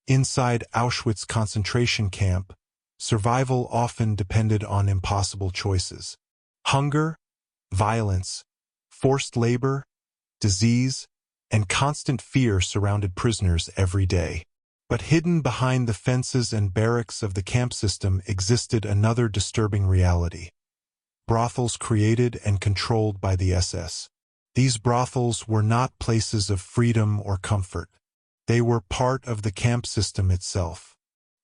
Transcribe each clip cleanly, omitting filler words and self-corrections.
Inside Auschwitz concentration camp, survival often depended on impossible choices. Hunger, violence, forced labor, disease, and constant fear surrounded prisoners every day. But hidden behind the fences and barracks of the camp system existed another disturbing reality. Brothels created and controlled by the SS. These brothels were not places of freedom or comfort. They were part of the camp system itself.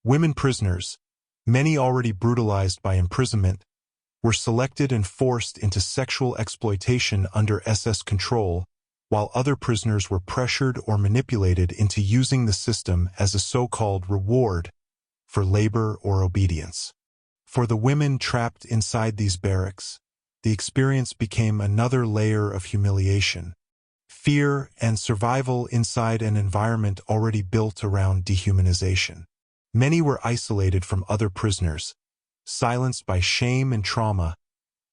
Women prisoners, many already brutalized by imprisonment, were selected and forced into sexual exploitation under SS control, while other prisoners were pressured or manipulated into using the system as a so-called reward for labor or obedience. For the women trapped inside these barracks, the experience became another layer of humiliation, fear, and survival inside an environment already built around dehumanization. Many were isolated from other prisoners, silenced by shame and trauma,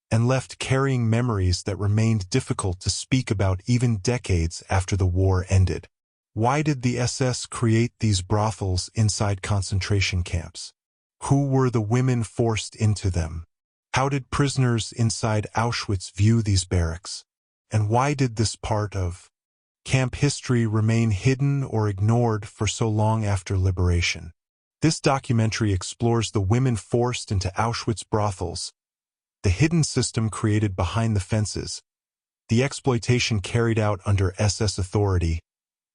and left carrying memories that remained difficult to speak about even decades after the war ended. Why did the SS create these brothels inside concentration camps? Who were the women forced into them? How did prisoners inside Auschwitz view these barracks? And why did this part of camp history remain hidden or ignored for so long after liberation? This documentary explores the women forced into Auschwitz brothels, the hidden system created behind the fences, the exploitation carried out under SS authority,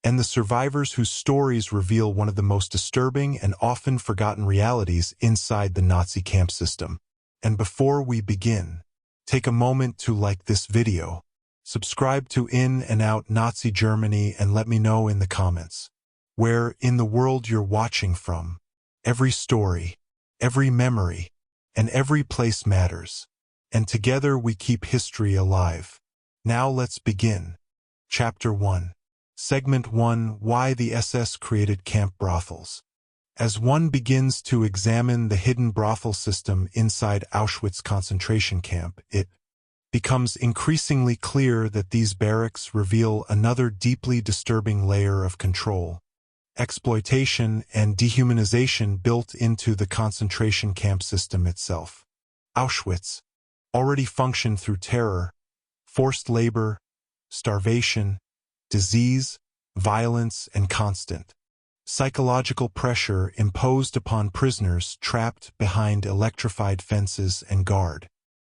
and the survivors whose stories reveal one of the most disturbing and often forgotten realities inside the Nazi camp system. And before we begin, take a moment to like this video, subscribe to In&Out Nazi Germany, and let me know in the comments where in the world you're watching from. Every story, every memory, and every place matters. And together we keep history alive. Now let's begin. Chapter 1. Segment 1. Why the SS created camp brothels. As one begins to examine the hidden brothel system inside Auschwitz concentration camp, it becomes increasingly clear that these barracks reveal another deeply disturbing layer of control, exploitation, and dehumanization built into the concentration camp system itself. Auschwitz already functioned through terror, forced labor, starvation, disease, violence, and constant psychological pressure imposed upon prisoners trapped behind electrified fences and guard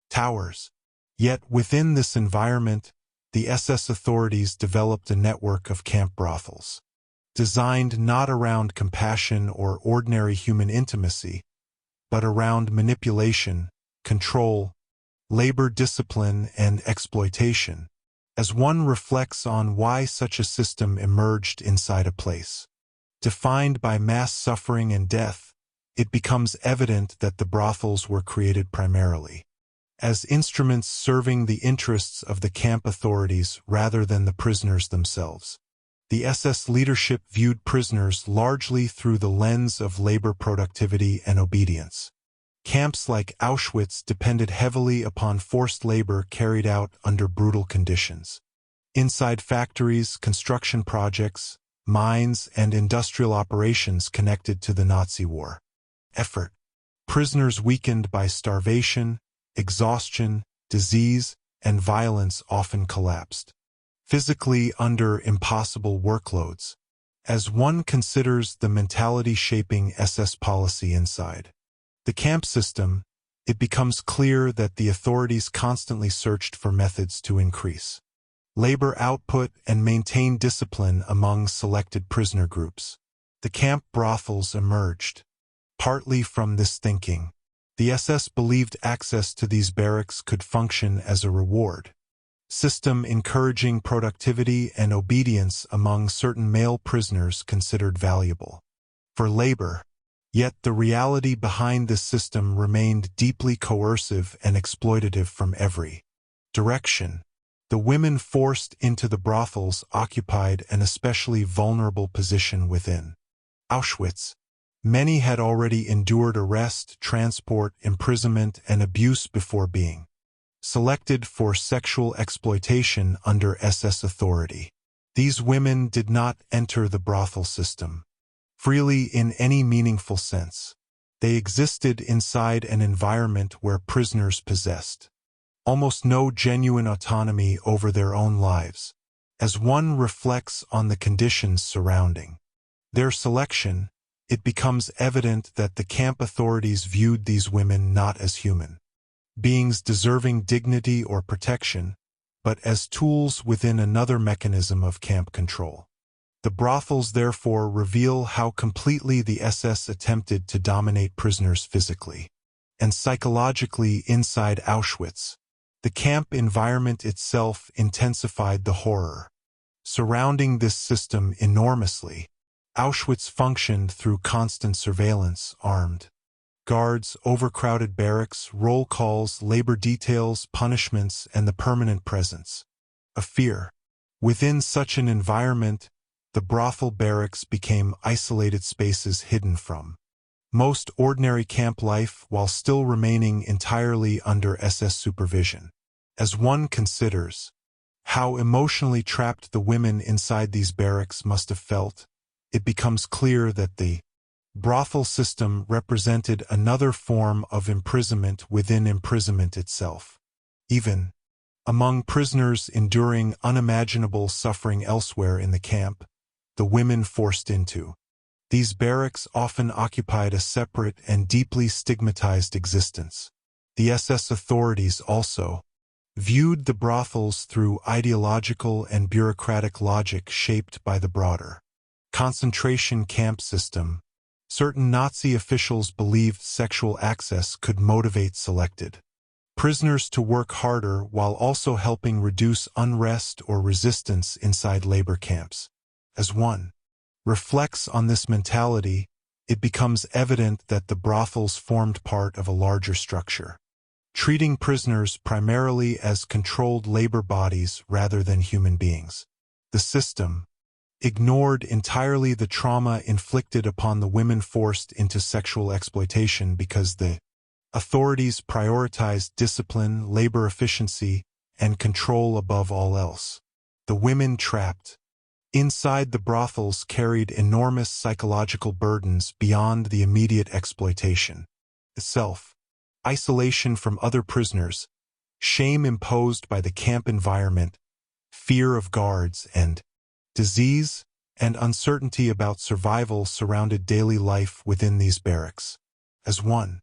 towers. Yet within this environment, the SS authorities developed a network of camp brothels, designed not around compassion or ordinary human intimacy, but around manipulation, control, labor discipline, and exploitation. As one reflects on why such a system emerged inside a place defined by mass suffering and death, it becomes evident that the brothels were created primarily as instruments serving the interests of the camp authorities rather than the prisoners themselves. The SS leadership viewed prisoners largely through the lens of labor productivity and obedience. Camps like Auschwitz depended heavily upon forced labor carried out under brutal conditions. Inside factories, construction projects, mines, and industrial operations connected to the Nazi war effort, prisoners weakened by starvation, exhaustion, disease, and violence often collapsed, physically under impossible workloads. As one considers the mentality shaping SS policy inside the camp system, it becomes clear that the authorities constantly searched for methods to increase labor output and maintain discipline among selected prisoner groups. The camp brothels emerged partly from this thinking. The SS believed access to these barracks could function as a reward system, encouraging productivity and obedience among certain male prisoners considered valuable for labor. Yet the reality behind this system remained deeply coercive and exploitative from every direction. The women forced into the brothels occupied an especially vulnerable position within Auschwitz. Many had already endured arrest, transport, imprisonment, and abuse before being selected for sexual exploitation under SS authority. These women did not enter the brothel system freely in any meaningful sense. They existed inside an environment where prisoners possessed almost no genuine autonomy over their own lives. As one reflects on the conditions surrounding their selection, it becomes evident that the camp authorities viewed these women not as human beings deserving dignity or protection, but as tools within another mechanism of camp control. The brothels therefore reveal how completely the SS attempted to dominate prisoners physically and psychologically inside Auschwitz. The camp environment itself intensified the horror surrounding this system enormously. Auschwitz functioned through constant surveillance, armed guards, overcrowded barracks, roll calls, labor details, punishments, and the permanent presence of fear. Within such an environment, the brothel barracks became isolated spaces hidden from most ordinary camp life while still remaining entirely under SS supervision. As one considers how emotionally trapped the women inside these barracks must have felt, it becomes clear that the brothel system represented another form of imprisonment within imprisonment itself. Even among prisoners enduring unimaginable suffering elsewhere in the camp, the women forced into these barracks often occupied a separate and deeply stigmatized existence. The SS authorities also viewed the brothels through ideological and bureaucratic logic shaped by the broader concentration camp system. Certain Nazi officials believed sexual access could motivate selected prisoners to work harder while also helping reduce unrest or resistance inside labor camps. As one reflects on this mentality, it becomes evident that the brothels formed part of a larger structure, treating prisoners primarily as controlled labor bodies rather than human beings. The system ignored entirely the trauma inflicted upon the women forced into sexual exploitation because the authorities prioritized discipline, labor efficiency, and control above all else. The women trapped inside the brothels carried enormous psychological burdens beyond the immediate exploitation itself. Isolation from other prisoners, shame imposed by the camp environment, fear of guards and disease, and uncertainty about survival surrounded daily life within these barracks. As one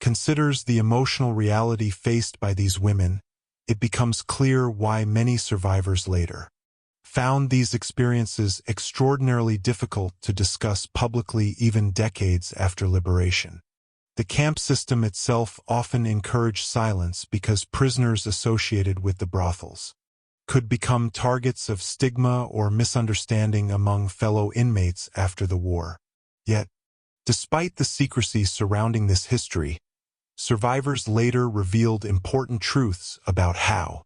considers the emotional reality faced by these women, it becomes clear why many survivors later found these experiences extraordinarily difficult to discuss publicly even decades after liberation. The camp system itself often encouraged silence because prisoners associated with the brothels could become targets of stigma or misunderstanding among fellow inmates after the war. Yet, despite the secrecy surrounding this history, survivors later revealed important truths about how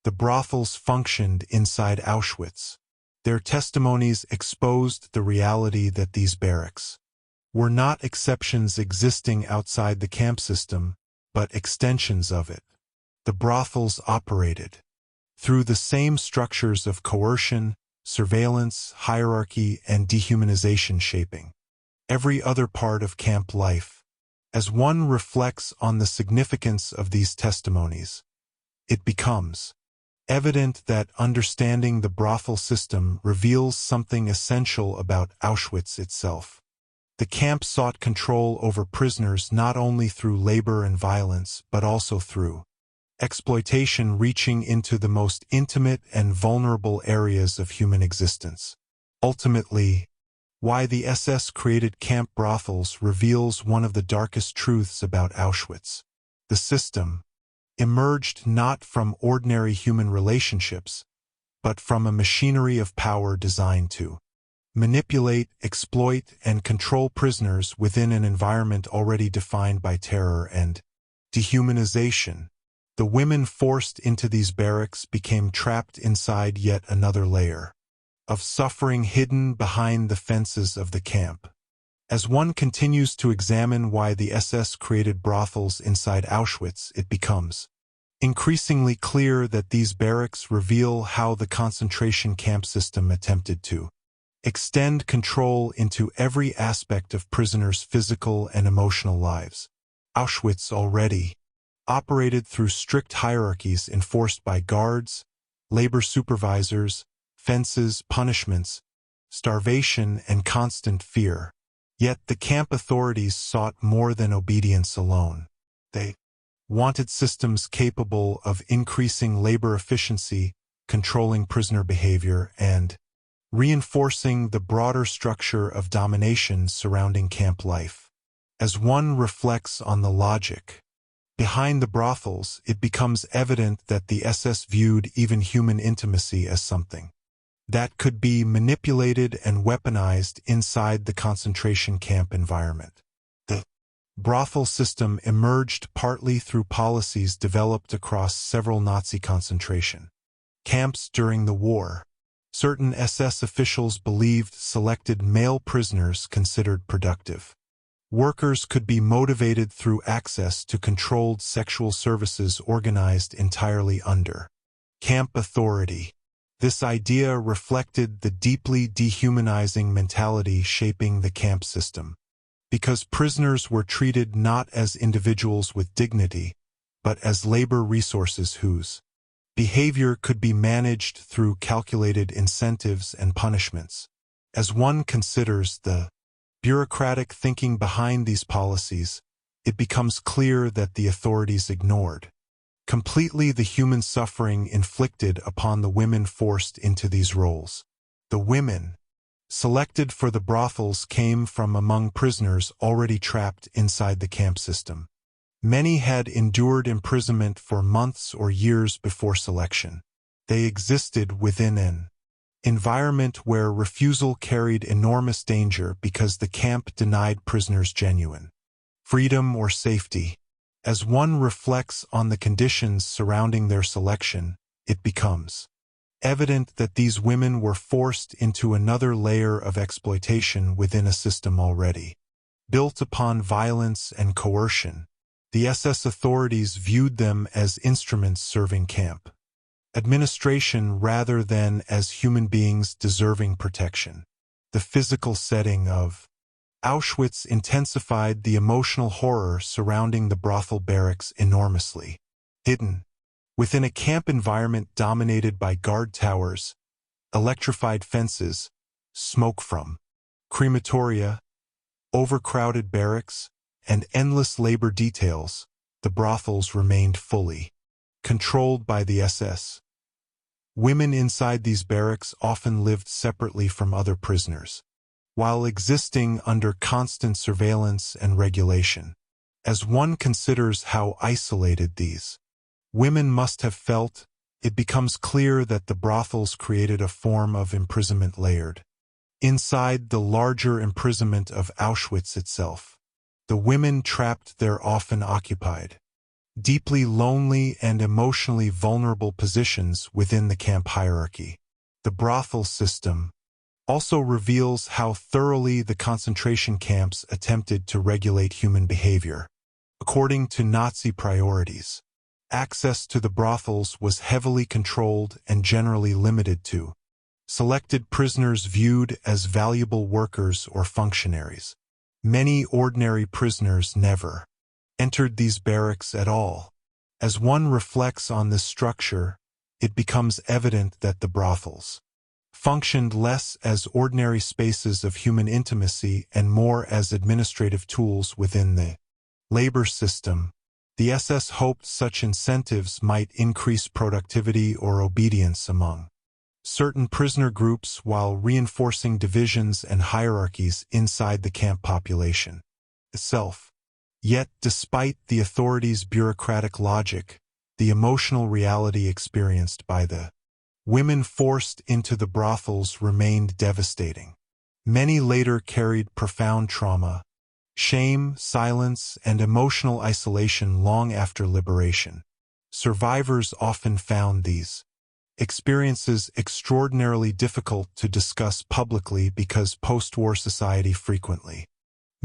the brothels functioned inside Auschwitz. Their testimonies exposed the reality that these barracks were not exceptions existing outside the camp system, but extensions of it. The brothels operated through the same structures of coercion, surveillance, hierarchy, and dehumanization shaping every other part of camp life. As one reflects on the significance of these testimonies, it becomes evident that understanding the brothel system reveals something essential about Auschwitz itself. The camp sought control over prisoners not only through labor and violence, but also through exploitation reaching into the most intimate and vulnerable areas of human existence. Ultimately, why the SS created camp brothels reveals one of the darkest truths about Auschwitz. The system emerged not from ordinary human relationships, but from a machinery of power designed to manipulate, exploit, and control prisoners within an environment already defined by terror and dehumanization. The women forced into these barracks became trapped inside yet another layer of suffering hidden behind the fences of the camp. As one continues to examine why the SS created brothels inside Auschwitz, it becomes increasingly clear that these barracks reveal how the concentration camp system attempted to extend control into every aspect of prisoners' physical and emotional lives. Auschwitz already operated through strict hierarchies enforced by guards, labor supervisors, fences, punishments, starvation, and constant fear. Yet the camp authorities sought more than obedience alone. They wanted systems capable of increasing labor efficiency, controlling prisoner behavior, and reinforcing the broader structure of domination surrounding camp life. As one reflects on the logic behind the brothels, it becomes evident that the SS viewed even human intimacy as something that could be manipulated and weaponized inside the concentration camp environment. The brothel system emerged partly through policies developed across several Nazi concentration camps during the war. Certain SS officials believed selected male prisoners considered productive workers could be motivated through access to controlled sexual services organized entirely under camp authority. This idea reflected the deeply dehumanizing mentality shaping the camp system, because prisoners were treated not as individuals with dignity, but as labor resources whose behavior could be managed through calculated incentives and punishments. As one considers the bureaucratic thinking behind these policies, it becomes clear that the authorities ignored completely the human suffering inflicted upon the women forced into these roles. The women selected for the brothels came from among prisoners already trapped inside the camp system. Many had endured imprisonment for months or years before selection. They existed within an environment where refusal carried enormous danger because the camp denied prisoners genuine freedom or safety. As one reflects on the conditions surrounding their selection, it becomes evident that these women were forced into another layer of exploitation within a system already built upon violence and coercion. The SS authorities viewed them as instruments serving camp administration rather than as human beings deserving protection. The physical setting of Auschwitz intensified the emotional horror surrounding the brothel barracks enormously. Hidden within a camp environment dominated by guard towers, electrified fences, smoke from crematoria, overcrowded barracks, and endless labor details, the brothels remained fully controlled by the SS. Women inside these barracks often lived separately from other prisoners, while existing under constant surveillance and regulation. As one considers how isolated these women must have felt, it becomes clear that the brothels created a form of imprisonment layered inside the larger imprisonment of Auschwitz itself. The women trapped there often occupied deeply lonely and emotionally vulnerable positions within the camp hierarchy. The brothel system also reveals how thoroughly the concentration camps attempted to regulate human behavior. According to Nazi priorities, access to the brothels was heavily controlled and generally limited to selected prisoners viewed as valuable workers or functionaries. Many ordinary prisoners never entered these barracks at all. As one reflects on this structure, it becomes evident that the brothels functioned less as ordinary spaces of human intimacy and more as administrative tools within the labor system. The SS hoped such incentives might increase productivity or obedience among certain prisoner groups while reinforcing divisions and hierarchies inside the camp population itself. Yet, despite the authorities' bureaucratic logic, the emotional reality experienced by the women forced into the brothels remained devastating. Many later carried profound trauma, shame, silence, and emotional isolation long after liberation. Survivors often found these experiences extraordinarily difficult to discuss publicly because post-war society frequently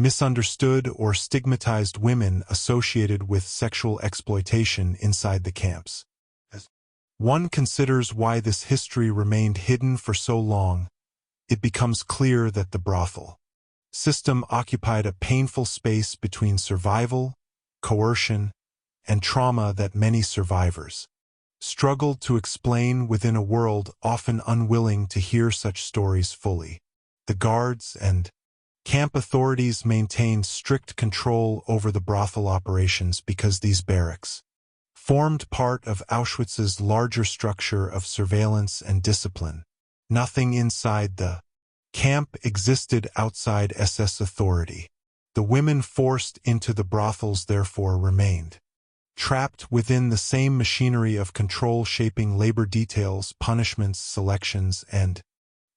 misunderstood or stigmatized women associated with sexual exploitation inside the camps. As one considers why this history remained hidden for so long, it becomes clear that the brothel system occupied a painful space between survival, coercion, and trauma that many survivors struggled to explain within a world often unwilling to hear such stories fully. The guards and camp authorities maintained strict control over the brothel operations because these barracks formed part of Auschwitz's larger structure of surveillance and discipline. Nothing inside the camp existed outside SS authority. The women forced into the brothels therefore remained trapped within the same machinery of control shaping labor details, punishments, selections, and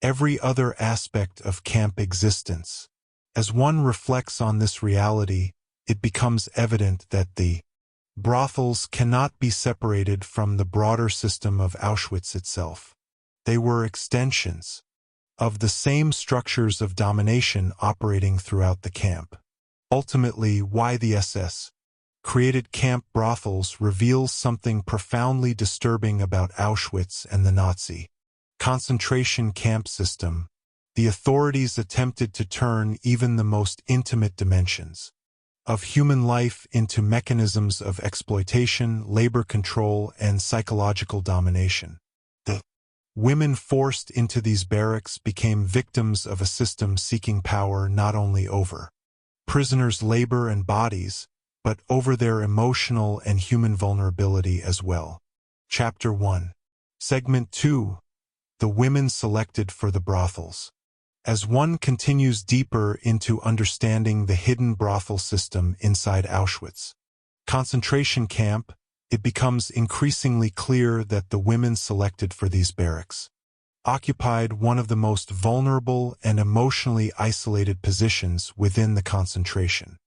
every other aspect of camp existence. As one reflects on this reality, it becomes evident that the brothels cannot be separated from the broader system of Auschwitz itself. They were extensions of the same structures of domination operating throughout the camp. Ultimately, why the SS created camp brothels reveals something profoundly disturbing about Auschwitz and the Nazi concentration camp system. The authorities attempted to turn even the most intimate dimensions of human life into mechanisms of exploitation, labor control, and psychological domination. The women forced into these barracks became victims of a system seeking power not only over prisoners' labor and bodies, but over their emotional and human vulnerability as well. Chapter 1. Segment 2. The women selected for the brothels. As one continues deeper into understanding the hidden brothel system inside Auschwitz concentration camp, it becomes increasingly clear that the women selected for these barracks occupied one of the most vulnerable and emotionally isolated positions within the concentration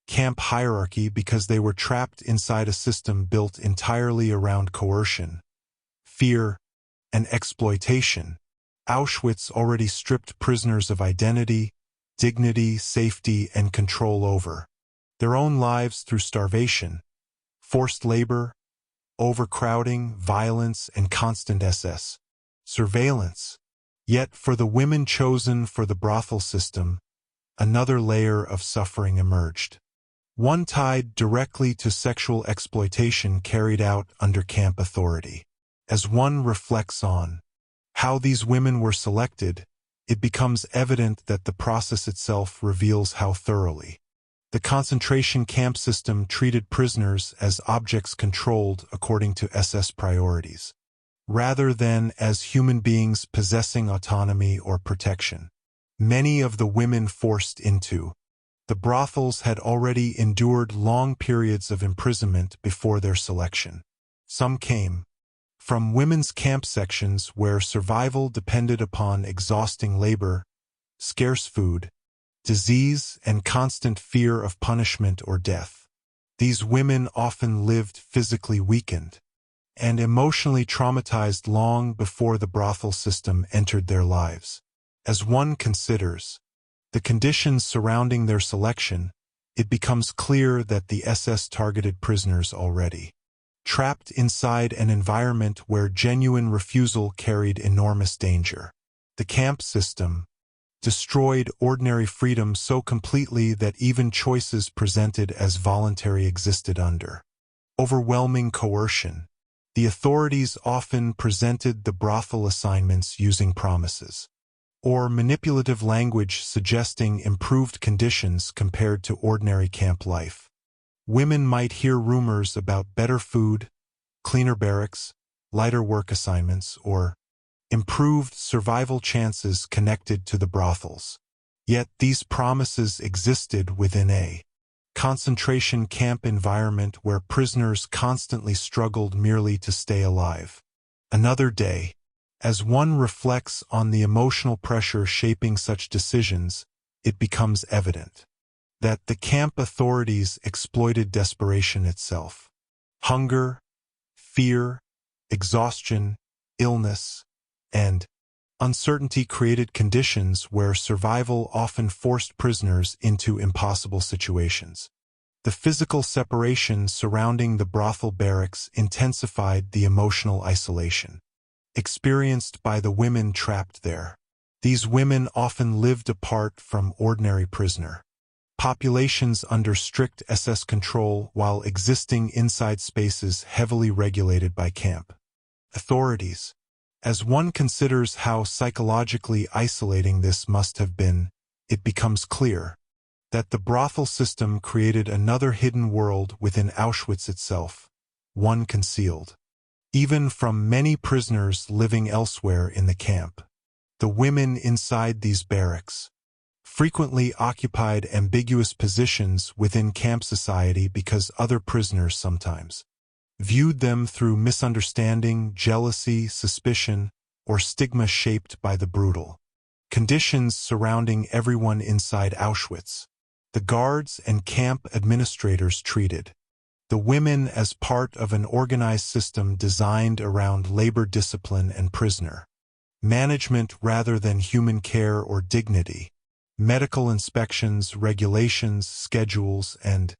camp hierarchy because they were trapped inside a system built entirely around coercion, fear, and exploitation. Auschwitz already stripped prisoners of identity, dignity, safety, and control over their own lives through starvation, forced labor, overcrowding, violence, and constant SS surveillance. Yet for the women chosen for the brothel system, another layer of suffering emerged. One tied directly to sexual exploitation carried out under camp authority. As one reflects on how these women were selected, it becomes evident that the process itself reveals how thoroughly the concentration camp system treated prisoners as objects controlled according to SS priorities, rather than as human beings possessing autonomy or protection. Many of the women forced into the brothels had already endured long periods of imprisonment before their selection. Some came from women's camp sections where survival depended upon exhausting labor, scarce food, disease, and constant fear of punishment or death. These women often lived physically weakened and emotionally traumatized long before the brothel system entered their lives. As one considers the conditions surrounding their selection, it becomes clear that the SS targeted prisoners already trapped inside an environment where genuine refusal carried enormous danger. The camp system destroyed ordinary freedom so completely that even choices presented as voluntary existed under overwhelming coercion. The authorities often presented the brothel assignments using promises or manipulative language suggesting improved conditions compared to ordinary camp life. Women might hear rumors about better food, cleaner barracks, lighter work assignments, or improved survival chances connected to the brothels. Yet these promises existed within a concentration camp environment where prisoners constantly struggled merely to stay alive. Another day, as one reflects on the emotional pressure shaping such decisions, it becomes evident that the camp authorities exploited desperation itself. Hunger, fear, exhaustion, illness, and uncertainty created conditions where survival often forced prisoners into impossible situations. The physical separation surrounding the brothel barracks intensified the emotional isolation experienced by the women trapped there. These women often lived apart from ordinary prisoner populations under strict SS control while existing inside spaces heavily regulated by camp authorities. As one considers how psychologically isolating this must have been, it becomes clear that the brothel system created another hidden world within Auschwitz itself, one concealed even from many prisoners living elsewhere in the camp. The women inside these barracks frequently occupied ambiguous positions within camp society because other prisoners sometimes viewed them through misunderstanding, jealousy, suspicion, or stigma shaped by the brutal conditions surrounding everyone inside Auschwitz. The guards and camp administrators treated the women as part of an organized system designed around labor discipline and prisoner management rather than human care or dignity. Medical inspections, regulations, schedules, and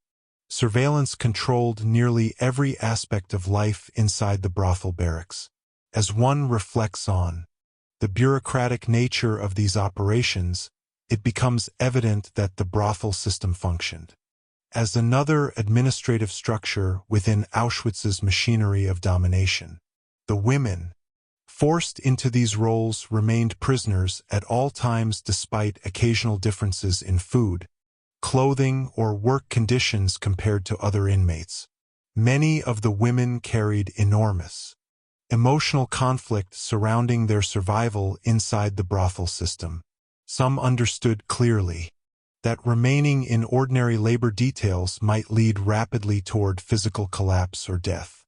surveillance controlled nearly every aspect of life inside the brothel barracks. As one reflects on the bureaucratic nature of these operations, it becomes evident that the brothel system functioned as another administrative structure within Auschwitz's machinery of domination. The women forced into these roles remained prisoners at all times despite occasional differences in food, clothing, or work conditions compared to other inmates. Many of the women carried enormous emotional conflict surrounding their survival inside the brothel system. Some understood clearly that remaining in ordinary labor details might lead rapidly toward physical collapse or death.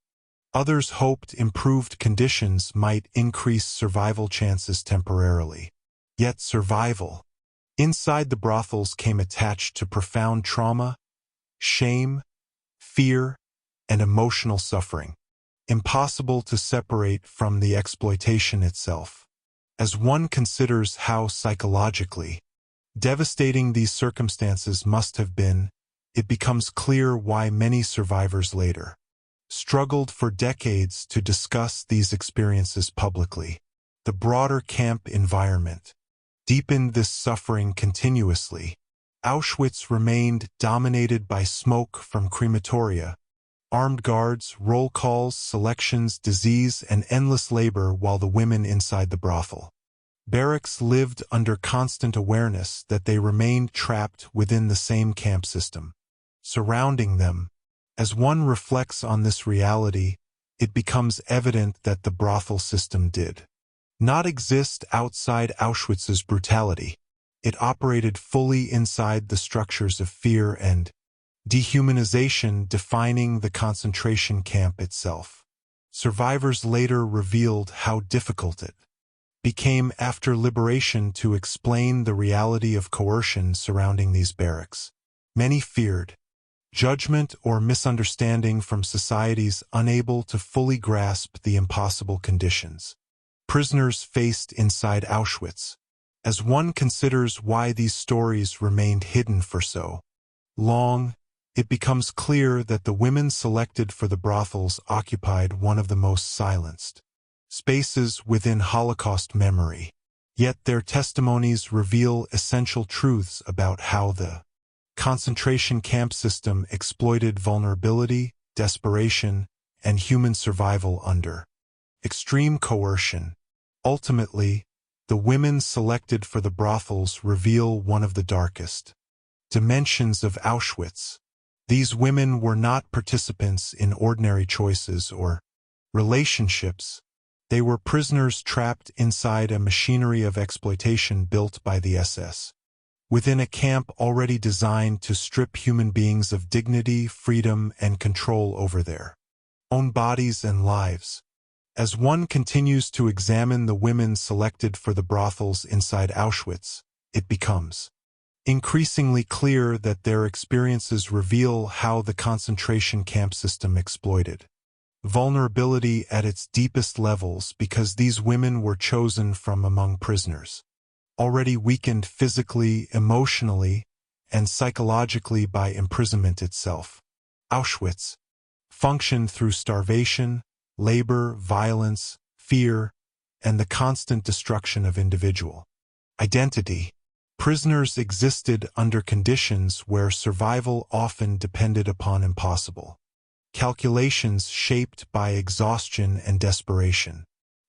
Others hoped improved conditions might increase survival chances temporarily. Yet survival inside the brothels came attached to profound trauma, shame, fear, and emotional suffering, impossible to separate from the exploitation itself. As one considers how psychologically devastating these circumstances must have been, it becomes clear why many survivors later struggled for decades to discuss these experiences publicly. The broader camp environment deepened this suffering continuously. Auschwitz remained dominated by smoke from crematoria, armed guards, roll calls, selections, disease, and endless labor, while the women inside the brothel barracks lived under constant awareness that they remained trapped within the same camp system surrounding them. As one reflects on this reality, it becomes evident that the brothel system did not exist outside Auschwitz's brutality. It operated fully inside the structures of fear and dehumanization defining the concentration camp itself. Survivors later revealed how difficult it became after liberation to explain the reality of coercion surrounding these barracks. Many feared judgment or misunderstanding from societies unable to fully grasp the impossible conditions prisoners faced inside Auschwitz. As one considers why these stories remained hidden for so long, it becomes clear that the women selected for the brothels occupied one of the most silenced spaces within Holocaust memory. Yet their testimonies reveal essential truths about how the concentration camp system exploited vulnerability, desperation, and human survival under extreme coercion. Ultimately, the women selected for the brothels reveal one of the darkest dimensions of Auschwitz. These women were not participants in ordinary choices or relationships. They were prisoners trapped inside a machinery of exploitation built by the SS. Within a camp already designed to strip human beings of dignity, freedom, and control over their own bodies and lives. As one continues to examine the women selected for the brothels inside Auschwitz, it becomes increasingly clear that their experiences reveal how the concentration camp system exploited vulnerability at its deepest levels because these women were chosen from among prisoners already weakened physically, emotionally, and psychologically by imprisonment itself. Auschwitz functioned through starvation, labor, violence, fear, and the constant destruction of individual Identity. Prisoners existed under conditions where survival often depended upon impossible calculations shaped by exhaustion and desperation.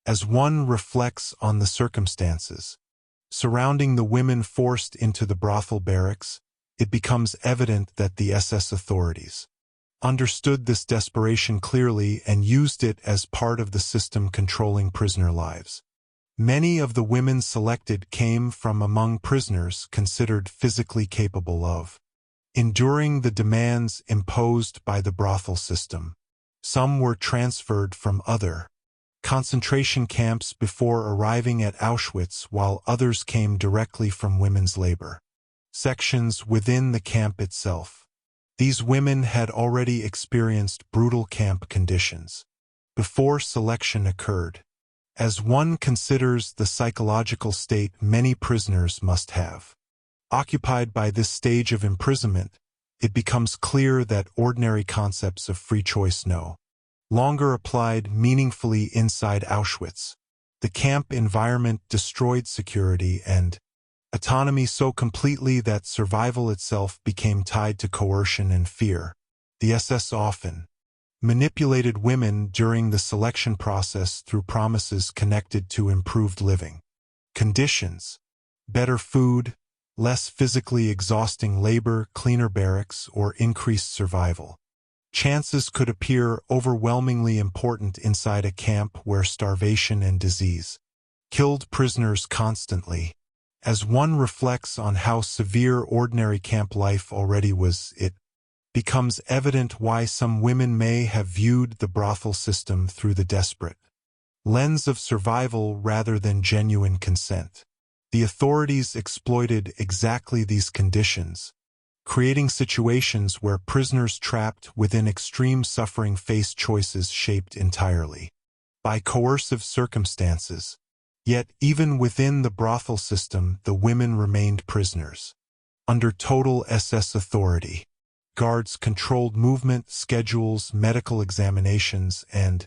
As one reflects on the circumstances surrounding the women forced into the brothel barracks, it becomes evident that the SS authorities understood this desperation clearly and used it as part of the system controlling prisoner lives. Many of the women selected came from among prisoners considered physically capable of enduring the demands imposed by the brothel system. Some were transferred from other concentration camps before arriving at Auschwitz, while others came directly from women's labor sections within the camp itself. These women had already experienced brutal camp conditions before selection occurred. As one considers the psychological state many prisoners must have occupied by this stage of imprisonment, it becomes clear that ordinary concepts of free choice no longer applied meaningfully inside Auschwitz. The camp environment destroyed security and autonomy so completely that survival itself became tied to coercion and fear. The SS often manipulated women during the selection process through promises connected to improved living conditions, better food, less physically exhausting labor, cleaner barracks, or increased survival. Chances could appear overwhelmingly important inside a camp where starvation and disease killed prisoners constantly. As one reflects on how severe ordinary camp life already was, it becomes evident why some women may have viewed the brothel system through the desperate lens of survival rather than genuine consent. The authorities exploited exactly these conditions, creating situations where prisoners trapped within extreme suffering faced choices shaped entirely by coercive circumstances. Yet, even within the brothel system, the women remained prisoners. Under total SS authority, guards controlled movement, schedules, medical examinations, and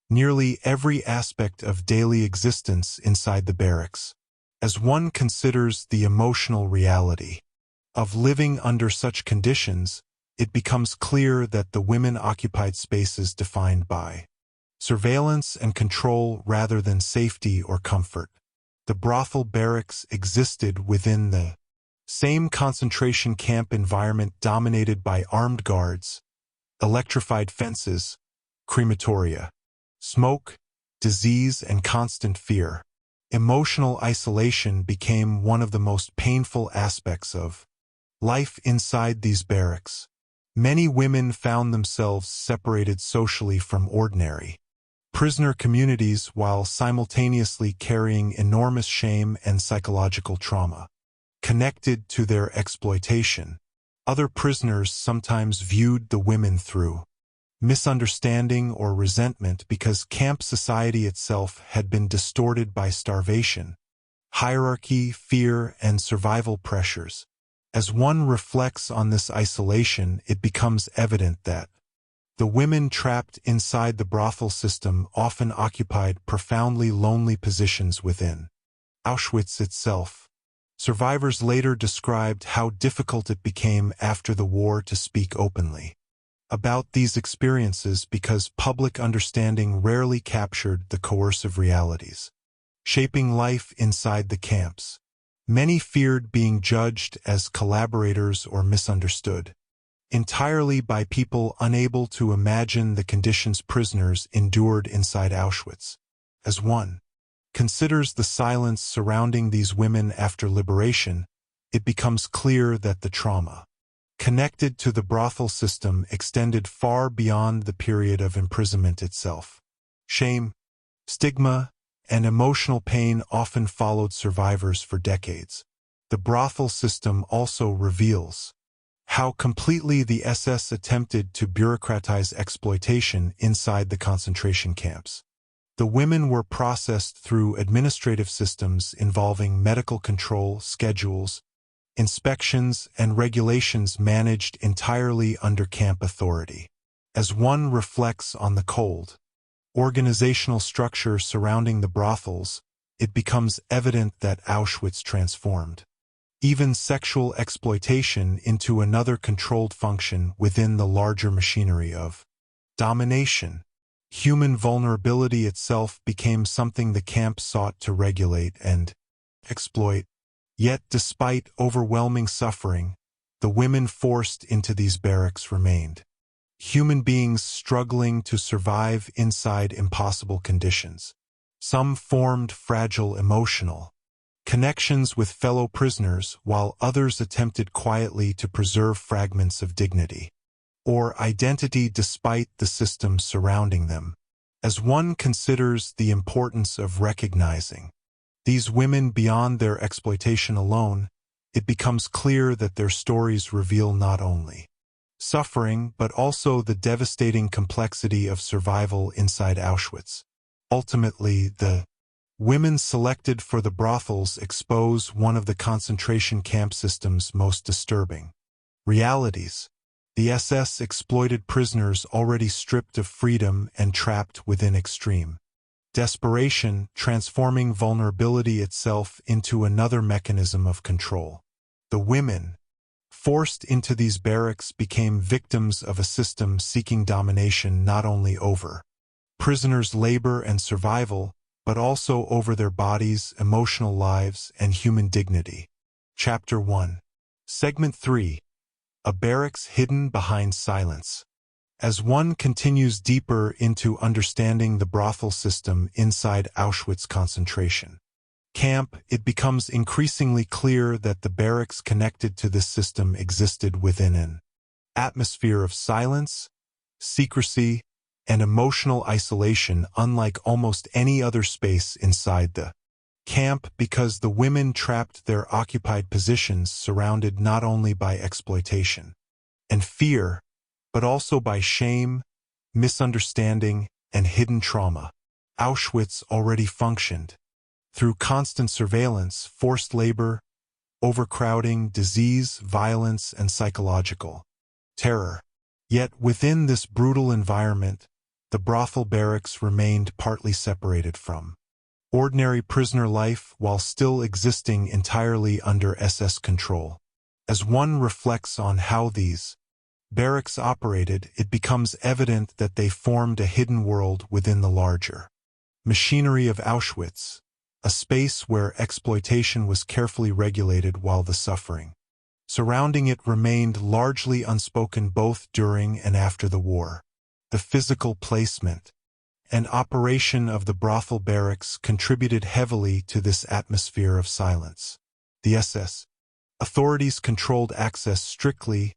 nearly every aspect of daily existence inside the barracks. As one considers the emotional reality of living under such conditions, it becomes clear that the women occupied spaces defined by surveillance and control rather than safety or comfort. The brothel barracks existed within the same concentration camp environment dominated by armed guards, electrified fences, crematoria, smoke, disease, and constant fear. Emotional isolation became one of the most painful aspects of life inside these barracks. Many women found themselves separated socially from ordinary prisoner communities while simultaneously carrying enormous shame and psychological trauma connected to their exploitation. Other prisoners sometimes viewed the women through misunderstanding or resentment because camp society itself had been distorted by starvation, hierarchy, fear, and survival pressures. As one reflects on this isolation, it becomes evident that the women trapped inside the brothel system often occupied profoundly lonely positions within Auschwitz itself. Survivors later described how difficult it became after the war to speak openly about these experiences because public understanding rarely captured the coercive realities shaping life inside the camps. Many feared being judged as collaborators or misunderstood entirely by people unable to imagine the conditions prisoners endured inside Auschwitz. As one considers the silence surrounding these women after liberation, it becomes clear that the trauma connected to the brothel system extended far beyond the period of imprisonment itself. Shame, stigma, and emotional pain often followed survivors for decades. The brothel system also reveals how completely the SS attempted to bureaucratize exploitation inside the concentration camps. The women were processed through administrative systems involving medical control, schedules, inspections, and regulations managed entirely under camp authority. As one reflects on the cold, organizational structure surrounding the brothels, it becomes evident that Auschwitz transformed even sexual exploitation into another controlled function within the larger machinery of domination. Human vulnerability itself became something the camp sought to regulate and exploit. Yet, despite overwhelming suffering, the women forced into these barracks remained human beings struggling to survive inside impossible conditions. Some formed fragile emotional connections with fellow prisoners, while others attempted quietly to preserve fragments of dignity or identity despite the system surrounding them. As one considers the importance of recognizing these women beyond their exploitation alone, it becomes clear that their stories reveal not only suffering but also the devastating complexity of survival inside Auschwitz. Ultimately, the women selected for the brothels expose one of the concentration camp system's most disturbing realities. The SS exploited prisoners already stripped of freedom and trapped within extreme desperation, transforming vulnerability itself into another mechanism of control. The women forced into these barracks became victims of a system seeking domination not only over prisoners' labor and survival, but also over their bodies, emotional lives, and human dignity. Chapter 1. Segment 3. A barracks hidden behind silence. As one continues deeper into understanding the brothel system inside Auschwitz concentration camp, it becomes increasingly clear that the barracks connected to this system existed within an atmosphere of silence, secrecy, and emotional isolation unlike almost any other space inside the camp, because the women trapped their occupied positions surrounded not only by exploitation and fear, but also by shame, misunderstanding, and hidden trauma. Auschwitz already functioned through constant surveillance, forced labor, overcrowding, disease, violence, and psychological terror. Yet within this brutal environment, the brothel barracks remained partly separated from ordinary prisoner life while still existing entirely under SS control. As one reflects on how these barracks operated, it becomes evident that they formed a hidden world within the larger machinery of Auschwitz, a space where exploitation was carefully regulated while the suffering surrounding it remained largely unspoken both during and after the war. The physical placement and operation of the brothel barracks contributed heavily to this atmosphere of silence. The SS authorities controlled access strictly,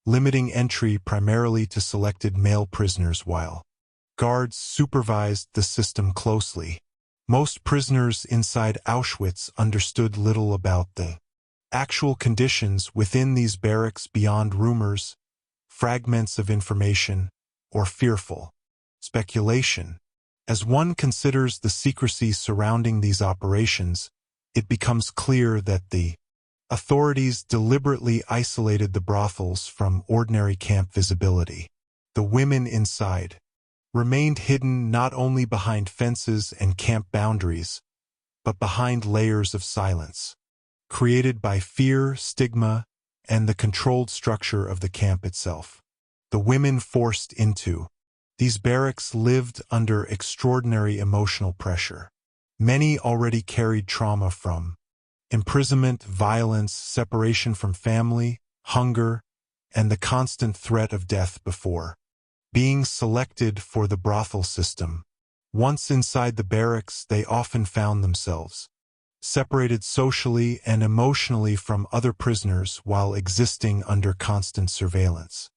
limiting entry primarily to selected male prisoners while guards supervised the system closely. Most prisoners inside Auschwitz understood little about the actual conditions within these barracks beyond rumors, fragments of information, or fearful speculation. As one considers the secrecy surrounding these operations, it becomes clear that the authorities deliberately isolated the brothels from ordinary camp visibility. The women inside remained hidden not only behind fences and camp boundaries, but behind layers of silence created by fear, stigma, and the controlled structure of the camp itself. The women forced into these barracks lived under extraordinary emotional pressure. Many already carried trauma from imprisonment, violence, separation from family, hunger, and the constant threat of death before being selected for the brothel system. Once inside the barracks, they often found themselves separated socially and emotionally from other prisoners while existing under constant surveillance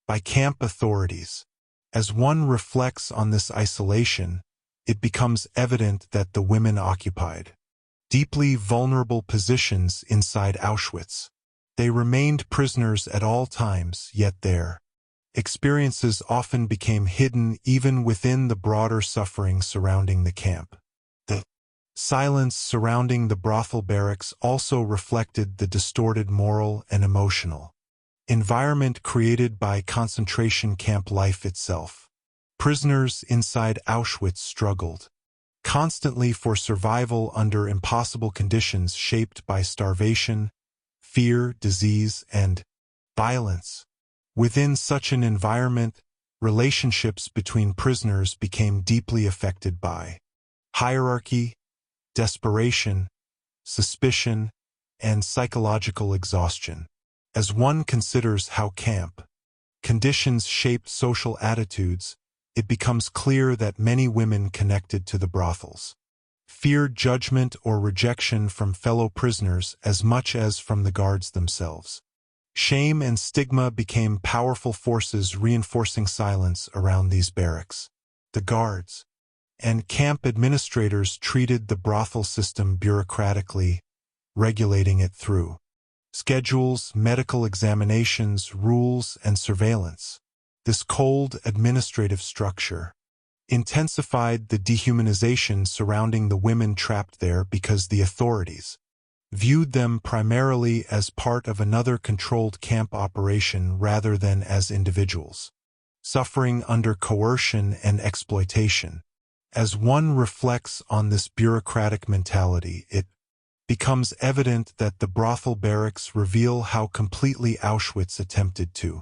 by camp authorities. As one reflects on this isolation, it becomes evident that the women occupied deeply vulnerable positions inside Auschwitz. They remained prisoners at all times, yet their experiences often became hidden even within the broader suffering surrounding the camp. The silence surrounding the brothel barracks also reflected the distorted moral and emotional environment created by concentration camp life itself. Prisoners inside Auschwitz struggled constantly for survival under impossible conditions shaped by starvation, fear, disease, and violence. Within such an environment, relationships between prisoners became deeply affected by hierarchy, desperation, suspicion, and psychological exhaustion. As one considers how camp conditions shaped social attitudes, it becomes clear that many women connected to the brothels feared judgment or rejection from fellow prisoners as much as from the guards themselves. Shame and stigma became powerful forces reinforcing silence around these barracks. The guards and camp administrators treated the brothel system bureaucratically, regulating it through schedules, medical examinations, rules, and surveillance. This cold administrative structure intensified the dehumanization surrounding the women trapped there because the authorities viewed them primarily as part of another controlled camp operation rather than as individuals, suffering under coercion and exploitation. As one reflects on this bureaucratic mentality, it becomes evident that the brothel barracks reveal how completely Auschwitz attempted to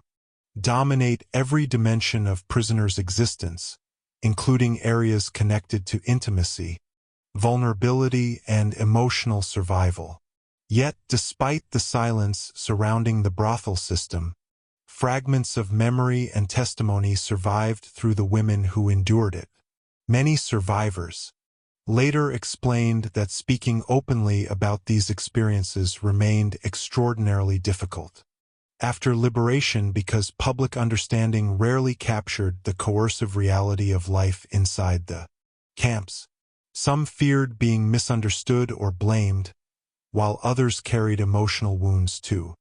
dominate every dimension of prisoners' existence, including areas connected to intimacy, vulnerability, and emotional survival. Yet, despite the silence surrounding the brothel system, fragments of memory and testimony survived through the women who endured it. Many survivors later explained that speaking openly about these experiences remained extraordinarily difficult after liberation because public understanding rarely captured the coercive reality of life inside the camps. Some feared being misunderstood or blamed, while others carried emotional wounds too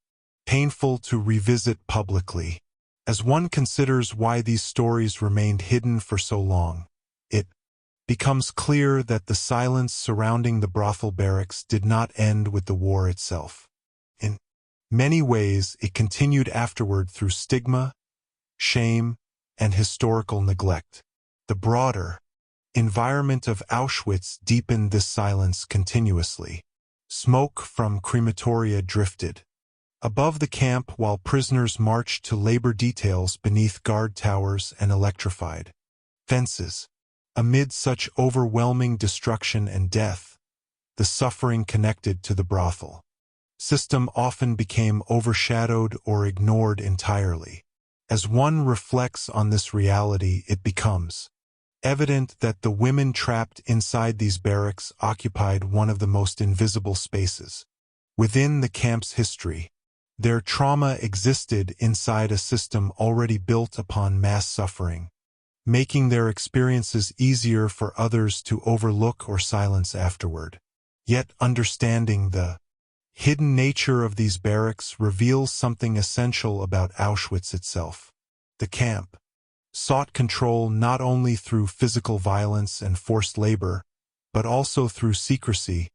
painful to revisit publicly. As one considers why these stories remained hidden for so long, it becomes clear that the silence surrounding the brothel barracks did not end with the war itself. In many ways, it continued afterward through stigma, shame, and historical neglect. The broader environment of Auschwitz deepened this silence continuously. Smoke from crematoria drifted above the camp while prisoners marched to labor details beneath guard towers and electrified fences. Amid such overwhelming destruction and death, the suffering connected to the brothel system often became overshadowed or ignored entirely. As one reflects on this reality, it becomes evident that the women trapped inside these barracks occupied one of the most invisible spaces within the camp's history. Their trauma existed inside a system already built upon mass suffering, making their experiences easier for others to overlook or silence afterward. Yet understanding the hidden nature of these barracks reveals something essential about Auschwitz itself. The camp sought control not only through physical violence and forced labor, but also through secrecy,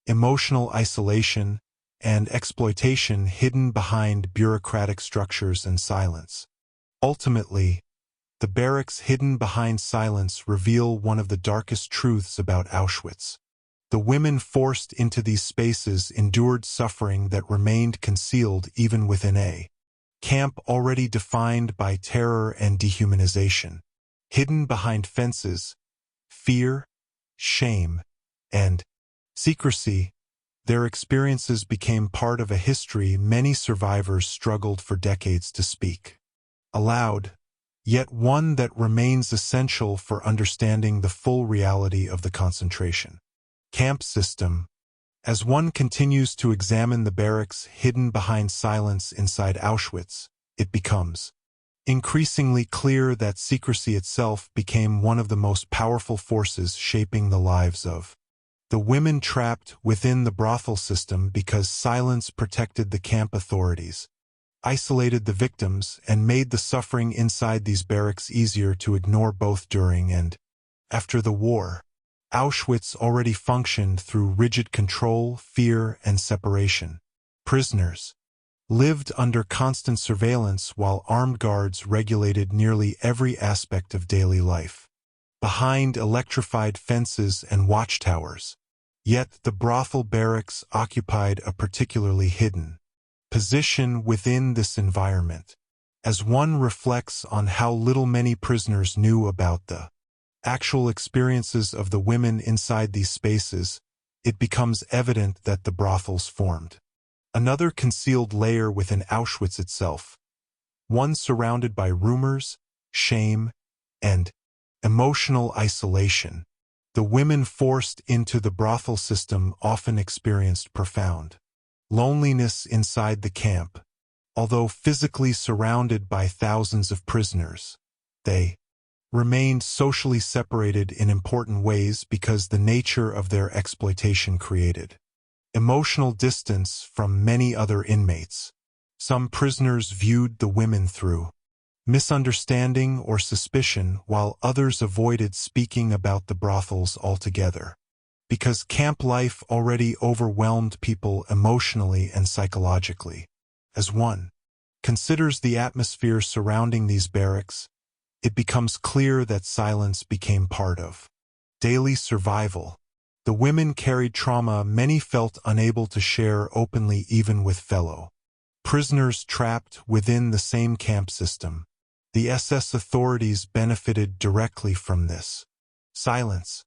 emotional isolation, and exploitation hidden behind bureaucratic structures and silence. Ultimately, the barracks hidden behind silence reveal one of the darkest truths about Auschwitz. The women forced into these spaces endured suffering that remained concealed even within a camp already defined by terror and dehumanization. Hidden behind fences, fear, shame, and secrecy, their experiences became part of a history many survivors struggled for decades to speak aloud, yet one that remains essential for understanding the full reality of the concentration camp system. As one continues to examine the barracks hidden behind silence inside Auschwitz, it becomes increasingly clear that secrecy itself became one of the most powerful forces shaping the lives of the women trapped within the brothel system because silence protected the camp authorities, isolated the victims, and made the suffering inside these barracks easier to ignore both during and after the war. Auschwitz already functioned through rigid control, fear, and separation. Prisoners lived under constant surveillance while armed guards regulated nearly every aspect of daily life. behind electrified fences and watchtowers. Yet the brothel barracks occupied a particularly hidden position within this environment. As one reflects on how little many prisoners knew about the actual experiences of the women inside these spaces, it becomes evident that the brothels formed another concealed layer within Auschwitz itself, one surrounded by rumors, shame, and emotional isolation. The women forced into the brothel system often experienced profound loneliness inside the camp. Although physically surrounded by thousands of prisoners, they remained socially separated in important ways because the nature of their exploitation created emotional distance from many other inmates. Some prisoners viewed the women through misunderstanding or suspicion, while others avoided speaking about the brothels altogether, because camp life already overwhelmed people emotionally and psychologically. As one considers the atmosphere surrounding these barracks, it becomes clear that silence became part of daily survival. The women carried trauma many felt unable to share openly even with fellow prisoners trapped within the same camp system. The SS authorities benefited directly from this silence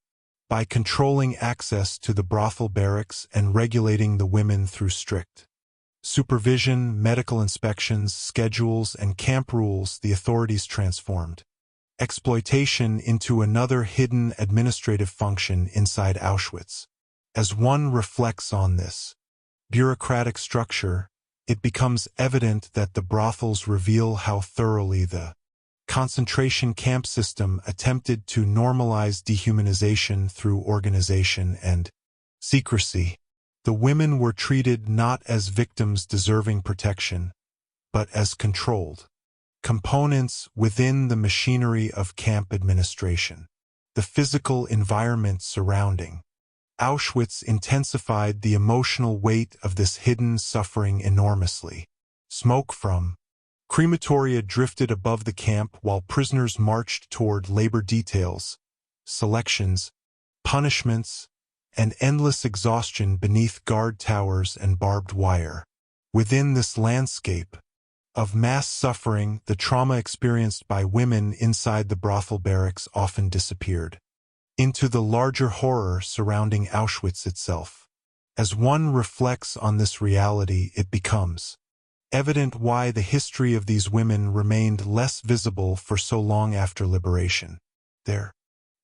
by controlling access to the brothel barracks and regulating the women through strict supervision, medical inspections, schedules, and camp rules. The authorities transformed exploitation into another hidden administrative function inside Auschwitz. As one reflects on this bureaucratic structure, it becomes evident that the brothels reveal how thoroughly the concentration camp system attempted to normalize dehumanization through organization and secrecy. The women were treated not as victims deserving protection, but as controlled components within the machinery of camp administration. The physical environment surrounding Auschwitz intensified the emotional weight of this hidden suffering enormously. Smoke from crematoria drifted above the camp while prisoners marched toward labor details, selections, punishments, and endless exhaustion beneath guard towers and barbed wire. Within this landscape of mass suffering, the trauma experienced by women inside the brothel barracks often disappeared into the larger horror surrounding Auschwitz itself. As one reflects on this reality, it becomes evident why the history of these women remained less visible for so long after liberation. Their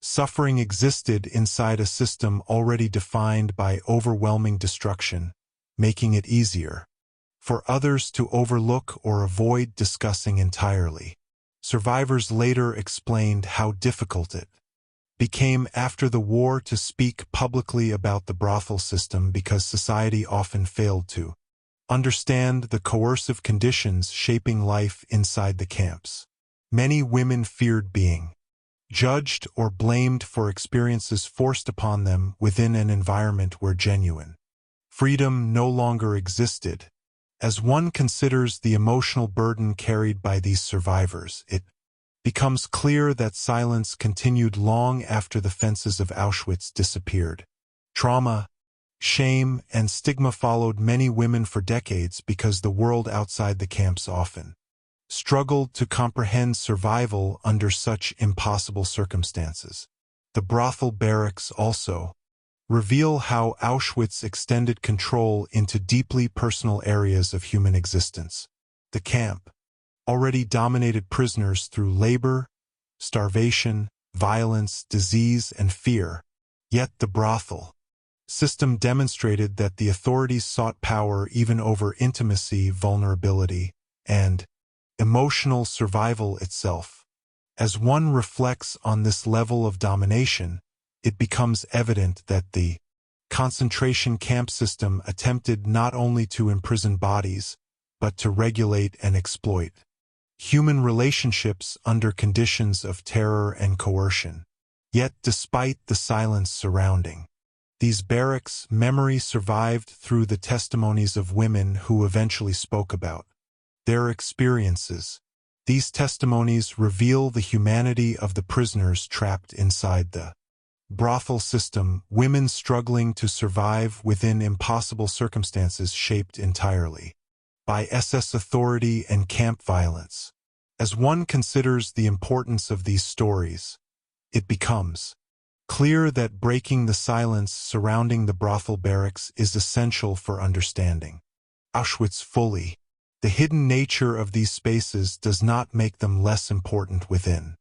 suffering existed inside a system already defined by overwhelming destruction, making it easier for others to overlook or avoid discussing entirely. Survivors later explained how difficult it became after the war to speak publicly about the brothel system because society often failed to understand the coercive conditions shaping life inside the camps. Many women feared being judged or blamed for experiences forced upon them within an environment where genuine freedom no longer existed. As one considers the emotional burden carried by these survivors, it becomes clear that silence continued long after the fences of Auschwitz disappeared. Trauma, shame, and stigma followed many women for decades because the world outside the camps often struggled to comprehend survival under such impossible circumstances. The brothel barracks also reveal how Auschwitz extended control into deeply personal areas of human existence. The camp already dominated prisoners through labor, starvation, violence, disease, and fear. Yet the brothel system demonstrated that the authorities sought power even over intimacy, vulnerability, and emotional survival itself. As one reflects on this level of domination, it becomes evident that the concentration camp system attempted not only to imprison bodies, but to regulate and exploit human relationships under conditions of terror and coercion. Yet despite the silence surrounding these barracks, memory survived through the testimonies of women who eventually spoke about their experiences. These testimonies reveal the humanity of the prisoners trapped inside the brothel system, women struggling to survive within impossible circumstances shaped entirely by SS authority and camp violence. As one considers the importance of these stories, it becomes clear that breaking the silence surrounding the brothel barracks is essential for understanding Auschwitz fully. The hidden nature of these spaces does not make them less important within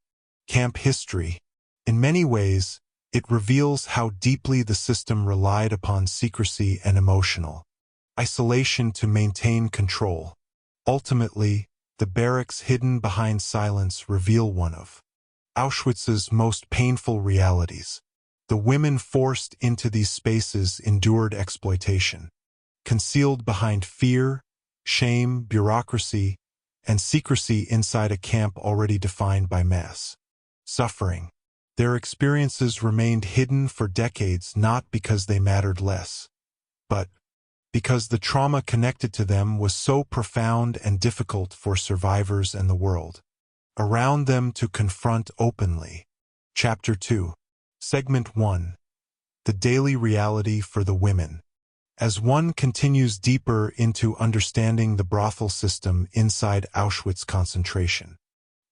camp history. In many ways, it reveals how deeply the system relied upon secrecy and emotional isolation to maintain control. Ultimately, the barracks hidden behind silence reveal one of Auschwitz's most painful realities. The women forced into these spaces endured exploitation, concealed behind fear, shame, bureaucracy, and secrecy inside a camp already defined by mass suffering. Their experiences remained hidden for decades not because they mattered less, but because the trauma connected to them was so profound and difficult for survivors and the world around them to confront openly. Chapter 2. Segment 1. The Daily Reality for the Women. As one continues deeper into understanding the brothel system inside Auschwitz concentration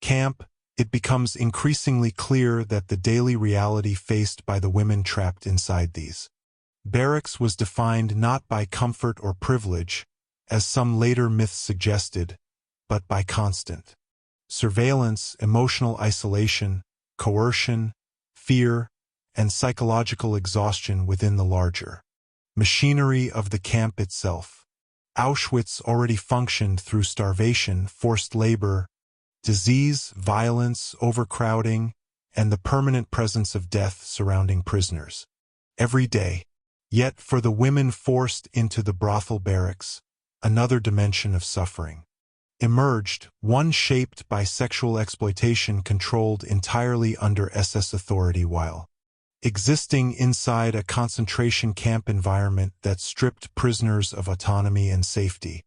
camp, it becomes increasingly clear that the daily reality faced by the women trapped inside these barracks was defined not by comfort or privilege, as some later myths suggested, but by constant surveillance, emotional isolation, coercion, fear, and psychological exhaustion within the larger machinery of the camp itself. Auschwitz already functioned through starvation, forced labor, disease, violence, overcrowding, and the permanent presence of death surrounding prisoners every day. Yet for the women forced into the brothel barracks, another dimension of suffering emerged, one shaped by sexual exploitation controlled entirely under SS authority while existing inside a concentration camp environment that stripped prisoners of autonomy and safety.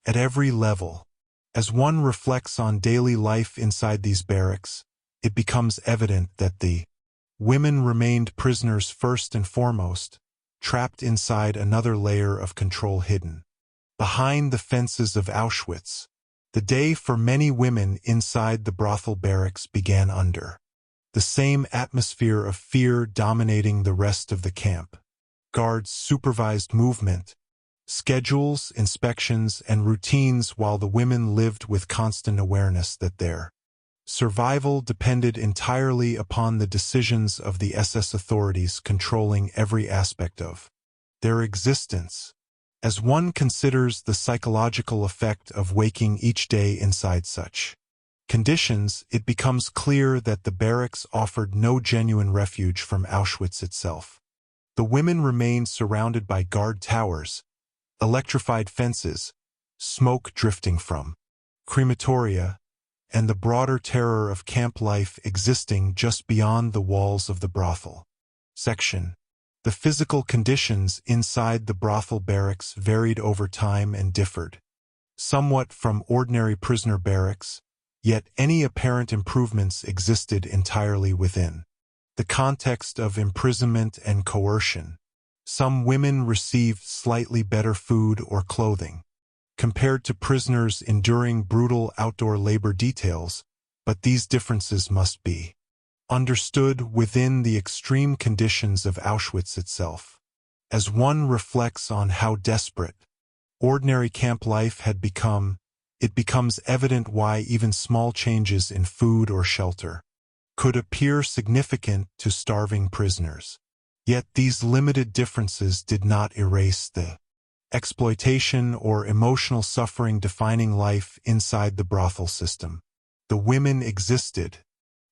At every level, as one reflects on daily life inside these barracks, it becomes evident that the women remained prisoners first and foremost, trapped inside another layer of control hidden behind the fences of Auschwitz. The day for many women inside the brothel barracks began under the same atmosphere of fear dominating the rest of the camp. Guards supervised movement, schedules, inspections, and routines while the women lived with constant awareness that their survival depended entirely upon the decisions of the SS authorities controlling every aspect of their existence. As one considers the psychological effect of waking each day inside such conditions, it becomes clear that the barracks offered no genuine refuge from Auschwitz itself. The women remained surrounded by guard towers, electrified fences, smoke drifting from crematoria, and the broader terror of camp life existing just beyond the walls of the brothel section. The physical conditions inside the brothel barracks varied over time and differed somewhat from ordinary prisoner barracks, yet any apparent improvements existed entirely within the context of imprisonment and coercion. Some women received slightly better food or clothing compared to prisoners enduring brutal outdoor labor details, but these differences must be understood within the extreme conditions of Auschwitz itself. As one reflects on how desperate ordinary camp life had become, it becomes evident why even small changes in food or shelter could appear significant to starving prisoners. Yet these limited differences did not erase the exploitation or emotional suffering defining life inside the brothel system. The women existed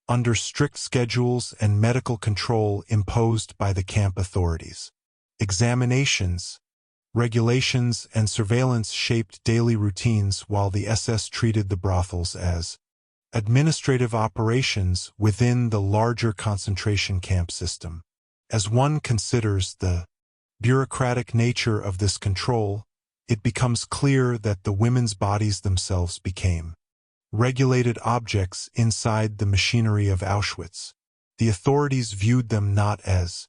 under strict schedules and medical control imposed by the camp authorities. Examinations, regulations, and surveillance shaped daily routines while the SS treated the brothels as administrative operations within the larger concentration camp system. As one considers the bureaucratic nature of this control, it becomes clear that the women's bodies themselves became regulated objects inside the machinery of Auschwitz. The authorities viewed them not as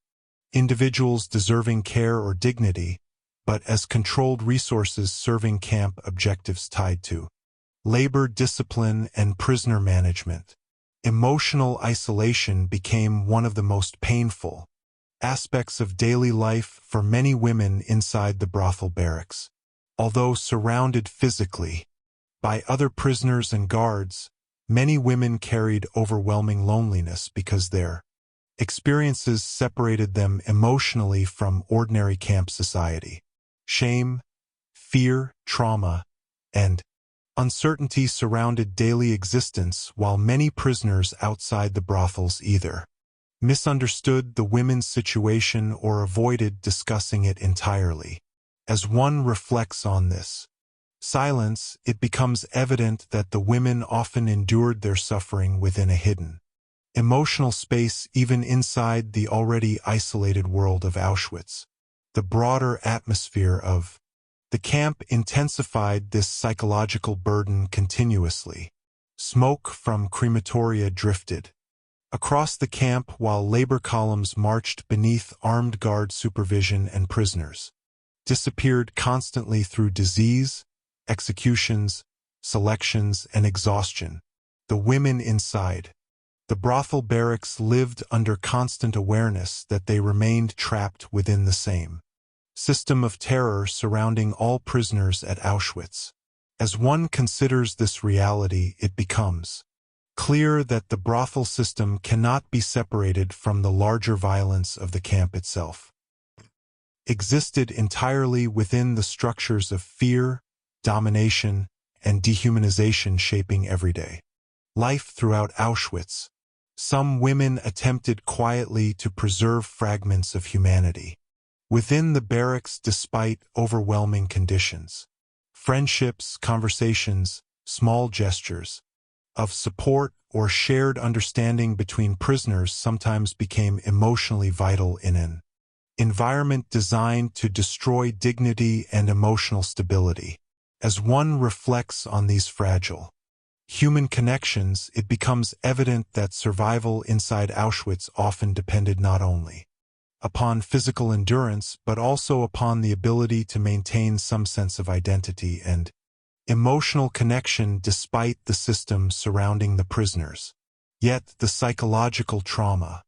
individuals deserving care or dignity, but as controlled resources serving camp objectives tied to labor discipline and prisoner management. Emotional isolation became one of the most painful aspects of daily life for many women inside the brothel barracks. Although surrounded physically by other prisoners and guards, many women carried overwhelming loneliness because their experiences separated them emotionally from ordinary camp society. Shame, fear, trauma, and uncertainty surrounded daily existence, while many prisoners outside the brothels either misunderstood the women's situation or avoided discussing it entirely. As one reflects on this silence, it becomes evident that the women often endured their suffering within a hidden emotional space, even inside the already isolated world of Auschwitz. The broader atmosphere of the camp intensified this psychological burden continuously. Smoke from crematoria drifted across the camp while labor columns marched beneath armed guard supervision, and prisoners disappeared constantly through disease, executions, selections, and exhaustion. The women inside the brothel barracks lived under constant awareness that they remained trapped within the same system of terror surrounding all prisoners at Auschwitz. As one considers this reality, it becomes clear that the brothel system cannot be separated from the larger violence of the camp itself. Existed entirely within the structures of fear, domination, and dehumanization shaping everyday life throughout Auschwitz. Some women attempted quietly to preserve fragments of humanity within the barracks despite overwhelming conditions. Friendships, conversations, small gestures of support or shared understanding between prisoners sometimes became emotionally vital in an environment designed to destroy dignity and emotional stability. As one reflects on these fragile human connections, it becomes evident that survival inside Auschwitz often depended not only upon physical endurance but also upon the ability to maintain some sense of identity and emotional connection despite the system surrounding the prisoners. Yet the psychological trauma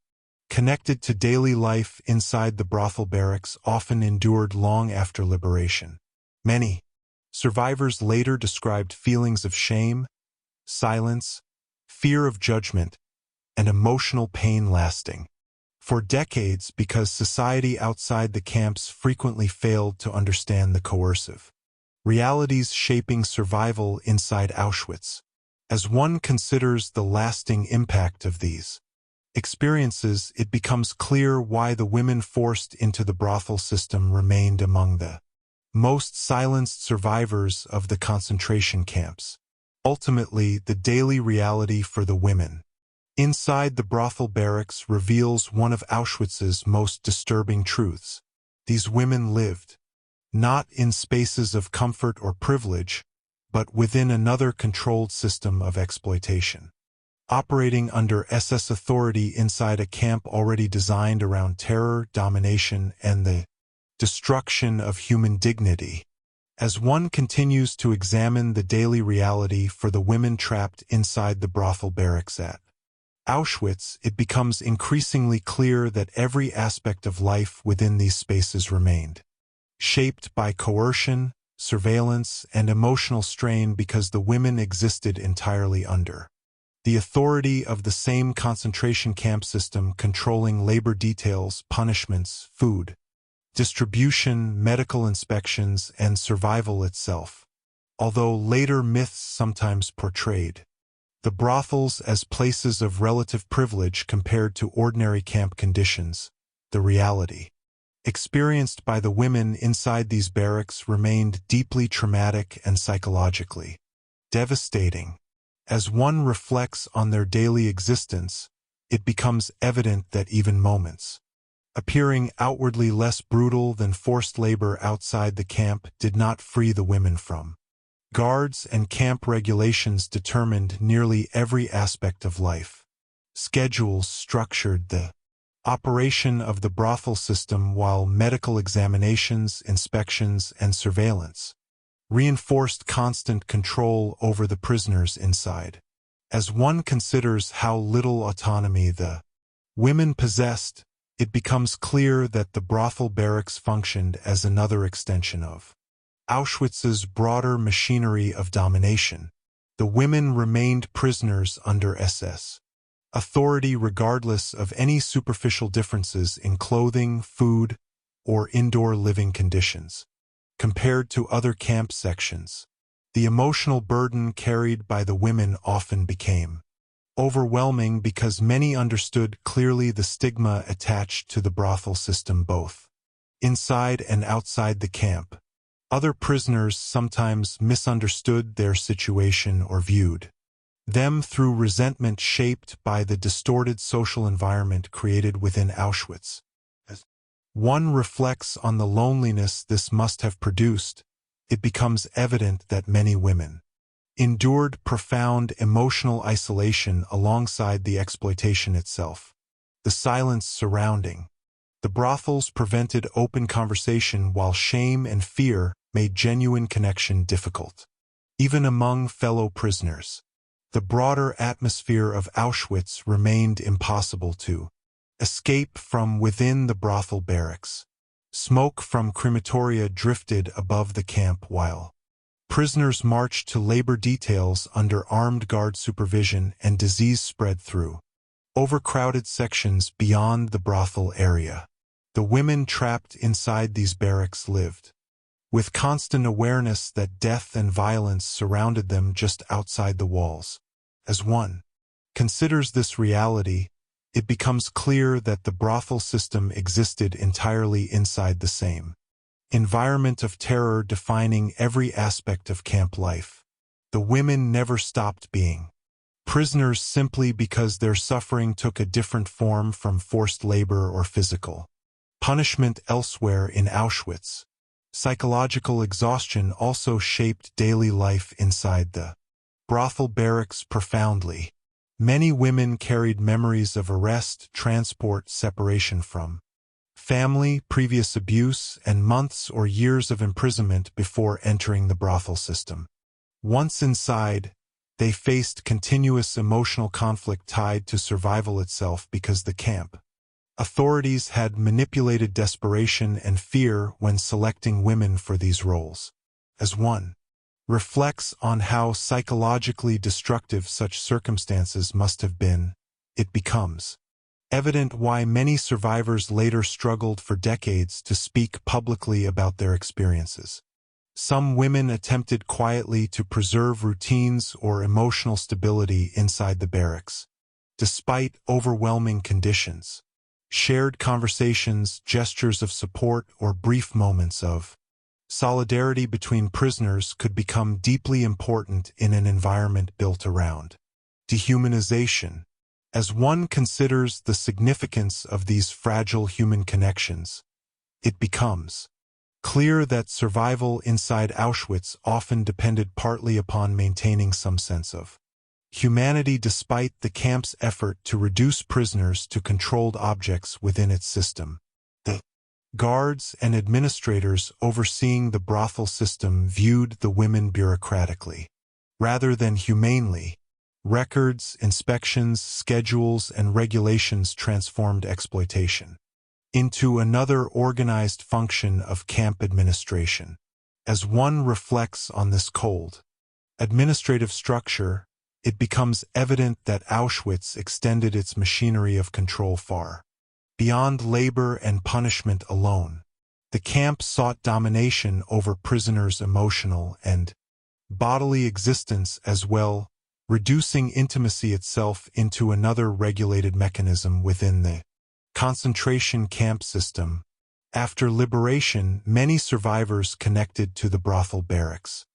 connected to daily life inside the brothel barracks often endured long after liberation. Many survivors later described feelings of shame, silence, fear of judgment, and emotional pain lasting for decades because society outside the camps frequently failed to understand the coercive realities shaping survival inside Auschwitz. As one considers the lasting impact of these experiences, it becomes clear why the women forced into the brothel system remained among the most silenced survivors of the concentration camps. Ultimately, the daily reality for the women inside the brothel barracks reveals one of Auschwitz's most disturbing truths. These women lived not in spaces of comfort or privilege, but within another controlled system of exploitation, operating under SS authority inside a camp already designed around terror, domination, and the destruction of human dignity. As one continues to examine the daily reality for the women trapped inside the brothel barracks at Auschwitz, it becomes increasingly clear that every aspect of life within these spaces remained shaped by coercion, surveillance, and emotional strain because the women existed entirely under the authority of the same concentration camp system controlling labor details, punishments, food distribution, medical inspections, and survival itself. Although later myths sometimes portrayed the brothels as places of relative privilege compared to ordinary camp conditions, the reality experienced by the women inside these barracks remained deeply traumatic and psychologically devastating. As one reflects on their daily existence, it becomes evident that even moments appearing outwardly less brutal than forced labor outside the camp did not free the women from Guards and camp regulations determined nearly every aspect of life. Schedules structured the operation of the brothel system, while medical examinations, inspections, and surveillance reinforced constant control over the prisoners inside. As one considers how little autonomy the women possessed, it becomes clear that the brothel barracks functioned as another extension of Auschwitz's broader machinery of domination. The women remained prisoners under SS authority regardless of any superficial differences in clothing, food, or indoor living conditions. Compared to other camp sections, the emotional burden carried by the women often became overwhelming because many understood clearly the stigma attached to the brothel system both inside and outside the camp. Other prisoners sometimes misunderstood their situation or viewed them through resentment shaped by the distorted social environment created within Auschwitz. As one reflects on the loneliness this must have produced, it becomes evident that many women endured profound emotional isolation alongside the exploitation itself. The silence surrounding the brothels prevented open conversation, while shame and fear made genuine connection difficult. Even among fellow prisoners, the broader atmosphere of Auschwitz remained impossible to escape from within the brothel barracks. Smoke from crematoria drifted above the camp while prisoners marched to labor details under armed guard supervision, and disease spread through overcrowded sections beyond the brothel area. The women trapped inside these barracks lived with constant awareness that death and violence surrounded them just outside the walls. As one considers this reality, it becomes clear that the brothel system existed entirely inside the same environment of terror defining every aspect of camp life. The women never stopped being prisoners simply because their suffering took a different form from forced labor or physical punishment elsewhere in Auschwitz. Psychological exhaustion also shaped daily life inside the brothel barracks profoundly. Many women carried memories of arrest, transport, separation from family, previous abuse, and months or years of imprisonment before entering the brothel system. Once inside, they faced continuous emotional conflict tied to survival itself because the camp authorities had manipulated desperation and fear when selecting women for these roles. As one reflects on how psychologically destructive such circumstances must have been, it becomes evident why many survivors later struggled for decades to speak publicly about their experiences. Some women attempted quietly to preserve routines or emotional stability inside the barracks, despite overwhelming conditions. Shared conversations, gestures of support, or brief moments of solidarity between prisoners could become deeply important in an environment built around dehumanization. As one considers the significance of these fragile human connections, it becomes clear that survival inside Auschwitz often depended partly upon maintaining some sense of humanity despite the camp's effort to reduce prisoners to controlled objects within its system. The guards and administrators overseeing the brothel system viewed the women bureaucratically, rather than humanely. Records, inspections, schedules, and regulations transformed exploitation into another organized function of camp administration. As one reflects on this cold, administrative structure, it becomes evident that Auschwitz extended its machinery of control far beyond labor and punishment alone. The camp sought domination over prisoners' emotional and bodily existence as well, reducing intimacy itself into another regulated mechanism within the concentration camp system. After liberation, many survivors connected to the brothel barracks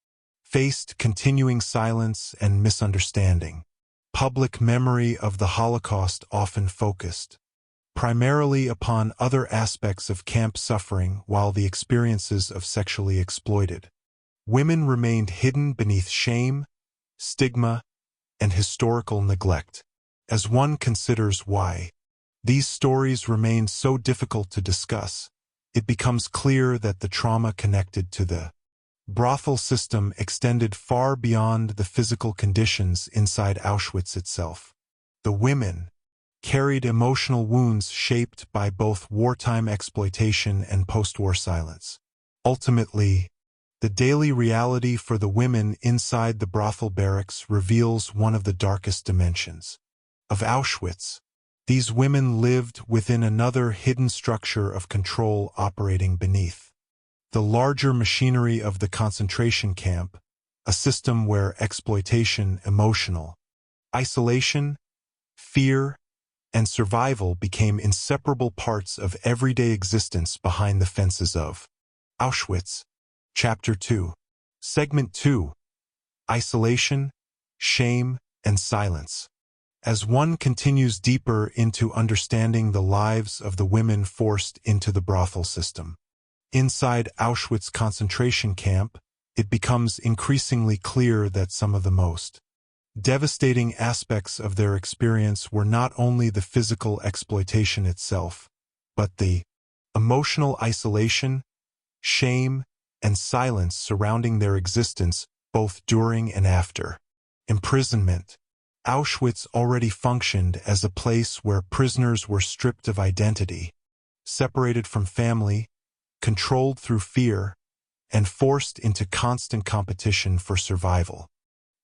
faced continuing silence and misunderstanding. Public memory of the Holocaust often focused primarily upon other aspects of camp suffering, while the experiences of sexually exploited Women remained hidden beneath shame, stigma, and historical neglect. As one considers why these stories remain so difficult to discuss, it becomes clear that the trauma connected to the brothel system extended far beyond the physical conditions inside Auschwitz itself. The women carried emotional wounds shaped by both wartime exploitation and post-war silence. Ultimately, the daily reality for the women inside the brothel barracks reveals one of the darkest dimensions of Auschwitz. These women lived within another hidden structure of control operating beneath the larger machinery of the concentration camp, a system where exploitation, emotional isolation, fear, and survival became inseparable parts of everyday existence behind the fences of Auschwitz. Chapter 2. Segment 2. Isolation, Shame, and Silence. As one continues deeper into understanding the lives of the women forced into the brothel system inside Auschwitz concentration camp, it becomes increasingly clear that some of the most devastating aspects of their experience were not only the physical exploitation itself, but the emotional isolation, shame, and silence surrounding their existence both during and after imprisonment. Auschwitz already functioned as a place where prisoners were stripped of identity, separated from family, controlled through fear, and forced into constant competition for survival,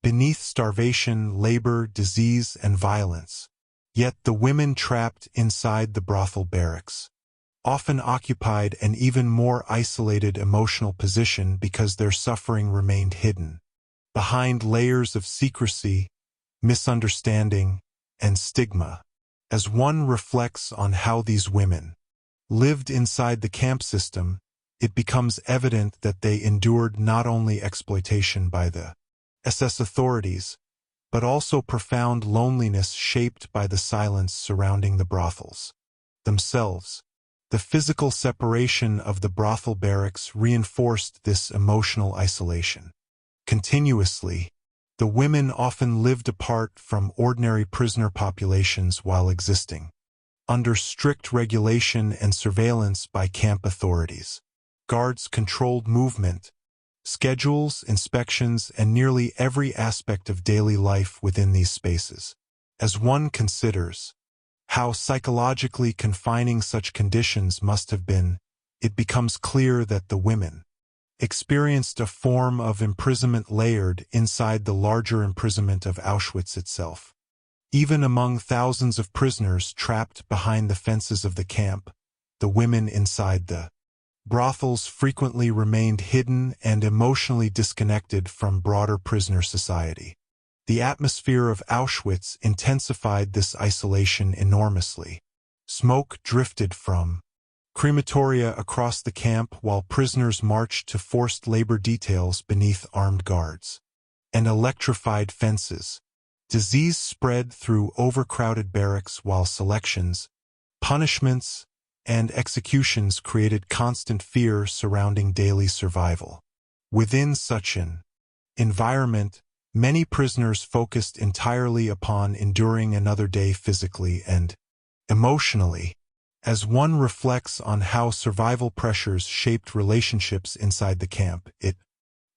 beneath starvation, labor, disease, and violence. Yet the women trapped inside the brothel barracks often occupied an even more isolated emotional position because their suffering remained hidden behind layers of secrecy, misunderstanding, and stigma. As one reflects on how these women lived inside the camp system, it becomes evident that they endured not only exploitation by the SS authorities, but also profound loneliness shaped by the silence surrounding the brothels themselves. The physical separation of the brothel barracks reinforced this emotional isolation. Continuously, the women often lived apart from ordinary prisoner populations while existing under strict regulation and surveillance by camp authorities. Guards controlled movement, schedules, inspections, and nearly every aspect of daily life within these spaces. As one considers how psychologically confining such conditions must have been, it becomes clear that the women experienced a form of imprisonment layered inside the larger imprisonment of Auschwitz itself. Even among thousands of prisoners trapped behind the fences of the camp, the women inside the brothels frequently remained hidden and emotionally disconnected from broader prisoner society. The atmosphere of Auschwitz intensified this isolation enormously. Smoke drifted from crematoria across the camp while prisoners marched to forced labor details beneath armed guards and electrified fences. Disease spread through overcrowded barracks while selections, punishments, and executions created constant fear surrounding daily survival. Within such an environment, many prisoners focused entirely upon enduring another day physically and emotionally. As one reflects on how survival pressures shaped relationships inside the camp, it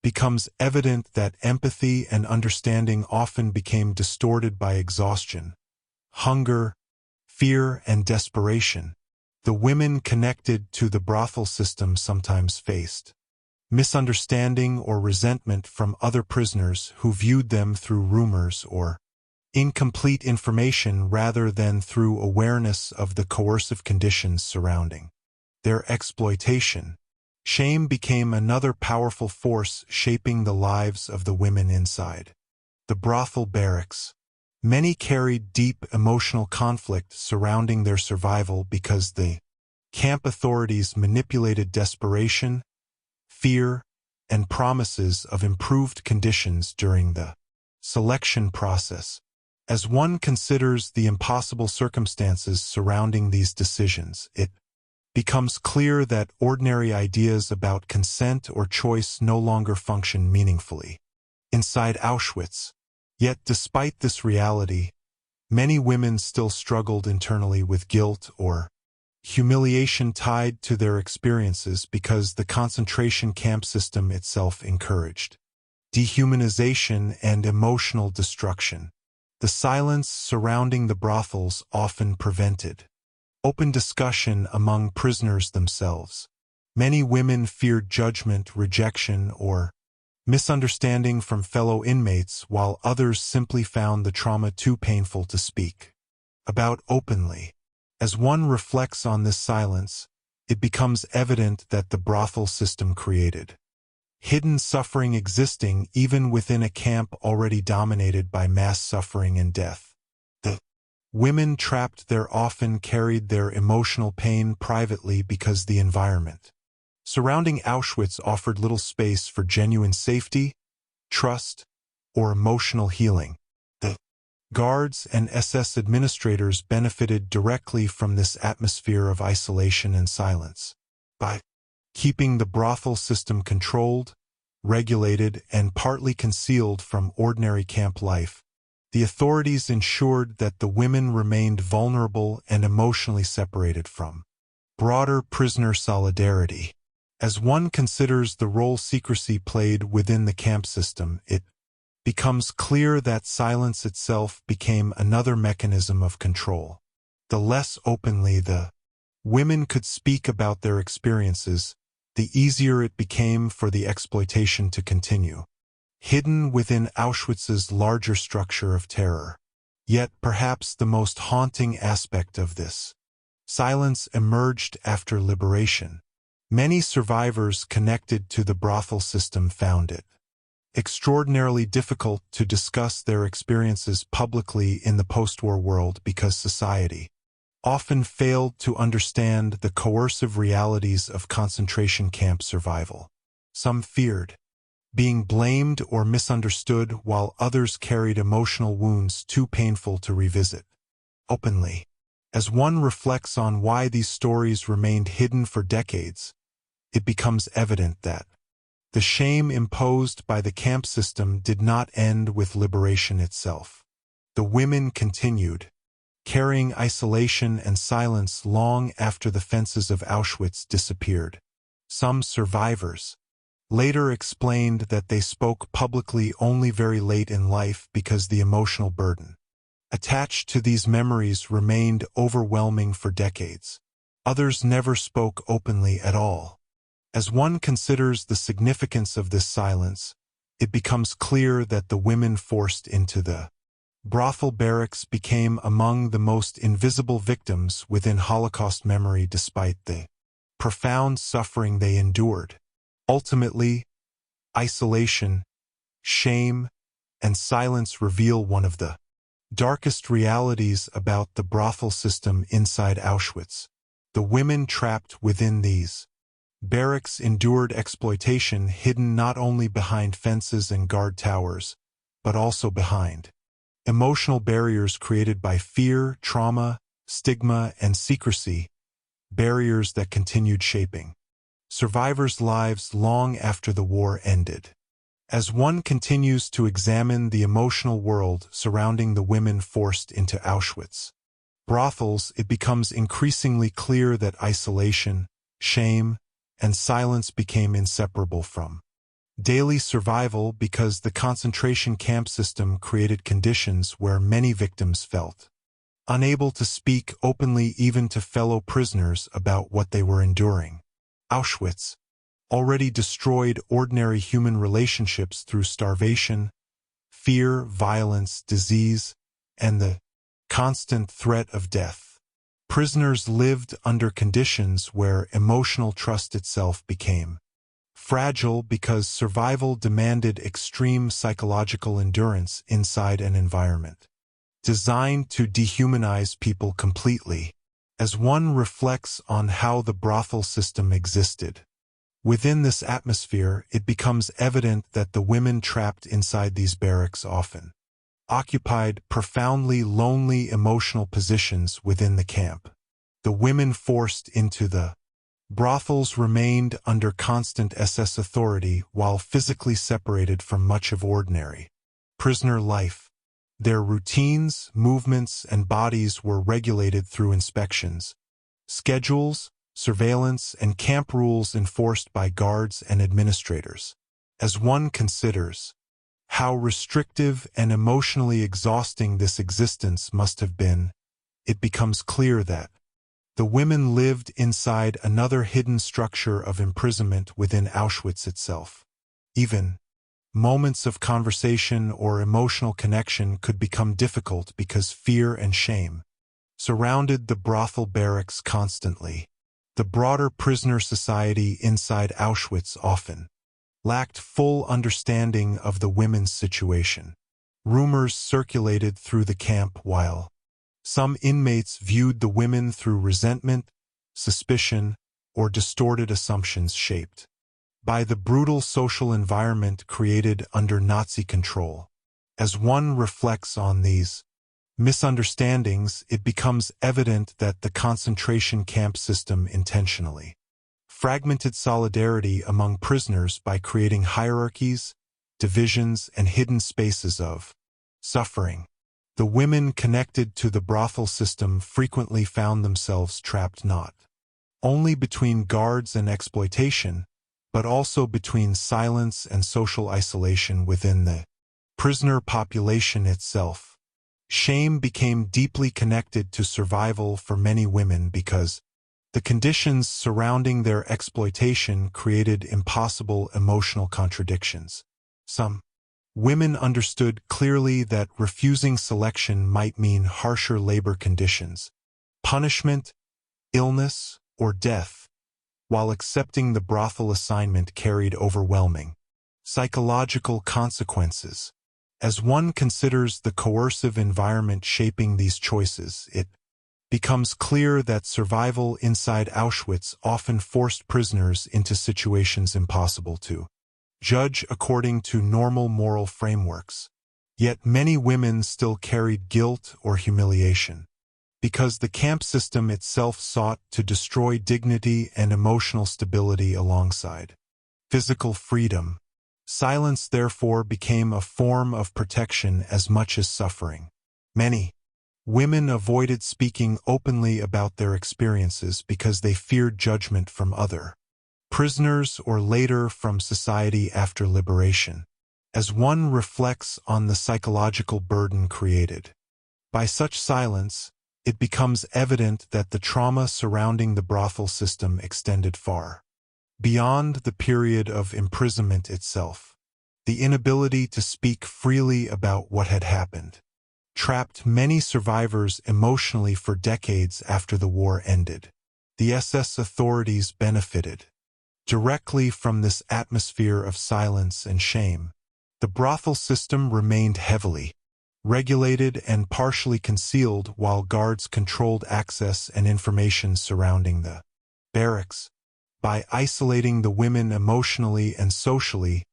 becomes evident that empathy and understanding often became distorted by exhaustion, hunger, fear, and desperation. The women connected to the brothel system sometimes faced misunderstanding or resentment from other prisoners who viewed them through rumors or incomplete information rather than through awareness of the coercive conditions surrounding their exploitation. Shame became another powerful force shaping the lives of the women inside the brothel barracks. Many carried deep emotional conflict surrounding their survival because the camp authorities manipulated desperation, fear, and promises of improved conditions during the selection process. As one considers the impossible circumstances surrounding these decisions, it becomes clear that ordinary ideas about consent or choice no longer function meaningfully inside Auschwitz. Yet despite this reality, many women still struggled internally with guilt or humiliation tied to their experiences because the concentration camp system itself encouraged dehumanization and emotional destruction. The silence surrounding the brothels often prevented open discussion among prisoners themselves. Many women feared judgment, rejection, or misunderstanding from fellow inmates, while others simply found the trauma too painful to speak about openly. As one reflects on this silence, it becomes evident that the brothel system created hidden suffering existing even within a camp already dominated by mass suffering and death. The women trapped there often carried their emotional pain privately because the environment surrounding Auschwitz offered little space for genuine safety, trust, or emotional healing. The guards and SS administrators benefited directly from this atmosphere of isolation and silence. By keeping the brothel system controlled, regulated, and partly concealed from ordinary camp life, the authorities ensured that the women remained vulnerable and emotionally separated from broader prisoner solidarity. As one considers the role secrecy played within the camp system, it becomes clear that silence itself became another mechanism of control. The less openly the women could speak about their experiences, the easier it became for the exploitation to continue, hidden within Auschwitz's larger structure of terror. Yet perhaps the most haunting aspect of this silence emerged after liberation. Many survivors connected to the brothel system found it extraordinarily difficult to discuss their experiences publicly in the post-war world because society often failed to understand the coercive realities of concentration camp survival. Some feared being blamed or misunderstood, while others carried emotional wounds too painful to revisit openly. As one reflects on why these stories remained hidden for decades, it becomes evident that the shame imposed by the camp system did not end with liberation itself. The women continued, carrying isolation and silence long after the fences of Auschwitz disappeared. Some survivors later explained that they spoke publicly only very late in life because the emotional burden attached to these memories remained overwhelming for decades. Others never spoke openly at all. As one considers the significance of this silence, it becomes clear that the women forced into the brothel barracks became among the most invisible victims within Holocaust memory despite the profound suffering they endured. Ultimately, isolation, shame, and silence reveal one of the darkest realities about the brothel system inside Auschwitz. The women trapped within these barracks endured exploitation hidden not only behind fences and guard towers, but also behind emotional barriers created by fear, trauma, stigma, and secrecy, barriers that continued shaping survivors' lives long after the war ended. As one continues to examine the emotional world surrounding the women forced into Auschwitz brothels, it becomes increasingly clear that isolation, shame, and silence became inseparable from daily survival because the concentration camp system created conditions where many victims felt unable to speak openly even to fellow prisoners about what they were enduring. Auschwitz already destroyed ordinary human relationships through starvation, fear, violence, disease, and the constant threat of death. Prisoners lived under conditions where emotional trust itself became fragile because survival demanded extreme psychological endurance inside an environment designed to dehumanize people completely. As one reflects on how the brothel system existed within this atmosphere, it becomes evident that the women trapped inside these barracks often occupied profoundly lonely emotional positions within the camp. The women forced into the Brothels remained under constant SS authority while physically separated from much of ordinary prisoner life. Their routines, movements, and bodies were regulated through inspections, schedules, surveillance, and camp rules enforced by guards and administrators. As one considers how restrictive and emotionally exhausting this existence must have been, it becomes clear that the women lived inside another hidden structure of imprisonment within Auschwitz itself. Even moments of conversation or emotional connection could become difficult because fear and shame surrounded the brothel barracks constantly. The broader prisoner society inside Auschwitz often lacked full understanding of the women's situation. Rumors circulated through the camp while some inmates viewed the women through resentment, suspicion, or distorted assumptions shaped by the brutal social environment created under Nazi control. As one reflects on these misunderstandings, it becomes evident that the concentration camp system intentionally fragmented solidarity among prisoners by creating hierarchies, divisions, and hidden spaces of suffering. The women connected to the brothel system frequently found themselves trapped not only between guards and exploitation, but also between silence and social isolation within the prisoner population itself. Shame became deeply connected to survival for many women because the conditions surrounding their exploitation created impossible emotional contradictions. Some women understood clearly that refusing selection might mean harsher labor conditions, punishment, illness, or death, while accepting the brothel assignment carried overwhelming psychological consequences. As one considers the coercive environment shaping these choices, it becomes clear that survival inside Auschwitz often forced prisoners into situations impossible to judge according to normal moral frameworks. Yet many women still carried guilt or humiliation, because the camp system itself sought to destroy dignity and emotional stability alongside physical freedom. Silence therefore became a form of protection as much as suffering. Many women avoided speaking openly about their experiences because they feared judgment from other prisoners or later from society after liberation. As one reflects on the psychological burden created by such silence, it becomes evident that the trauma surrounding the brothel system extended far beyond the period of imprisonment itself. The inability to speak freely about what had happened trapped many survivors emotionally for decades after the war ended. The SS authorities benefited directly from this atmosphere of silence and shame. The brothel system remained heavily regulated and partially concealed while guards controlled access and information surrounding the barracks. By isolating the women emotionally and socially,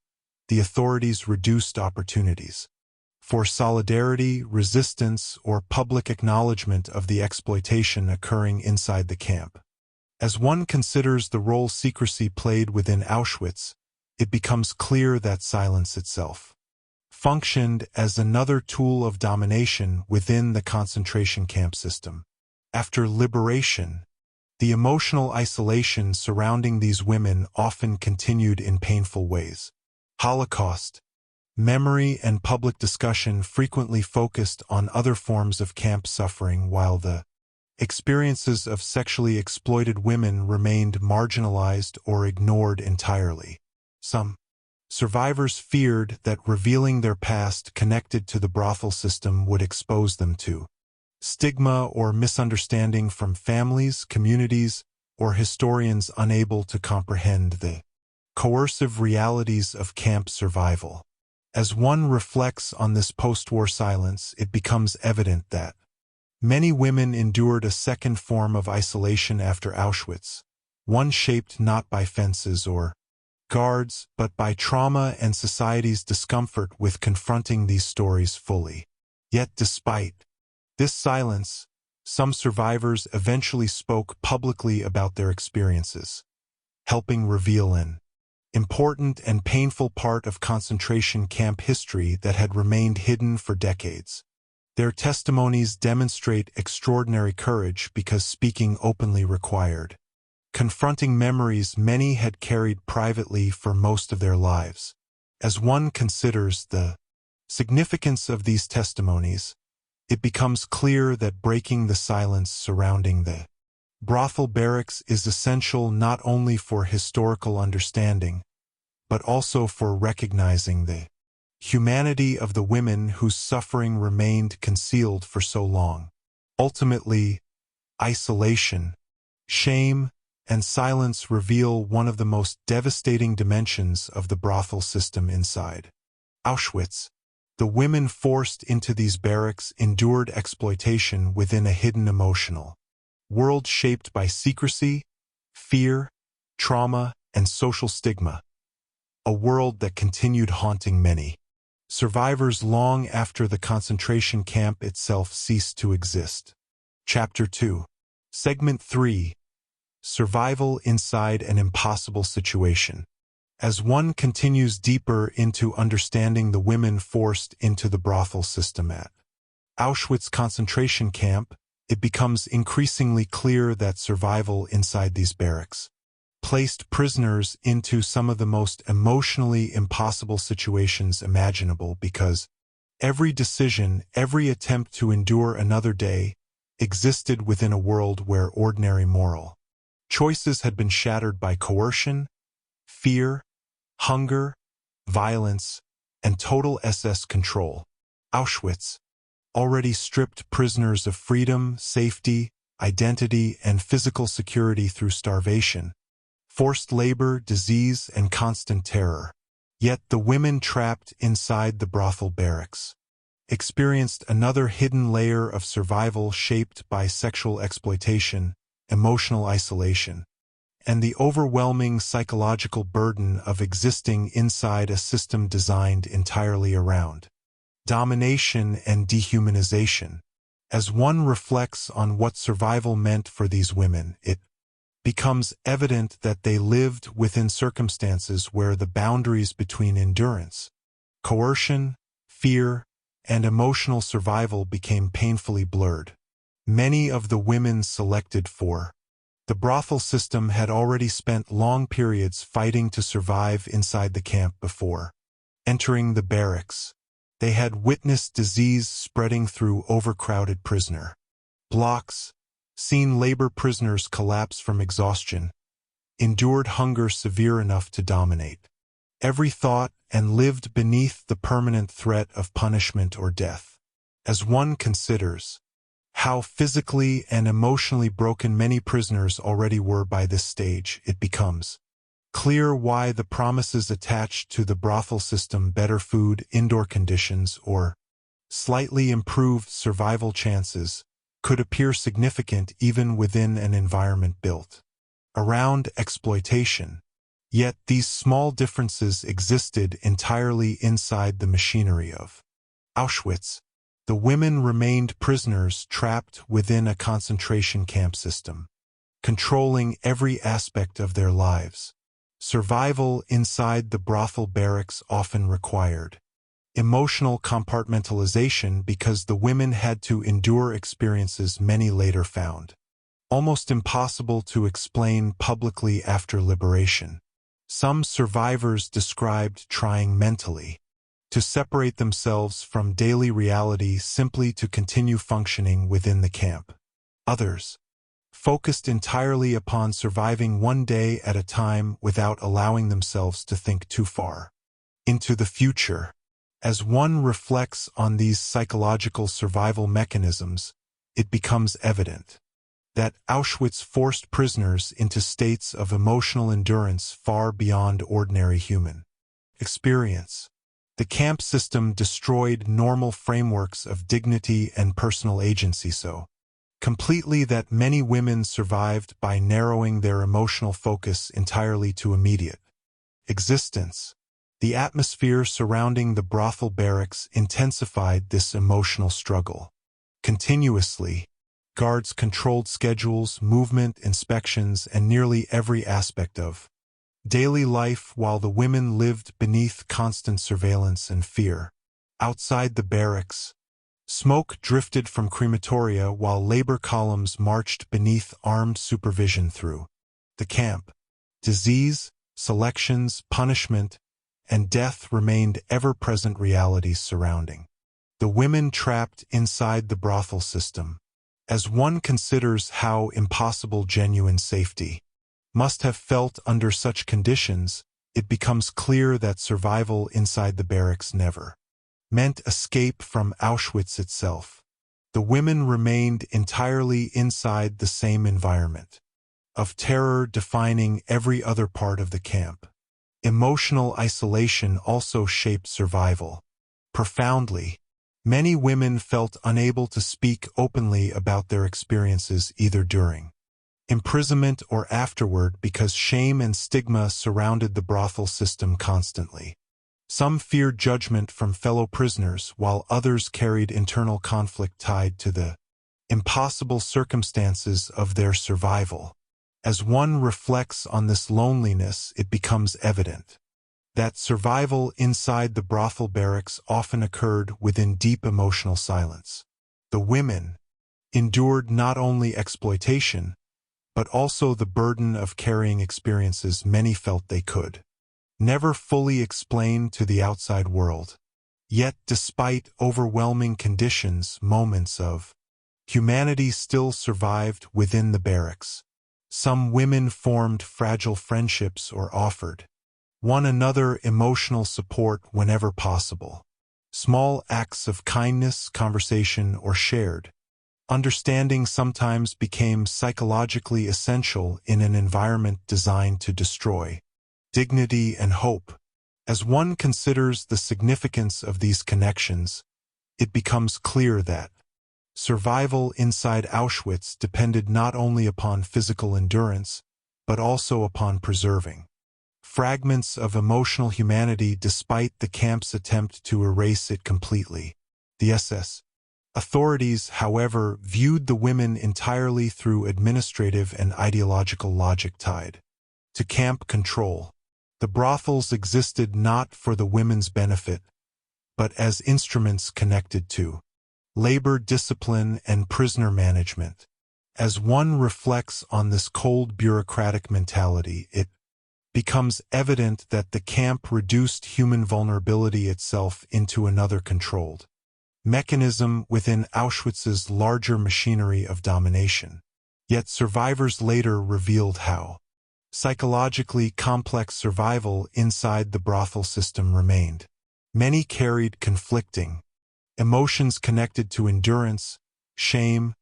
the authorities reduced opportunities for solidarity, resistance, or public acknowledgment of the exploitation occurring inside the camp. As one considers the role secrecy played within Auschwitz, it becomes clear that silence itself functioned as another tool of domination within the concentration camp system. After liberation, the emotional isolation surrounding these women often continued in painful ways. Holocaust memory and public discussion frequently focused on other forms of camp suffering, while the experiences of sexually exploited women remained marginalized or ignored entirely. Some survivors feared that revealing their past connected to the brothel system would expose them to stigma or misunderstanding from families, communities, or historians unable to comprehend the coercive realities of camp survival. As one reflects on this post-war silence, it becomes evident that many women endured a second form of isolation after Auschwitz, one shaped not by fences or guards, but by trauma and society's discomfort with confronting these stories fully. Yet despite this silence, Some survivors eventually spoke publicly about their experiences, helping reveal an important and painful part of concentration camp history that had remained hidden for decades. Their testimonies demonstrate extraordinary courage because speaking openly required confronting memories many had carried privately for most of their lives. As one considers the significance of these testimonies, it becomes clear that breaking the silence surrounding the brothel barracks is essential not only for historical understanding, but also for recognizing the humanity of the women whose suffering remained concealed for so long. Ultimately, isolation, shame, and silence reveal one of the most devastating dimensions of the brothel system inside Auschwitz. The women forced into these barracks endured exploitation within a hidden emotional world shaped by secrecy, fear, trauma, and social stigma, a world that continued haunting many survivors long after the concentration camp itself ceased to exist. Chapter 2. Segment 3. Survival inside an impossible situation. As one continues deeper into understanding the women forced into the brothel system at Auschwitz concentration camp, it becomes increasingly clear that survival inside these barracks placed prisoners into some of the most emotionally impossible situations imaginable because every decision, every attempt to endure another day, existed within a world where ordinary moral choices had been shattered by coercion, fear, hunger, violence, and total SS control. Auschwitz, already stripped prisoners of freedom, safety, identity, and physical security through starvation, forced labor, disease, and constant terror. Yet the women trapped inside the brothel barracks experienced another hidden layer of survival shaped by sexual exploitation, emotional isolation, and the overwhelming psychological burden of existing inside a system designed entirely around domination and dehumanization. As one reflects on what survival meant for these women, it becomes evident that they lived within circumstances where the boundaries between endurance, coercion, fear, and emotional survival became painfully blurred. Many of the women selected for the brothel system had already spent long periods fighting to survive inside the camp before entering the barracks. They had witnessed disease spreading through overcrowded prisoner blocks, seen labor prisoners collapse from exhaustion, endured hunger severe enough to dominate every thought, and lived beneath the permanent threat of punishment or death. As one considers how physically and emotionally broken many prisoners already were by this stage, it becomes clear why the promises attached to the brothel system, better food, indoor conditions, or slightly improved survival chances, could appear significant even within an environment built around exploitation. Yet these small differences existed entirely inside the machinery of Auschwitz. The women remained prisoners trapped within a concentration camp system, controlling every aspect of their lives. Survival inside the brothel barracks often required emotional compartmentalization because the women had to endure experiences many later found almost impossible to explain publicly after liberation. Some survivors described trying mentally to separate themselves from daily reality simply to continue functioning within the camp. Others focused entirely upon surviving one day at a time without allowing themselves to think too far into the future. As one reflects on these psychological survival mechanisms, it becomes evident that Auschwitz forced prisoners into states of emotional endurance far beyond ordinary human experience. The camp system destroyed normal frameworks of dignity and personal agency so completely that many women survived by narrowing their emotional focus entirely to immediate existence. The atmosphere surrounding the brothel barracks intensified this emotional struggle. Continuously, guards controlled schedules, movement, inspections, and nearly every aspect of daily life, while the women lived beneath constant surveillance and fear. Outside the barracks, smoke drifted from crematoria while labor columns marched beneath armed supervision through the camp. Disease, selections, punishment, and death remained ever-present realities surrounding the women trapped inside the brothel system. As one considers how impossible genuine safety must have felt under such conditions, it becomes clear that survival inside the barracks never meant escape from Auschwitz itself. The women remained entirely inside the same environment of terror defining every other part of the camp. Emotional isolation also shaped survival profoundly. Many women felt unable to speak openly about their experiences either during imprisonment or afterward because shame and stigma surrounded the brothel system constantly. Some feared judgment from fellow prisoners, while others carried internal conflict tied to the impossible circumstances of their survival. As one reflects on this loneliness, it becomes evident that survival inside the brothel barracks often occurred within deep emotional silence. The women endured not only exploitation, but also the burden of carrying experiences many felt they could never fully explain to the outside world. Yet, despite overwhelming conditions, moments of humanity still survived within the barracks. Some women formed fragile friendships or offered one another emotional support whenever possible. Small acts of kindness, conversation, or shared understanding sometimes became psychologically essential in an environment designed to destroy dignity and hope. As one considers the significance of these connections, it becomes clear that survival inside Auschwitz depended not only upon physical endurance, but also upon preserving fragments of emotional humanity despite the camp's attempt to erase it completely. The SS authorities, however, viewed the women entirely through administrative and ideological logic tied to camp control. The brothels existed not for the women's benefit, but as instruments connected to labor discipline and prisoner management. As one reflects on this cold bureaucratic mentality, it becomes evident that the camp reduced human vulnerability itself into another controlled mechanism within Auschwitz's larger machinery of domination. Yet survivors later revealed how psychologically complex survival inside the brothel system remained. Many carried conflicting emotions connected to endurance, shame,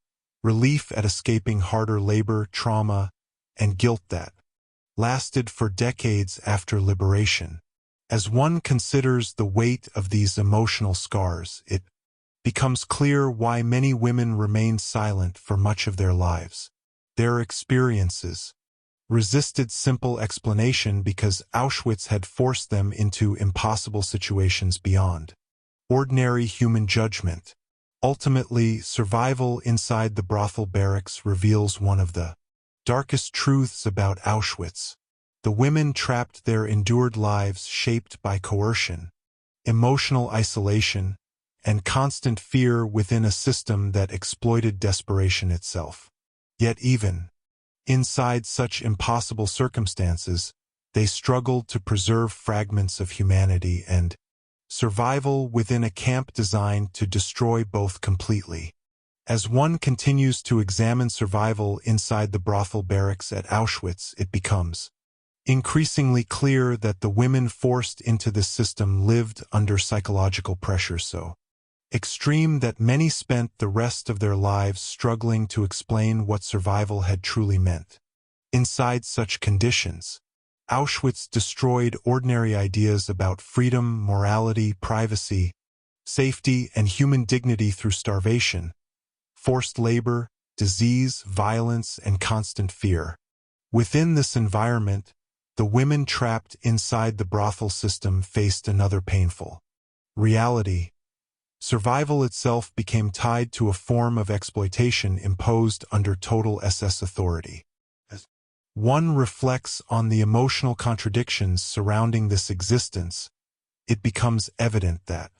relief at escaping harder labor, trauma, and guilt that lasted for decades after liberation. As one considers the weight of these emotional scars, it becomes clear why many women remained silent for much of their lives. Their experiences resisted simple explanation because Auschwitz had forced them into impossible situations beyond ordinary human judgment. Ultimately, survival inside the brothel barracks reveals one of the darkest truths about Auschwitz. The women trapped there endured lives shaped by coercion, emotional isolation, and constant fear within a system that exploited desperation itself. Yet even inside such impossible circumstances, they struggled to preserve fragments of humanity and survival within a camp designed to destroy both completely. As one continues to examine survival inside the brothel barracks at Auschwitz, it becomes increasingly clear that the women forced into this system lived under psychological pressure so extreme that many spent the rest of their lives struggling to explain what survival had truly meant. Inside such conditions, Auschwitz destroyed ordinary ideas about freedom, morality, privacy, safety, and human dignity through starvation, forced labor, disease, violence, and constant fear. Within this environment, the women trapped inside the brothel system faced another painful reality: Survival itself became tied to a form of exploitation imposed under total SS authority. As one reflects on the emotional contradictions surrounding this existence, it becomes evident that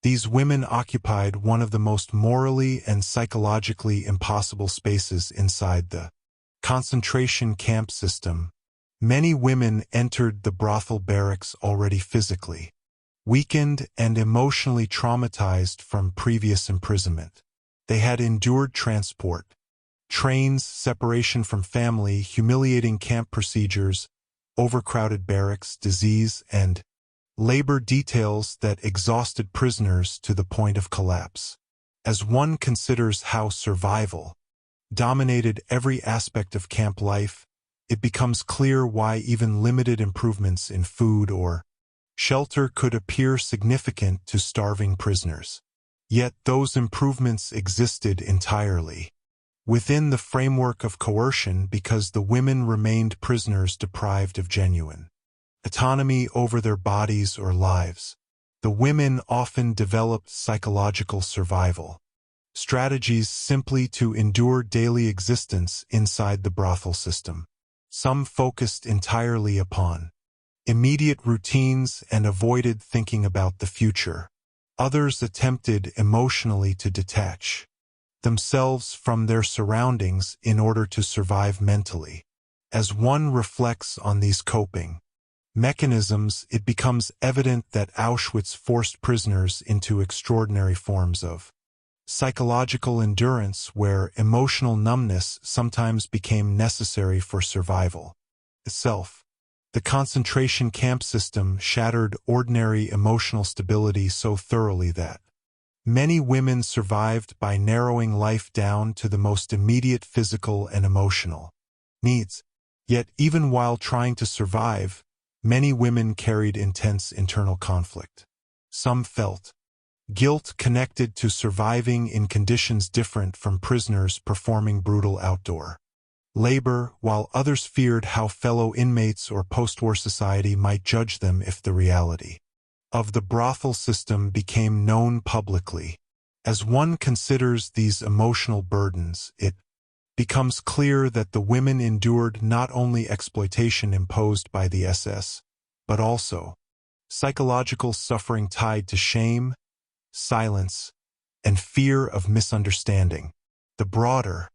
these women occupied one of the most morally and psychologically impossible spaces inside the concentration camp system. Many women entered the brothel barracks already physically weakened and emotionally traumatized from previous imprisonment. They had endured transport, trains, separation from family, humiliating camp procedures, overcrowded barracks, disease, and labor details that exhausted prisoners to the point of collapse. As one considers how survival dominated every aspect of camp life, it becomes clear why even limited improvements in food or shelter could appear significant to starving prisoners. Yet those improvements existed entirely within the framework of coercion because the women remained prisoners deprived of genuine autonomy over their bodies or lives. The women often developed psychological survival strategies simply to endure daily existence inside the brothel system. Some focused entirely upon immediate routines and avoided thinking about the future. Others attempted emotionally to detach themselves from their surroundings in order to survive mentally. As one reflects on these coping mechanisms, it becomes evident that Auschwitz forced prisoners into extraordinary forms of psychological endurance where emotional numbness sometimes became necessary for survival itself. The concentration camp system shattered ordinary emotional stability so thoroughly that many women survived by narrowing life down to the most immediate physical and emotional needs. Yet even while trying to survive, many women carried intense internal conflict. Some felt guilt connected to surviving in conditions different from prisoners performing brutal outdoor labor, while others feared how fellow inmates or post-war society might judge them if the reality of the brothel system became known publicly. As one considers these emotional burdens, it becomes clear that the women endured not only exploitation imposed by the SS, but also psychological suffering tied to shame, silence, and fear of misunderstanding. The broader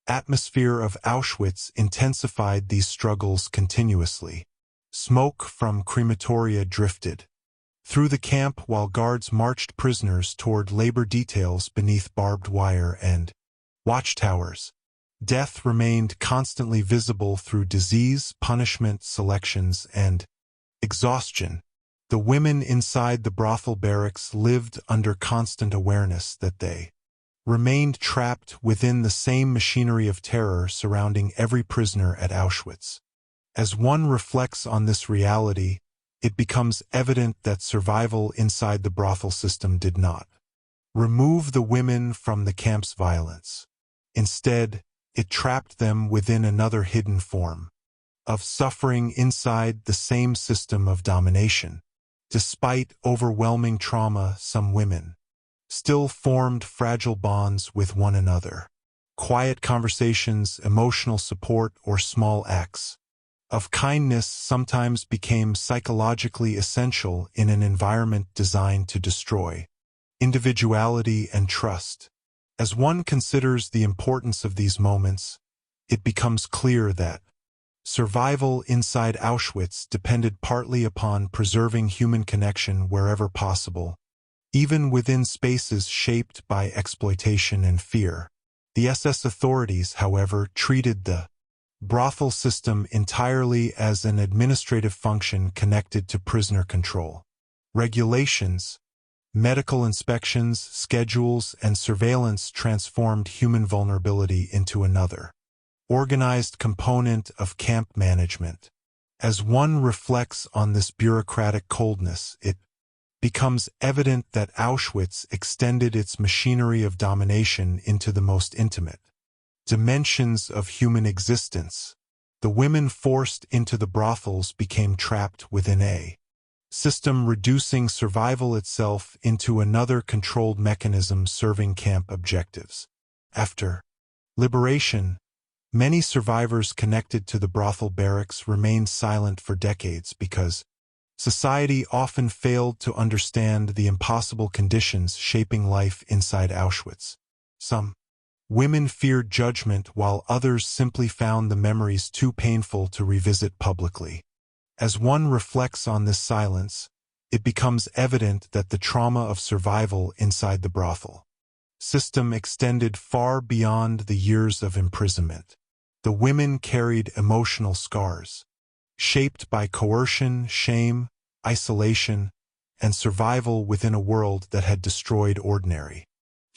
atmosphere of Auschwitz intensified these struggles continuously. Smoke from crematoria drifted through the camp while guards marched prisoners toward labor details beneath barbed wire and watchtowers. Death remained constantly visible through disease, punishment, selections, and exhaustion. The women inside the brothel barracks lived under constant awareness that they remained trapped within the same machinery of terror surrounding every prisoner at Auschwitz. As one reflects on this reality, it becomes evident that survival inside the brothel system did not remove the women from the camp's violence. Instead, it trapped them within another hidden form of suffering inside the same system of domination. Despite overwhelming trauma, some women still formed fragile bonds with one another. Quiet conversations, emotional support, or small acts of kindness sometimes became psychologically essential in an environment designed to destroy individuality and trust. As one considers the importance of these moments, it becomes clear that survival inside Auschwitz depended partly upon preserving human connection wherever possible, even within spaces shaped by exploitation and fear. The SS authorities, however, treated the brothel system entirely as an administrative function connected to prisoner control. Regulations, medical inspections, schedules, and surveillance transformed human vulnerability into another organized component of camp management. As one reflects on this bureaucratic coldness, it becomes evident that Auschwitz extended its machinery of domination into the most intimate dimensions of human existence. The women forced into the brothels became trapped within a system reducing survival itself into another controlled mechanism serving camp objectives. After liberation, many survivors connected to the brothel barracks remained silent for decades because society often failed to understand the impossible conditions shaping life inside Auschwitz. Some women feared judgment while others simply found the memories too painful to revisit publicly. As one reflects on this silence, it becomes evident that the trauma of survival inside the brothel system extended far beyond the years of imprisonment. The women carried emotional scars, shaped by coercion, shame, isolation, and survival within a world that had destroyed ordinary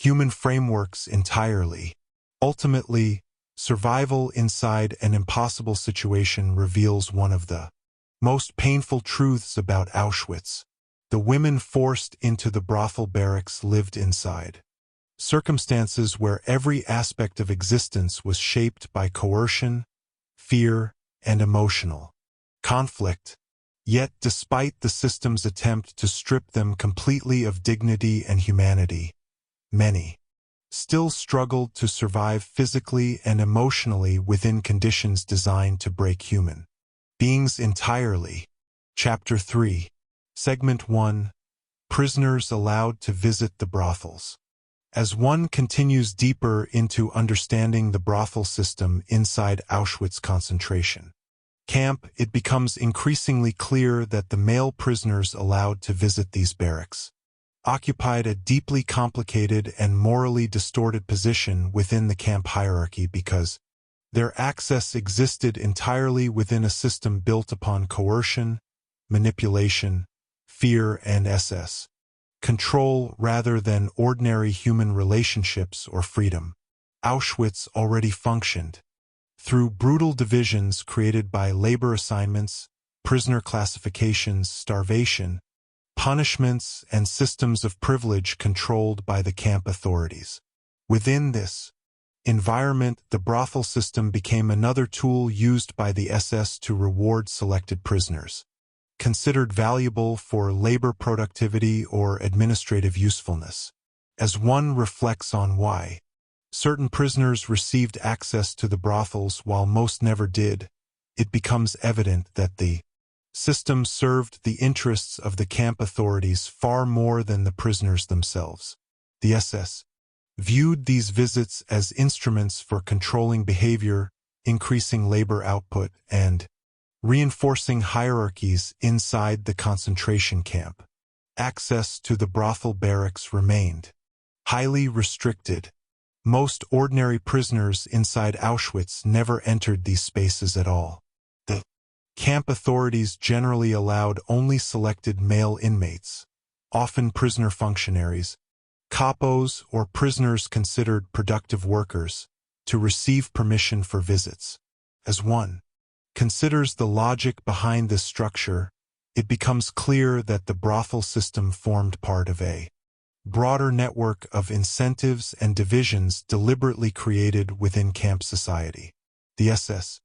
human frameworks entirely. Ultimately, survival inside an impossible situation reveals one of the most painful truths about Auschwitz. The women forced into the brothel barracks lived inside circumstances where every aspect of existence was shaped by coercion, fear, and emotional conflict. Yet, despite the system's attempt to strip them completely of dignity and humanity, many still struggled to survive physically and emotionally within conditions designed to break human beings entirely. Chapter 3. Segment 1. Prisoners allowed to visit the brothels. As one continues deeper into understanding the brothel system inside Auschwitz concentration camp, it becomes increasingly clear that the male prisoners allowed to visit these barracks occupied a deeply complicated and morally distorted position within the camp hierarchy because their access existed entirely within a system built upon coercion, manipulation, fear, and SS control rather than ordinary human relationships or freedom. Auschwitz already functioned through brutal divisions created by labor assignments, prisoner classifications, starvation, punishments, and systems of privilege controlled by the camp authorities. Within this environment, the brothel system became another tool used by the SS to reward selected prisoners, considered valuable for labor productivity or administrative usefulness. As one reflects on why certain prisoners received access to the brothels while most never did, it becomes evident that the system served the interests of the camp authorities far more than the prisoners themselves. The SS viewed these visits as instruments for controlling behavior, increasing labor output, and reinforcing hierarchies inside the concentration camp. Access to the brothel barracks remained highly restricted. Most ordinary prisoners inside Auschwitz never entered these spaces at all. The camp authorities generally allowed only selected male inmates, often prisoner functionaries, capos, or prisoners considered productive workers, to receive permission for visits. As one considers the logic behind this structure, it becomes clear that the brothel system formed part of a broader network of incentives and divisions deliberately created within camp society. The SS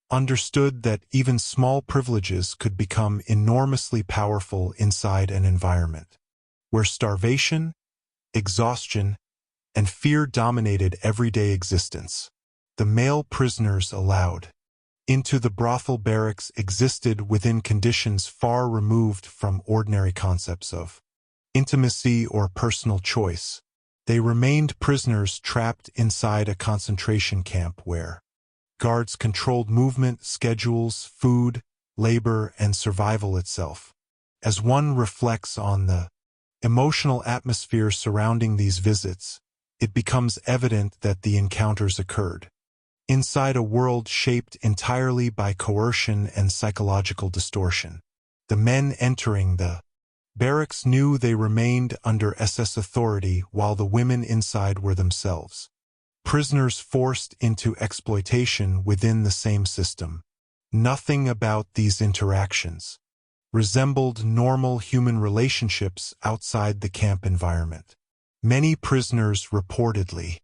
understood that even small privileges could become enormously powerful inside an environment where starvation, exhaustion, and fear dominated everyday existence. The male prisoners allowed into the brothel barracks existed within conditions far removed from ordinary concepts of intimacy or personal choice. They remained prisoners trapped inside a concentration camp where guards controlled movement, schedules, food, labor, and survival itself. As one reflects on the emotional atmosphere surrounding these visits, it becomes evident that the encounters occurred inside a world shaped entirely by coercion and psychological distortion. The men entering the barracks knew they remained under SS authority while the women inside were themselves prisoners forced into exploitation within the same system. Nothing about these interactions resembled normal human relationships outside the camp environment. Many prisoners reportedly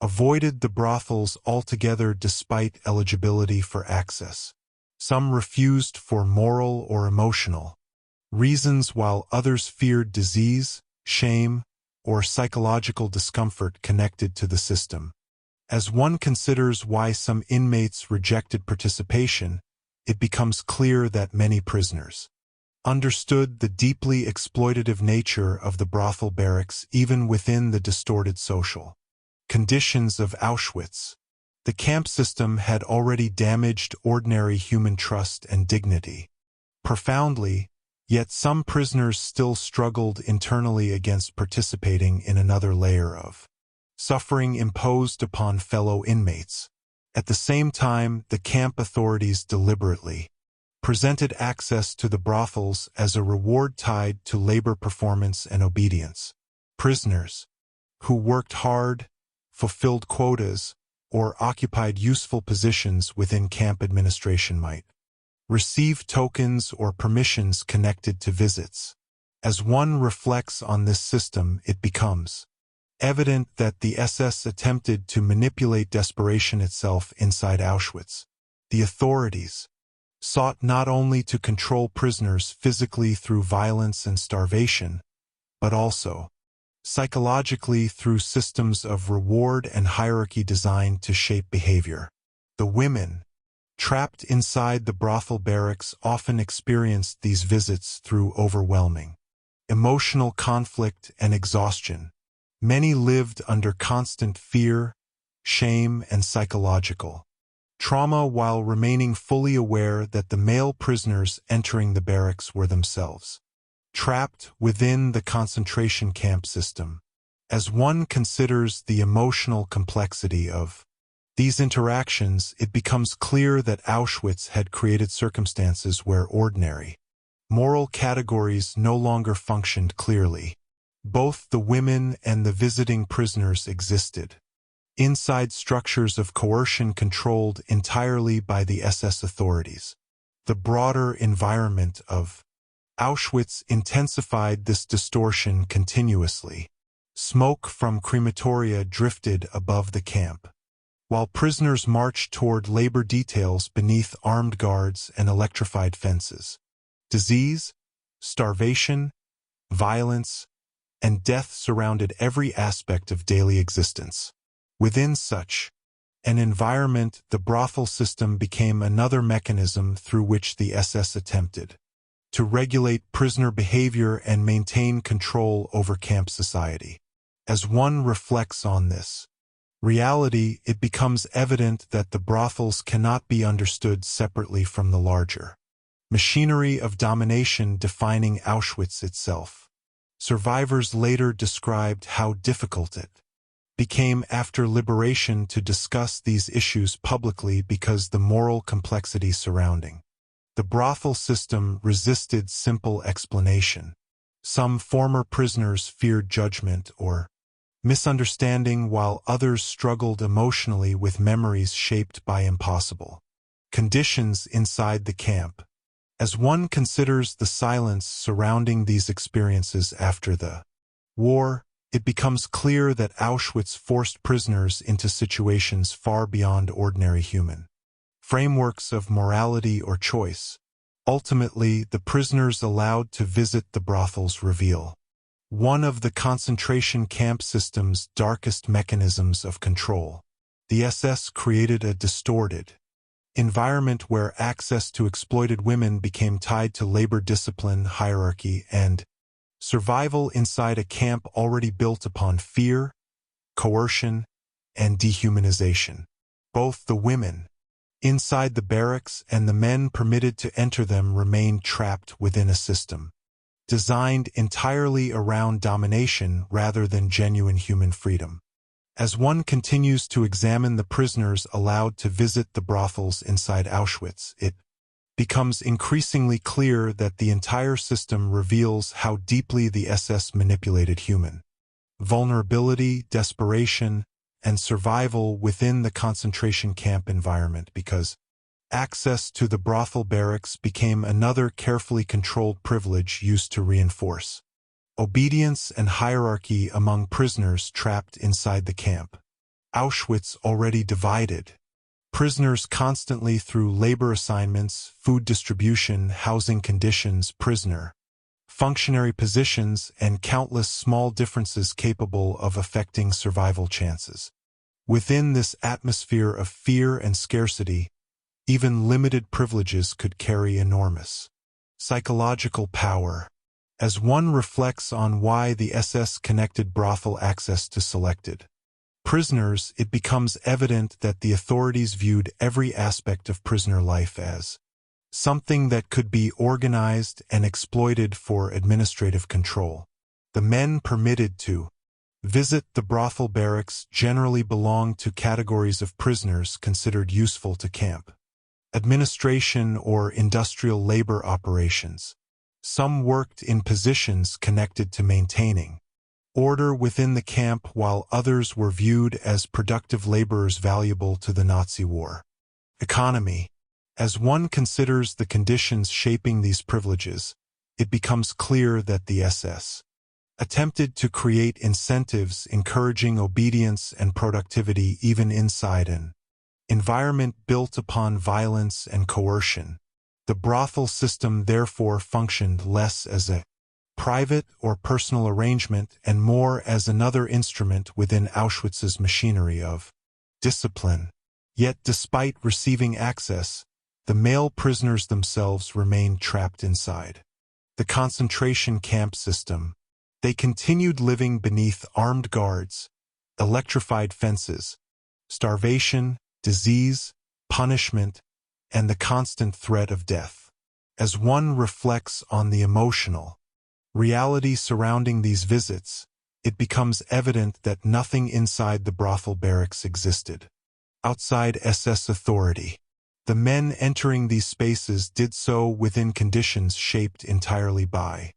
avoided the brothels altogether despite eligibility for access. Some refused for moral or emotional reasons while others feared disease, shame, or psychological discomfort connected to the system. As one considers why some inmates rejected participation, it becomes clear that many prisoners understood the deeply exploitative nature of the brothel barracks even within the distorted social conditions of Auschwitz. The camp system had already damaged ordinary human trust and dignity profoundly, yet some prisoners still struggled internally against participating in another layer of suffering imposed upon fellow inmates. At the same time, the camp authorities deliberately presented access to the brothels as a reward tied to labor performance and obedience. Prisoners who worked hard, fulfilled quotas, or occupied useful positions within camp administration might receive tokens or permissions connected to visits. As one reflects on this system, it becomes evident that the SS attempted to manipulate desperation itself inside Auschwitz. The authorities sought not only to control prisoners physically through violence and starvation, but also psychologically through systems of reward and hierarchy designed to shape behavior. The women trapped inside the brothel barracks often experienced these visits through overwhelming emotional conflict and exhaustion. Many lived under constant fear, shame, and psychological trauma while remaining fully aware that the male prisoners entering the barracks were themselves trapped within the concentration camp system. As one considers the emotional complexity of these interactions, it becomes clear that Auschwitz had created circumstances where ordinary moral categories no longer functioned clearly. Both the women and the visiting prisoners existed inside structures of coercion controlled entirely by the SS authorities. The broader environment of Auschwitz intensified this distortion continuously. Smoke from crematoria drifted above the camp, while prisoners marched toward labor details beneath armed guards and electrified fences. Disease, starvation, violence, and death surrounded every aspect of daily existence. Within such an environment, the brothel system became another mechanism through which the SS attempted to regulate prisoner behavior and maintain control over camp society. As one reflects on this reality, it becomes evident that the brothels cannot be understood separately from the larger machinery of domination defining Auschwitz itself. Survivors later described how difficult it became after liberation to discuss these issues publicly because the moral complexity surrounding the brothel system resisted simple explanation. Some former prisoners feared judgment or misunderstanding, while others struggled emotionally with memories shaped by impossible conditions inside the camp. As one considers the silence surrounding these experiences after the war, it becomes clear that Auschwitz forced prisoners into situations far beyond ordinary human frameworks of morality or choice. Ultimately, the prisoners allowed to visit the brothels reveal one of the concentration camp system's darkest mechanisms of control. The SS created a distorted environment where access to exploited women became tied to labor discipline, hierarchy, and survival inside a camp already built upon fear, coercion, and dehumanization. Both the women inside the barracks and the men permitted to enter them remained trapped within a system designed entirely around domination rather than genuine human freedom. As one continues to examine the prisoners allowed to visit the brothels inside Auschwitz, it becomes increasingly clear that the entire system reveals how deeply the SS manipulated human vulnerability, desperation, and survival within the concentration camp environment, because access to the brothel barracks became another carefully controlled privilege used to reinforce obedience and hierarchy among prisoners trapped inside the camp. Auschwitz already divided prisoners constantly through labor assignments, food distribution, housing conditions. Prisoner functionary positions, and countless small differences capable of affecting survival chances. Within this atmosphere of fear and scarcity, even limited privileges could carry enormous psychological power. As one reflects on why the SS connected brothel access to selected prisoners, it becomes evident that the authorities viewed every aspect of prisoner life as something that could be organized and exploited for administrative control. The men permitted to visit the brothel barracks generally belonged to categories of prisoners considered useful to camp administration or industrial labor operations. Some worked in positions connected to maintaining order within the camp, while others were viewed as productive laborers valuable to the Nazi war economy. As one considers the conditions shaping these privileges, it becomes clear that the SS attempted to create incentives encouraging obedience and productivity even inside an environment built upon violence and coercion. The brothel system therefore functioned less as a private or personal arrangement and more as another instrument within Auschwitz's machinery of discipline. Yet despite receiving access, the male prisoners themselves remained trapped inside the concentration camp system. They continued living beneath armed guards, electrified fences, starvation, disease, punishment, and the constant threat of death. As one reflects on the emotional reality surrounding these visits, it becomes evident that nothing inside the brothel barracks existed outside SS authority. The men entering these spaces did so within conditions shaped entirely by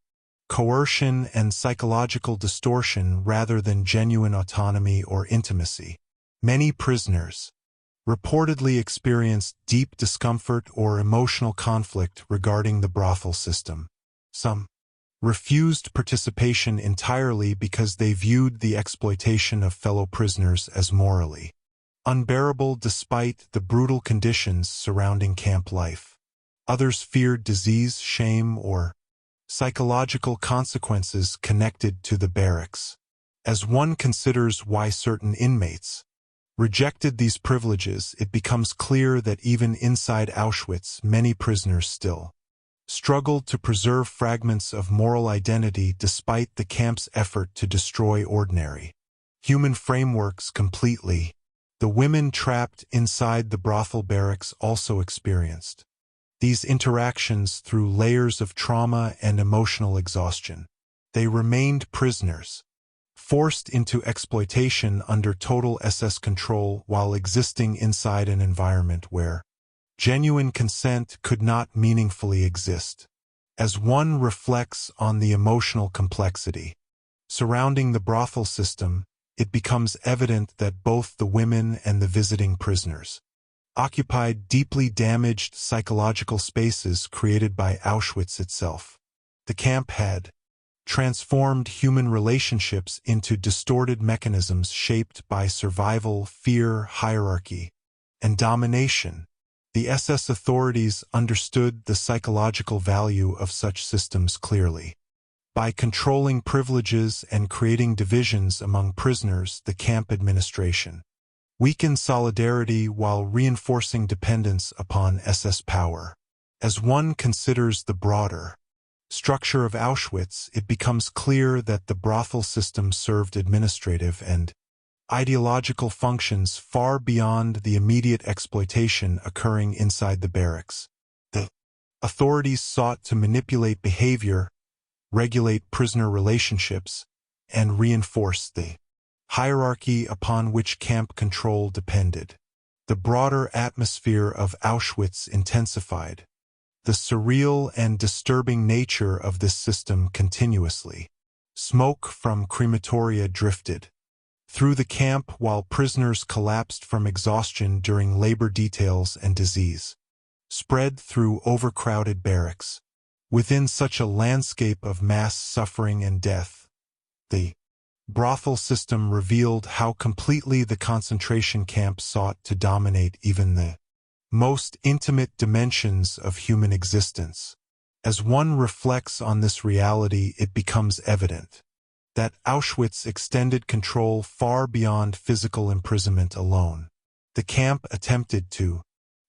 coercion and psychological distortion rather than genuine autonomy or intimacy. Many prisoners reportedly experienced deep discomfort or emotional conflict regarding the brothel system. Some refused participation entirely because they viewed the exploitation of fellow prisoners as morally unbearable despite the brutal conditions surrounding camp life. Others feared disease, shame, or psychological consequences connected to the barracks. As one considers why certain inmates rejected these privileges, it becomes clear that even inside Auschwitz, many prisoners still struggled to preserve fragments of moral identity despite the camp's effort to destroy ordinary human frameworks completely. The women trapped inside the brothel barracks also experienced these interactions through layers of trauma and emotional exhaustion. They remained prisoners, forced into exploitation under total SS control while existing inside an environment where genuine consent could not meaningfully exist. As one reflects on the emotional complexity surrounding the brothel system, it becomes evident that both the women and the visiting prisoners occupied deeply damaged psychological spaces created by Auschwitz itself. The camp had transformed human relationships into distorted mechanisms shaped by survival, fear, hierarchy, and domination. The SS authorities understood the psychological value of such systems clearly. By controlling privileges and creating divisions among prisoners, the camp administration weakened solidarity while reinforcing dependence upon SS power. As one considers the broader structure of Auschwitz, it becomes clear that the brothel system served administrative and ideological functions far beyond the immediate exploitation occurring inside the barracks. The authorities sought to manipulate behavior, regulate prisoner relationships, and reinforce the hierarchy upon which camp control depended. The broader atmosphere of Auschwitz intensified the surreal and disturbing nature of this system continuously. Smoke from crematoria drifted through the camp while prisoners collapsed from exhaustion during labor details, and disease spread through overcrowded barracks. Within such a landscape of mass suffering and death, the brothel system revealed how completely the concentration camp sought to dominate even the most intimate dimensions of human existence. As one reflects on this reality, it becomes evident that Auschwitz extended control far beyond physical imprisonment alone. The camp attempted to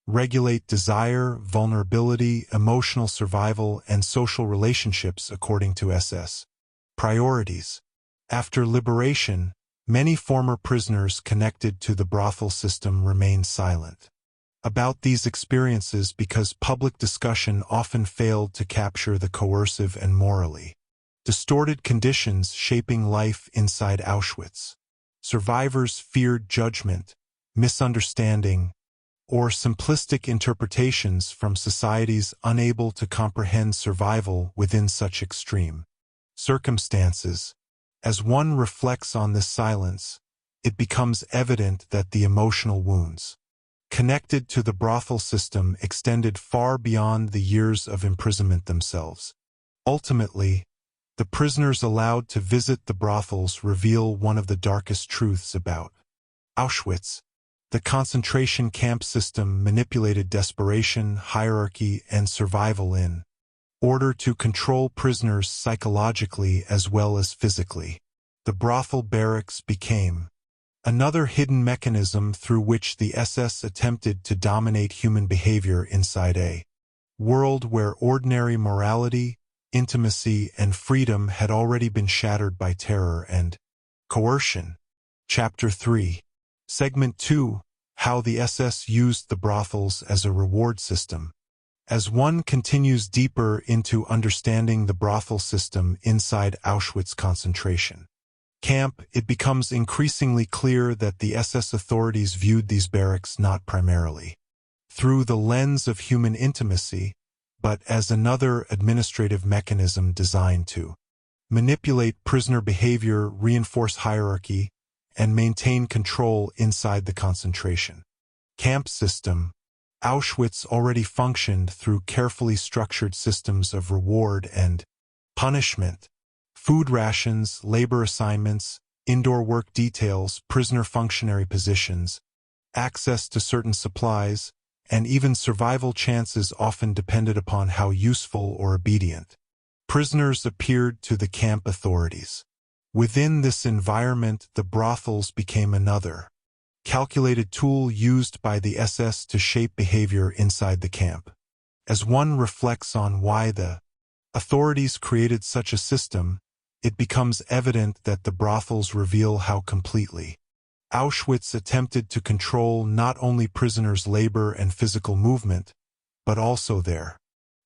regulate desire, vulnerability, emotional survival, and social relationships according to SS priorities. After liberation, many former prisoners connected to the brothel system remained silent about these experiences because public discussion often failed to capture the coercive and morally distorted conditions shaping life inside Auschwitz. Survivors feared judgment, misunderstanding, or simplistic interpretations from societies unable to comprehend survival within such extreme circumstances. As one reflects on this silence, it becomes evident that the emotional wounds connected to the brothel system extended far beyond the years of imprisonment themselves. Ultimately, the prisoners allowed to visit the brothels reveal one of the darkest truths about Auschwitz. The concentration camp system manipulated desperation, hierarchy, and survival in order to control prisoners psychologically as well as physically. The brothel barracks became another hidden mechanism through which the SS attempted to dominate human behavior inside a world where ordinary morality, intimacy, and freedom had already been shattered by terror and coercion. Chapter 3. Segment 2. How the SS used the brothels as a reward system. As one continues deeper into understanding the brothel system inside Auschwitz concentration camp, it becomes increasingly clear that the SS authorities viewed these barracks not primarily through the lens of human intimacy, but as another administrative mechanism designed to manipulate prisoner behavior, reinforce hierarchy, and maintain control inside the concentration camp system. Auschwitz already functioned through carefully structured systems of reward and punishment. Food rations, labor assignments, indoor work details, prisoner functionary positions, access to certain supplies, and even survival chances often depended upon how useful or obedient prisoners appeared to the camp authorities. Within this environment, the brothels became another calculated tool used by the SS to shape behavior inside the camp. As one reflects on why the authorities created such a system, it becomes evident that the brothels reveal how completely Auschwitz attempted to control not only prisoners' labor and physical movement, but also their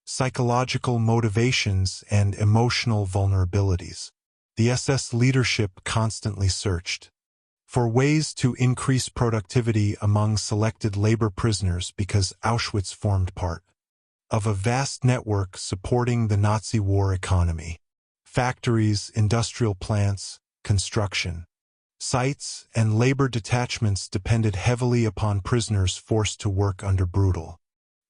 psychological motivations and emotional vulnerabilities. The SS leadership constantly searched for ways to increase productivity among selected labor prisoners because Auschwitz formed part of a vast network supporting the Nazi war economy. Factories, industrial plants, construction sites, and labor detachments depended heavily upon prisoners forced to work under brutal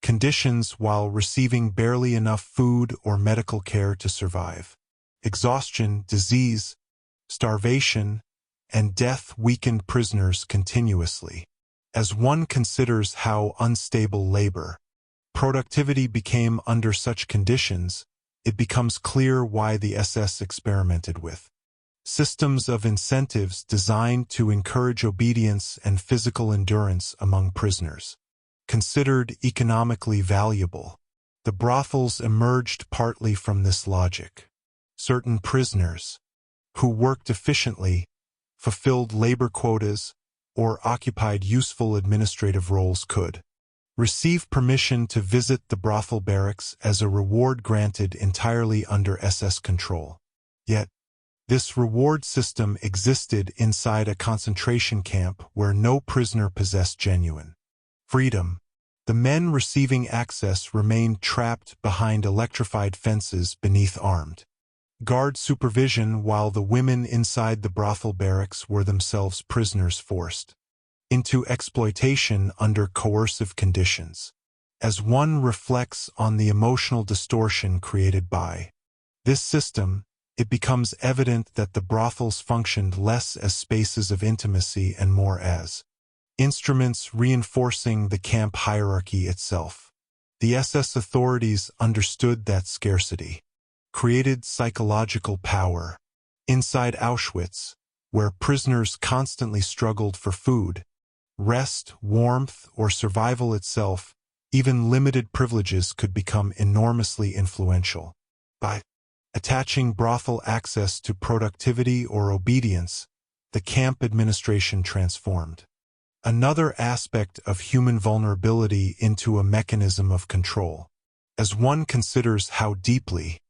conditions while receiving barely enough food or medical care to survive. Exhaustion, disease, starvation, and death weakened prisoners continuously. As one considers how unstable labor productivity became under such conditions, it becomes clear why the SS experimented with systems of incentives designed to encourage obedience and physical endurance among prisoners. Considered economically valuable, the brothels emerged partly from this logic. Certain prisoners who worked efficiently, fulfilled labor quotas, or occupied useful administrative roles could receive permission to visit the brothel barracks as a reward granted entirely under SS control. Yet, this reward system existed inside a concentration camp where no prisoner possessed genuine freedom. The men receiving access remained trapped behind electrified fences beneath armed guard supervision, while the women inside the brothel barracks were themselves prisoners forced into exploitation under coercive conditions. As one reflects on the emotional distortion created by this system, it becomes evident that the brothels functioned less as spaces of intimacy and more as instruments reinforcing the camp hierarchy itself. The SS authorities understood that scarcity created psychological power. Inside Auschwitz, where prisoners constantly struggled for food, rest, warmth, or survival itself, even limited privileges could become enormously influential. By attaching brothel access to productivity or obedience, the camp administration transformed another aspect of human vulnerability into a mechanism of control. As one considers how deeply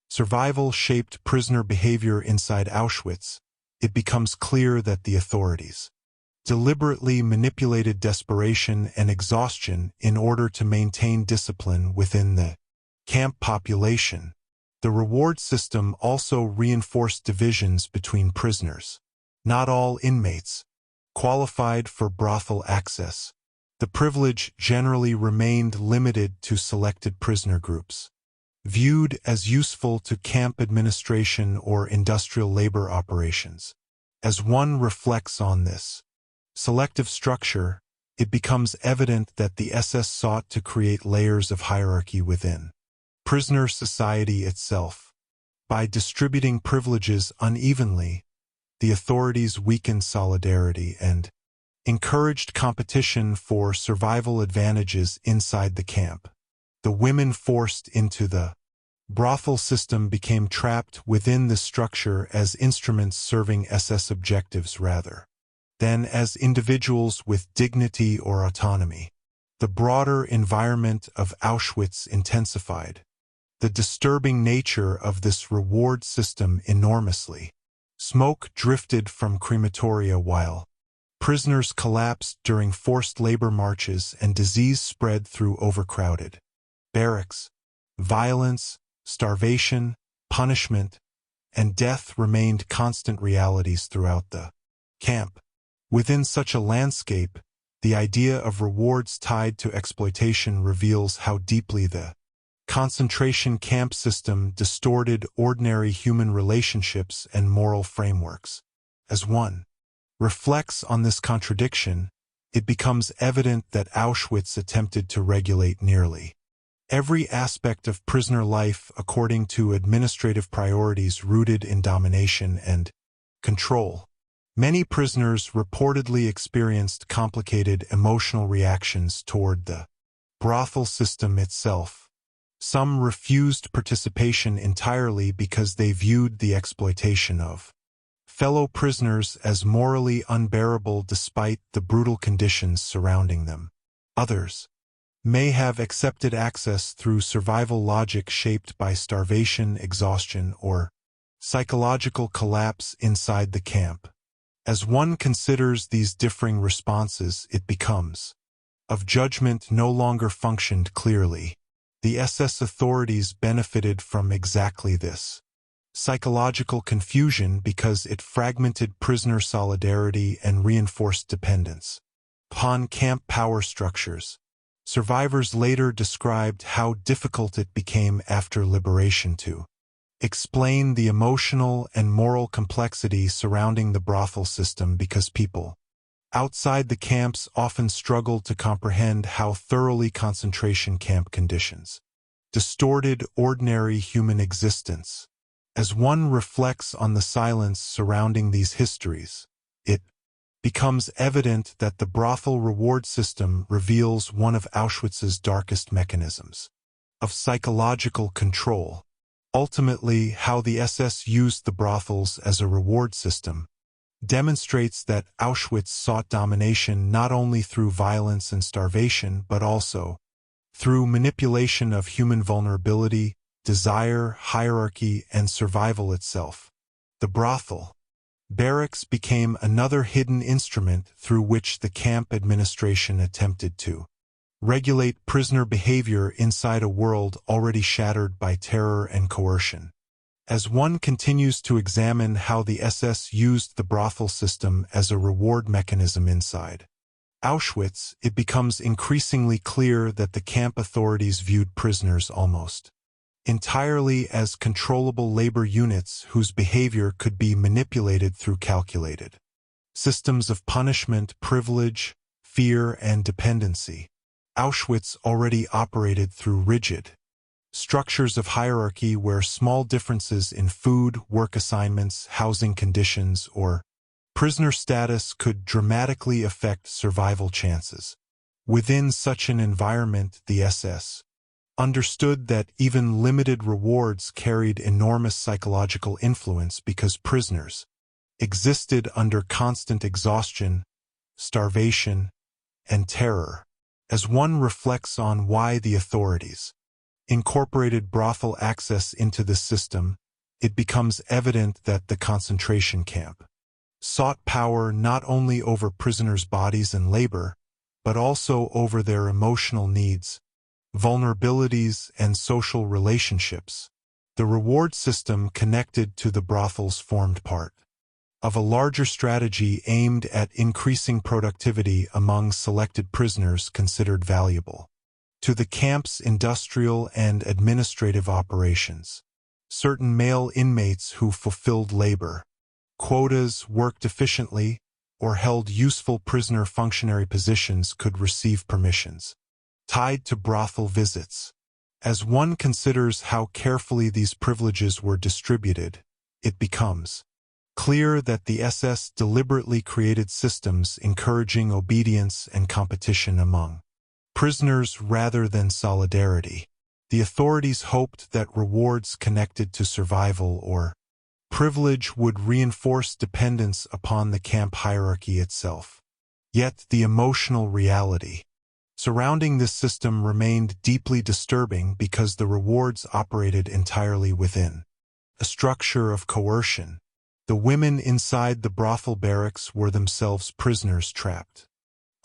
survival shaped prisoner behavior inside Auschwitz, it becomes clear that the authorities deliberately manipulated desperation and exhaustion in order to maintain discipline within the camp population. The reward system also reinforced divisions between prisoners. Not all inmates qualified for brothel access. The privilege generally remained limited to selected prisoner groups, viewed as useful to camp administration or industrial labor operations. As one reflects on this selective structure, it becomes evident that the SS sought to create layers of hierarchy within prisoner society itself. By distributing privileges unevenly, the authorities weakened solidarity and encouraged competition for survival advantages inside the camp. The women forced into the brothel system became trapped within this structure as instruments serving SS objectives rather than as individuals with dignity or autonomy. The broader environment of Auschwitz intensified the disturbing nature of this reward system enormously. Smoke drifted from crematoria while prisoners collapsed during forced labor marches and disease spread through overcrowded barracks. Violence, starvation, punishment, and death remained constant realities throughout the camp. Within such a landscape, the idea of rewards tied to exploitation reveals how deeply the concentration camp system distorted ordinary human relationships and moral frameworks. As one reflects on this contradiction, it becomes evident that Auschwitz attempted to regulate nearly every aspect of prisoner life according to administrative priorities rooted in domination and control. Many prisoners reportedly experienced complicated emotional reactions toward the brothel system itself. Some refused participation entirely because they viewed the exploitation of fellow prisoners as morally unbearable despite the brutal conditions surrounding them. Others may have accepted access through survival logic shaped by starvation, exhaustion, or psychological collapse inside the camp. As one considers these differing responses, it becomes of judgment no longer functioned clearly. The SS authorities benefited from exactly this psychological confusion because it fragmented prisoner solidarity and reinforced dependence upon camp power structures. Survivors later described how difficult it became after liberation to explain the emotional and moral complexity surrounding the brothel system because people outside the camps often struggled to comprehend how thoroughly concentration camp conditions distorted ordinary human existence. As one reflects on the silence surrounding these histories, it becomes evident that the brothel reward system reveals one of Auschwitz's darkest mechanisms of psychological control. Ultimately, how the SS used the brothels as a reward system demonstrates that Auschwitz sought domination not only through violence and starvation but also through manipulation of human vulnerability, desire, hierarchy, and survival itself. The brothel barracks became another hidden instrument through which the camp administration attempted to regulate prisoner behavior inside a world already shattered by terror and coercion. As one continues to examine how the SS used the brothel system as a reward mechanism inside Auschwitz, it becomes increasingly clear that the camp authorities viewed prisoners almost entirely as controllable labor units whose behavior could be manipulated through calculated systems of punishment, privilege, fear, and dependency. Auschwitz already operated through rigid structures of hierarchy where small differences in food, work assignments, housing conditions, or prisoner status could dramatically affect survival chances. Within such an environment, the SS understood that even limited rewards carried enormous psychological influence because prisoners existed under constant exhaustion, starvation, and terror. As one reflects on why the authorities incorporated brothel access into the system, it becomes evident that the concentration camp sought power not only over prisoners' bodies and labor, but also over their emotional needs, vulnerabilities, and social relationships. The reward system connected to the brothels formed part of a larger strategy aimed at increasing productivity among selected prisoners considered valuable to the camp's industrial and administrative operations. Certain male inmates who fulfilled labor quotas, worked efficiently, or held useful prisoner functionary positions could receive permissions tied to brothel visits. As one considers how carefully these privileges were distributed, it becomes clear that the SS deliberately created systems encouraging obedience and competition among prisoners rather than solidarity. The authorities hoped that rewards connected to survival or privilege would reinforce dependence upon the camp hierarchy itself. Yet the emotional reality surrounding this system remained deeply disturbing because the rewards operated entirely within a structure of coercion. The women inside the brothel barracks were themselves prisoners trapped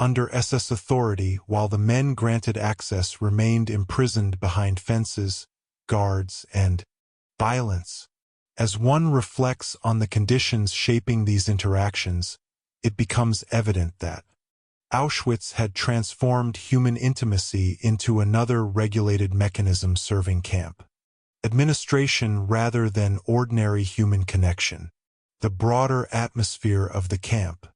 under SS authority, while the men granted access remained imprisoned behind fences, guards, and violence. As one reflects on the conditions shaping these interactions, it becomes evident that Auschwitz had transformed human intimacy into another regulated mechanism serving camp administration rather than ordinary human connection. The broader atmosphere of the camp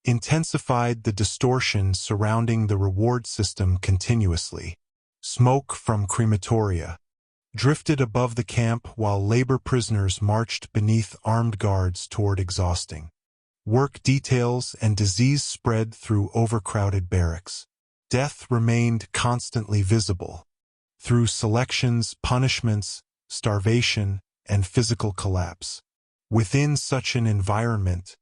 intensified the distortion surrounding the reward system continuously. Smoke from crematoria drifted above the camp while labor prisoners marched beneath armed guards toward exhausting work details, and disease spread through overcrowded barracks. Death remained constantly visible through selections, punishments, starvation, and physical collapse. Within such an environment,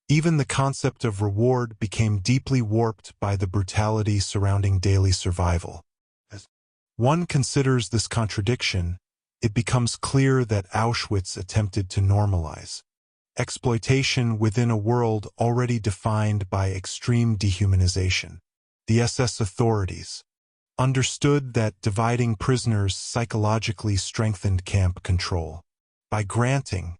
even the concept of reward became deeply warped by the brutality surrounding daily survival. As one considers this contradiction, it becomes clear that Auschwitz attempted to normalize exploitation within a world already defined by extreme dehumanization. The SS authorities understood that dividing prisoners psychologically strengthened camp control. By granting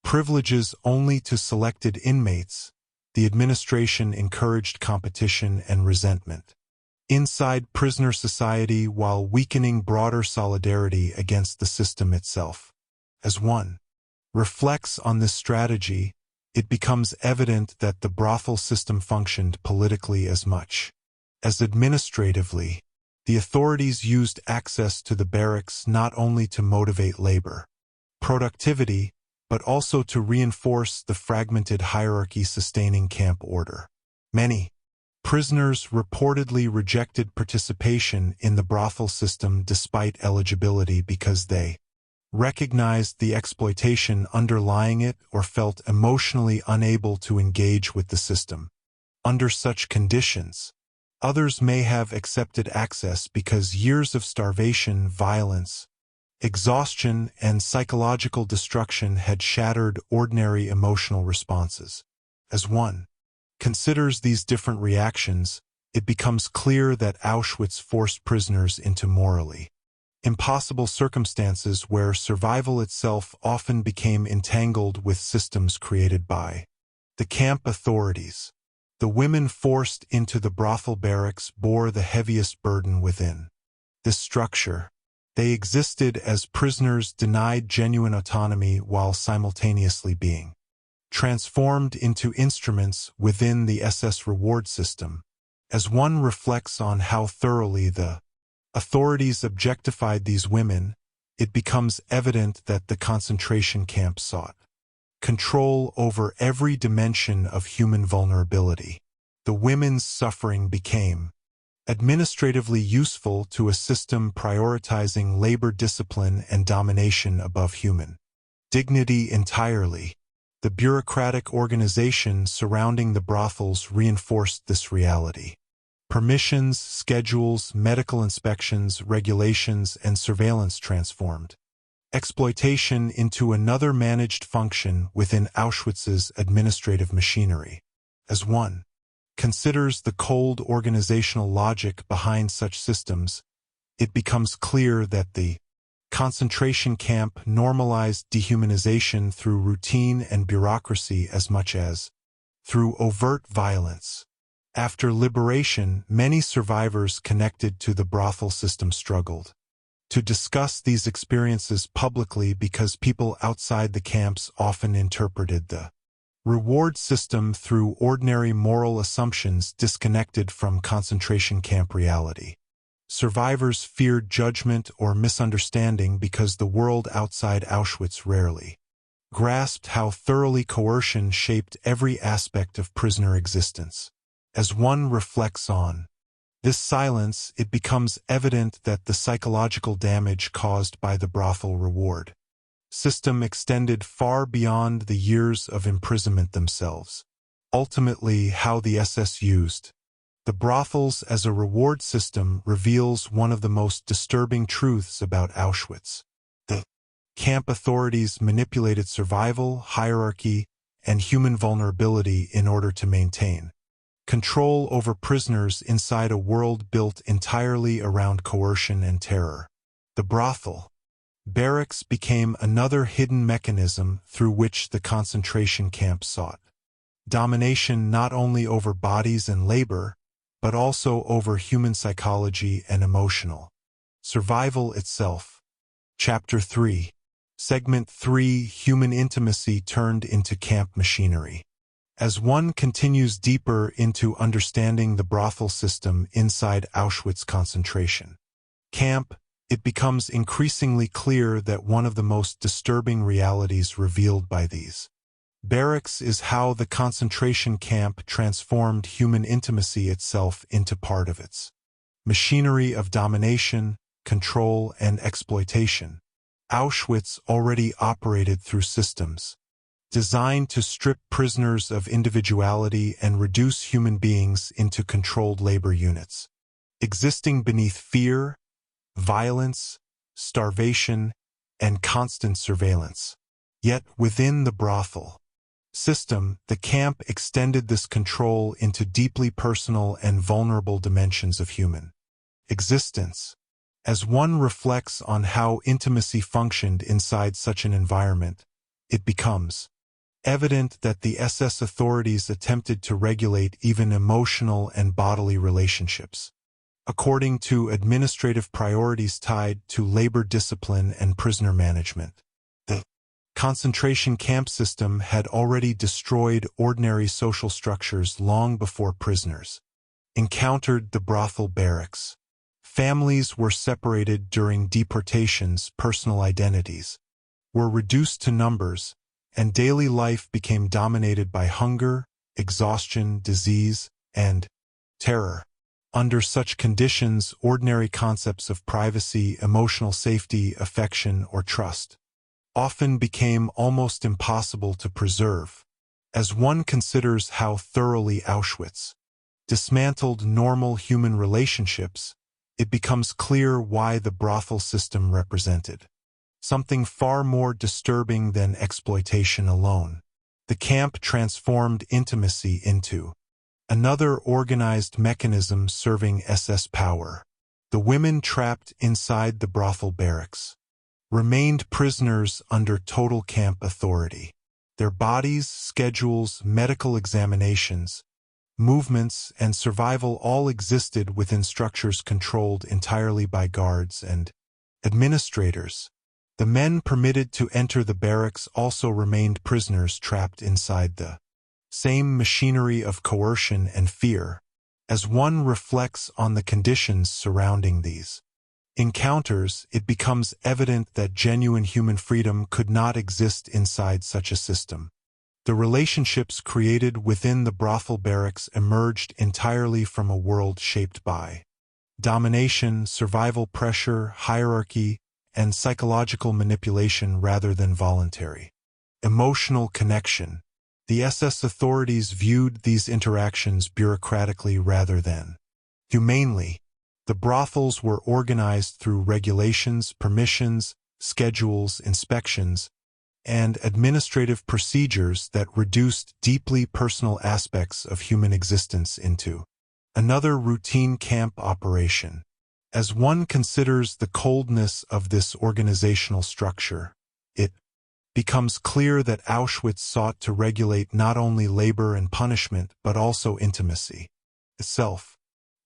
privileges only to selected inmates, the administration encouraged competition and resentment inside prisoner society while weakening broader solidarity against the system itself. As one reflects on this strategy, it becomes evident that the brothel system functioned politically as much as administratively. The authorities used access to the barracks not only to motivate labor productivity, but also to reinforce the fragmented hierarchy sustaining camp order. Many prisoners reportedly rejected participation in the brothel system despite eligibility because they recognized the exploitation underlying it or felt emotionally unable to engage with the system. Under such conditions, others may have accepted access because years of starvation, violence, exhaustion, and psychological destruction had shattered ordinary emotional responses. As one considers these different reactions, it becomes clear that Auschwitz forced prisoners into morally impossible circumstances where survival itself often became entangled with systems created by the camp authorities. The women forced into the brothel barracks bore the heaviest burden within this structure. They existed as prisoners denied genuine autonomy while simultaneously being transformed into instruments within the SS reward system. As one reflects on how thoroughly the authorities objectified these women, it becomes evident that the concentration camps sought control over every dimension of human vulnerability. The women's suffering became administratively useful to a system prioritizing labor discipline and domination above human dignity entirely. The bureaucratic organization surrounding the brothels reinforced this reality. Permissions, schedules, medical inspections, regulations, and surveillance transformed exploitation into another managed function within Auschwitz's administrative machinery. As one considers the cold organizational logic behind such systems, it becomes clear that the concentration camp normalized dehumanization through routine and bureaucracy as much as through overt violence. After liberation, many survivors connected to the brothel system struggled to discuss these experiences publicly because people outside the camps often interpreted the reward system through ordinary moral assumptions disconnected from concentration camp reality. Survivors feared judgment or misunderstanding because the world outside Auschwitz rarely grasped how thoroughly coercion shaped every aspect of prisoner existence. As one reflects on this silence, it becomes evident that the psychological damage caused by the brothel reward system extended far beyond the years of imprisonment themselves. Ultimately, how the SS used the brothels as a reward system reveals one of the most disturbing truths about Auschwitz. The camp authorities manipulated survival, hierarchy, and human vulnerability in order to maintain control over prisoners inside a world built entirely around coercion and terror. The brothel barracks became another hidden mechanism through which the concentration camps sought domination not only over bodies and labor, but also over human psychology and emotional survival itself. Chapter 3. Segment 3: Human Intimacy Turned into Camp Machinery. As one continues deeper into understanding the brothel system inside Auschwitz concentration camp, it becomes increasingly clear that one of the most disturbing realities revealed by these barracks is how the concentration camp transformed human intimacy itself into part of its machinery of domination, control, and exploitation. Auschwitz already operated through systems designed to strip prisoners of individuality and reduce human beings into controlled labor units, existing beneath fear, violence, starvation, and constant surveillance. Yet within the brothel system, the camp extended this control into deeply personal and vulnerable dimensions of human existence. As one reflects on how intimacy functioned inside such an environment, it becomes evident that the SS authorities attempted to regulate even emotional and bodily relationships, according to administrative priorities tied to labor discipline and prisoner management. The concentration camp system had already destroyed ordinary social structures long before prisoners encountered the brothel barracks. Families were separated during deportations, personal identities were reduced to numbers, and daily life became dominated by hunger, exhaustion, disease, and terror. Under such conditions, ordinary concepts of privacy, emotional safety, affection, or trust often became almost impossible to preserve. As one considers how thoroughly Auschwitz dismantled normal human relationships, it becomes clear why the brothel system represented something far more disturbing than exploitation alone. The camp transformed intimacy into another organized mechanism serving SS power. The women trapped inside the brothel barracks remained prisoners under total camp authority. Their bodies, schedules, medical examinations, movements, and survival all existed within structures controlled entirely by guards and administrators. The men permitted to enter the barracks also remained prisoners trapped inside the same machinery of coercion and fear. As one reflects on the conditions surrounding these encounters, it becomes evident that genuine human freedom could not exist inside such a system. The relationships created within the brothel barracks emerged entirely from a world shaped by domination, survival pressure, hierarchy, and psychological manipulation rather than voluntary emotional connection. The SS authorities viewed these interactions bureaucratically rather than humanely. The brothels were organized through regulations, permissions, schedules, inspections, and administrative procedures that reduced deeply personal aspects of human existence into another routine camp operation. As one considers the coldness of this organizational structure, it becomes clear that Auschwitz sought to regulate not only labor and punishment but also intimacy itself.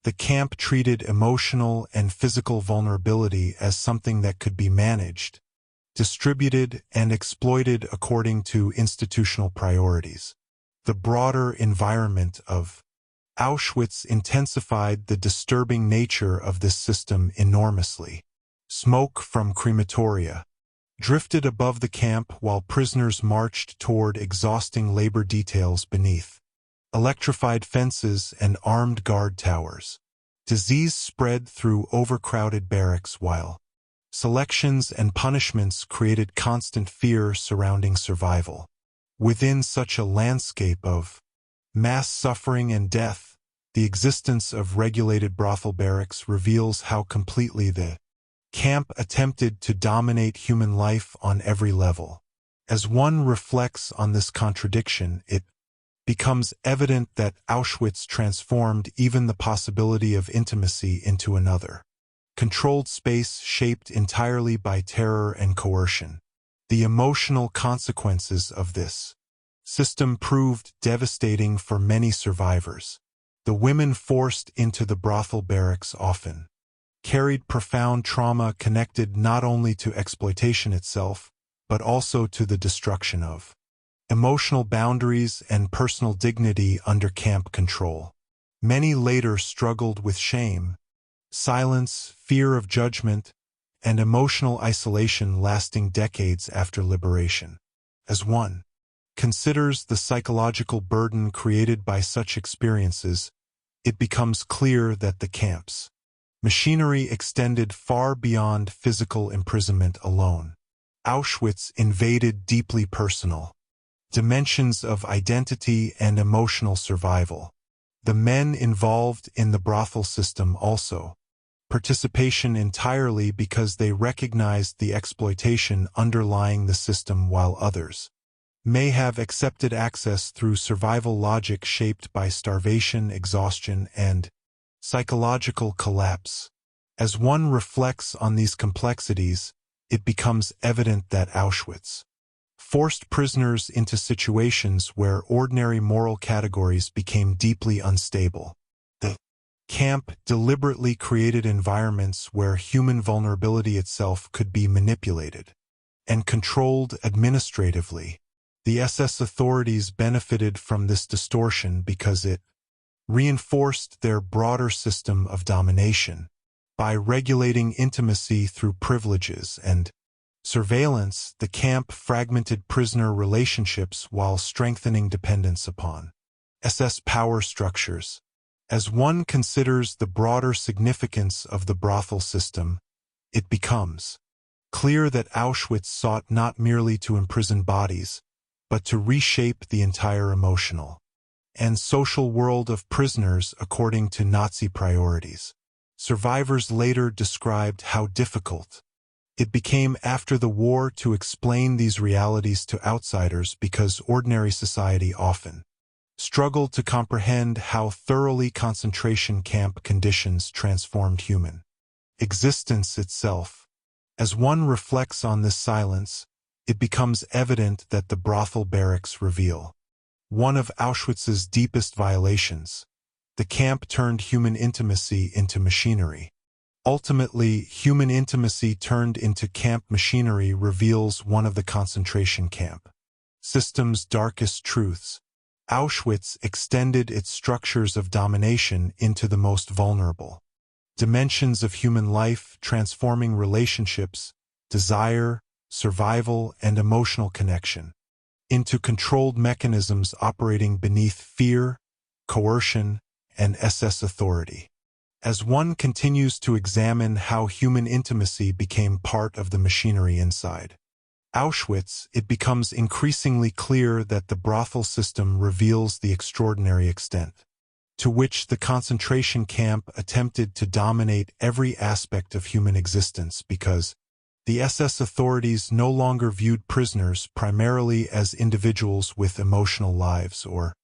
The camp treated emotional and physical vulnerability as something that could be managed, distributed, and exploited according to institutional priorities. The broader environment of Auschwitz intensified the disturbing nature of this system enormously. Smoke from crematoria drifted above the camp while prisoners marched toward exhausting labor details beneath electrified fences and armed guard towers. Disease spread through overcrowded barracks while selections and punishments created constant fear surrounding survival. Within such a landscape of mass suffering and death, the existence of regulated brothel barracks reveals how completely the camp attempted to dominate human life on every level. As one reflects on this contradiction, it becomes evident that Auschwitz transformed even the possibility of intimacy into another controlled space shaped entirely by terror and coercion. The emotional consequences of this system proved devastating for many survivors. The women forced into the brothel barracks often carried profound trauma connected not only to exploitation itself, but also to the destruction of emotional boundaries and personal dignity under camp control. Many later struggled with shame, silence, fear of judgment, and emotional isolation lasting decades after liberation. As one considers the psychological burden created by such experiences, it becomes clear that the camp's machinery extended far beyond physical imprisonment alone. Auschwitz invaded deeply personal dimensions of identity and emotional survival. The men involved in the brothel system also participation entirely because they recognized the exploitation underlying the system, while others may have accepted access through survival logic shaped by starvation, exhaustion, and psychological collapse. As one reflects on these complexities, it becomes evident that Auschwitz forced prisoners into situations where ordinary moral categories became deeply unstable. The camp deliberately created environments where human vulnerability itself could be manipulated and controlled administratively. The SS authorities benefited from this distortion because it reinforced their broader system of domination. By regulating intimacy through privileges and surveillance, the camp fragmented prisoner relationships while strengthening dependence upon SS power structures. As one considers the broader significance of the brothel system, it becomes clear that Auschwitz sought not merely to imprison bodies, but to reshape the entire emotional and social world of prisoners according to Nazi priorities. Survivors later described how difficult it became after the war to explain these realities to outsiders because ordinary society often struggled to comprehend how thoroughly concentration camp conditions transformed human existence itself. As one reflects on this silence, it becomes evident that the brothel barracks reveal one of Auschwitz's deepest violations. The camp turned human intimacy into machinery. Ultimately, human intimacy turned into camp machinery reveals one of the concentration camp system's darkest truths. Auschwitz extended its structures of domination into the most vulnerable dimensions of human life, transforming relationships, desire, survival, and emotional connection into controlled mechanisms operating beneath fear, coercion, and SS authority. As one continues to examine how human intimacy became part of the machinery inside Auschwitz, it becomes increasingly clear that the brothel system reveals the extraordinary extent to which the concentration camp attempted to dominate every aspect of human existence, because the SS authorities no longer viewed prisoners primarily as individuals with emotional lives or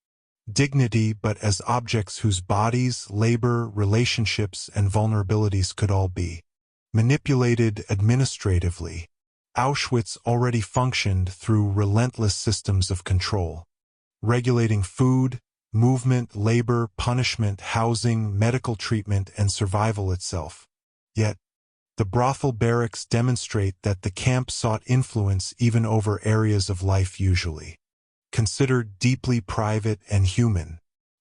dignity, but as objects whose bodies, labor, relationships, and vulnerabilities could all be manipulated administratively. Auschwitz already functioned through relentless systems of control, regulating food, movement, labor, punishment, housing, medical treatment, and survival itself. Yet, the brothel barracks demonstrate that the camp sought influence even over areas of life usually considered deeply private and human.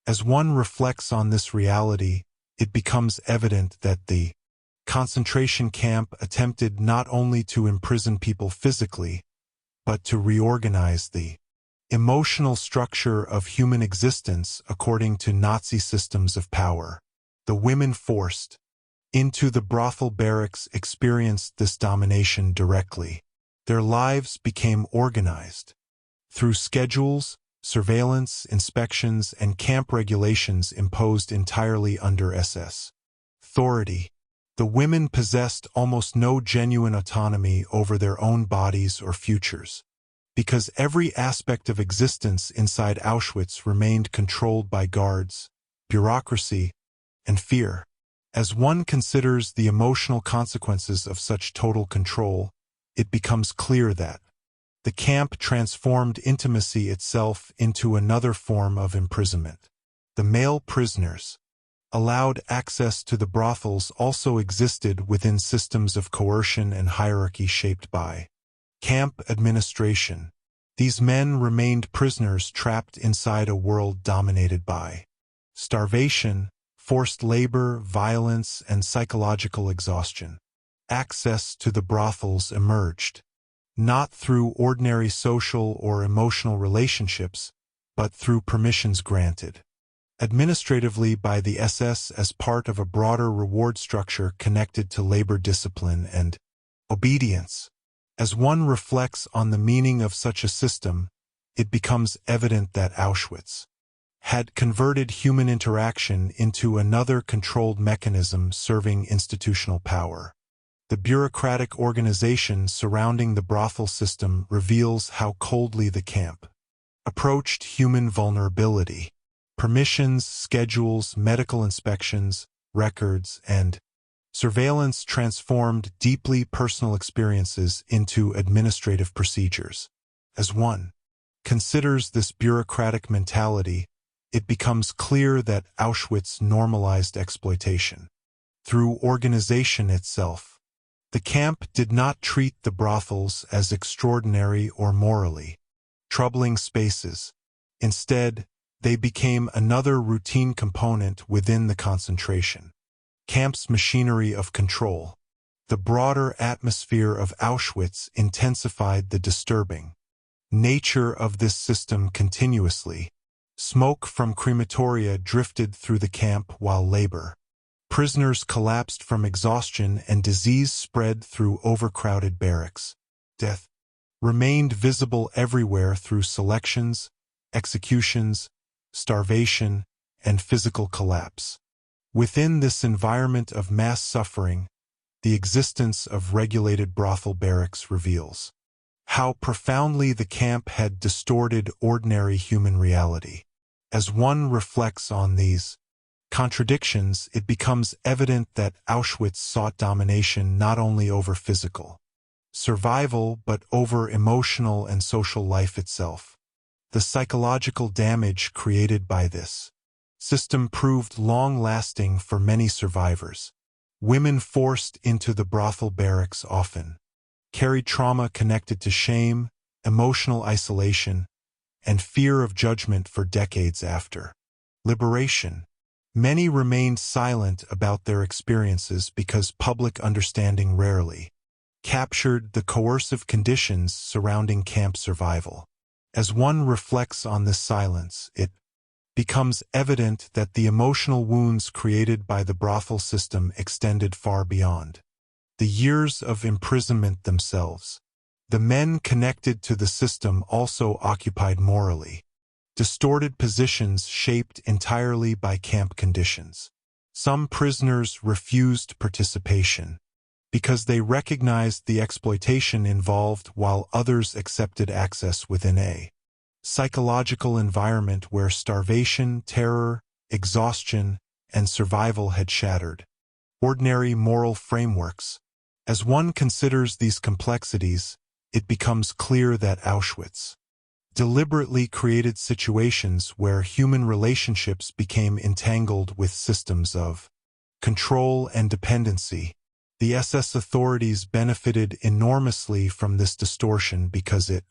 As one reflects on this reality, it becomes evident that the concentration camp attempted not only to imprison people physically, but to reorganize the emotional structure of human existence according to Nazi systems of power. The women forced into the brothel barracks experienced this domination directly. Their lives became organized through schedules, surveillance, inspections, and camp regulations imposed entirely under SS authority. The women possessed almost no genuine autonomy over their own bodies or futures, because every aspect of existence inside Auschwitz remained controlled by guards, bureaucracy, and fear. As one considers the emotional consequences of such total control, it becomes clear that the camp transformed intimacy itself into another form of imprisonment. The male prisoners allowed access to the brothels also existed within systems of coercion and hierarchy shaped by camp administration. These men remained prisoners trapped inside a world dominated by starvation, forced labor, violence, and psychological exhaustion. Access to the brothels emerged not through ordinary social or emotional relationships, but through permissions granted administratively by the SS as part of a broader reward structure connected to labor discipline and obedience. As one reflects on the meaning of such a system, it becomes evident that Auschwitz had converted human interaction into another controlled mechanism serving institutional power. The bureaucratic organization surrounding the brothel system reveals how coldly the camp approached human vulnerability. Permissions, schedules, medical inspections, records, and surveillance transformed deeply personal experiences into administrative procedures. As one considers this bureaucratic mentality, it becomes clear that Auschwitz normalized exploitation through organization itself. The camp did not treat the brothels as extraordinary or morally troubling spaces. Instead, they became another routine component within the concentration camp's machinery of control. The broader atmosphere of Auschwitz intensified the disturbing nature of this system continuously. Smoke from crematoria drifted through the camp while labor prisoners collapsed from exhaustion and disease spread through overcrowded barracks. Death remained visible everywhere through selections, executions, starvation, and physical collapse. Within this environment of mass suffering, the existence of regulated brothel barracks reveals how profoundly the camp had distorted ordinary human reality. As one reflects on these contradictions, it becomes evident that Auschwitz sought domination not only over physical survival but over emotional and social life itself. The psychological damage created by this system proved long-lasting for many survivors. Women forced into the brothel barracks often carried trauma connected to shame, emotional isolation, and fear of judgment for decades after liberation. Many remained silent about their experiences because public understanding rarely captured the coercive conditions surrounding camp survival. As one reflects on this silence, it becomes evident that the emotional wounds created by the brothel system extended far beyond the years of imprisonment themselves. The men connected to the system also occupied morally distorted positions shaped entirely by camp conditions. Some prisoners refused participation because they recognized the exploitation involved, while others accepted access within a psychological environment where starvation, terror, exhaustion, and survival had shattered ordinary moral frameworks. As one considers these complexities, it becomes clear that Auschwitz deliberately created situations where human relationships became entangled with systems of control and dependency. The SS authorities benefited enormously from this distortion because it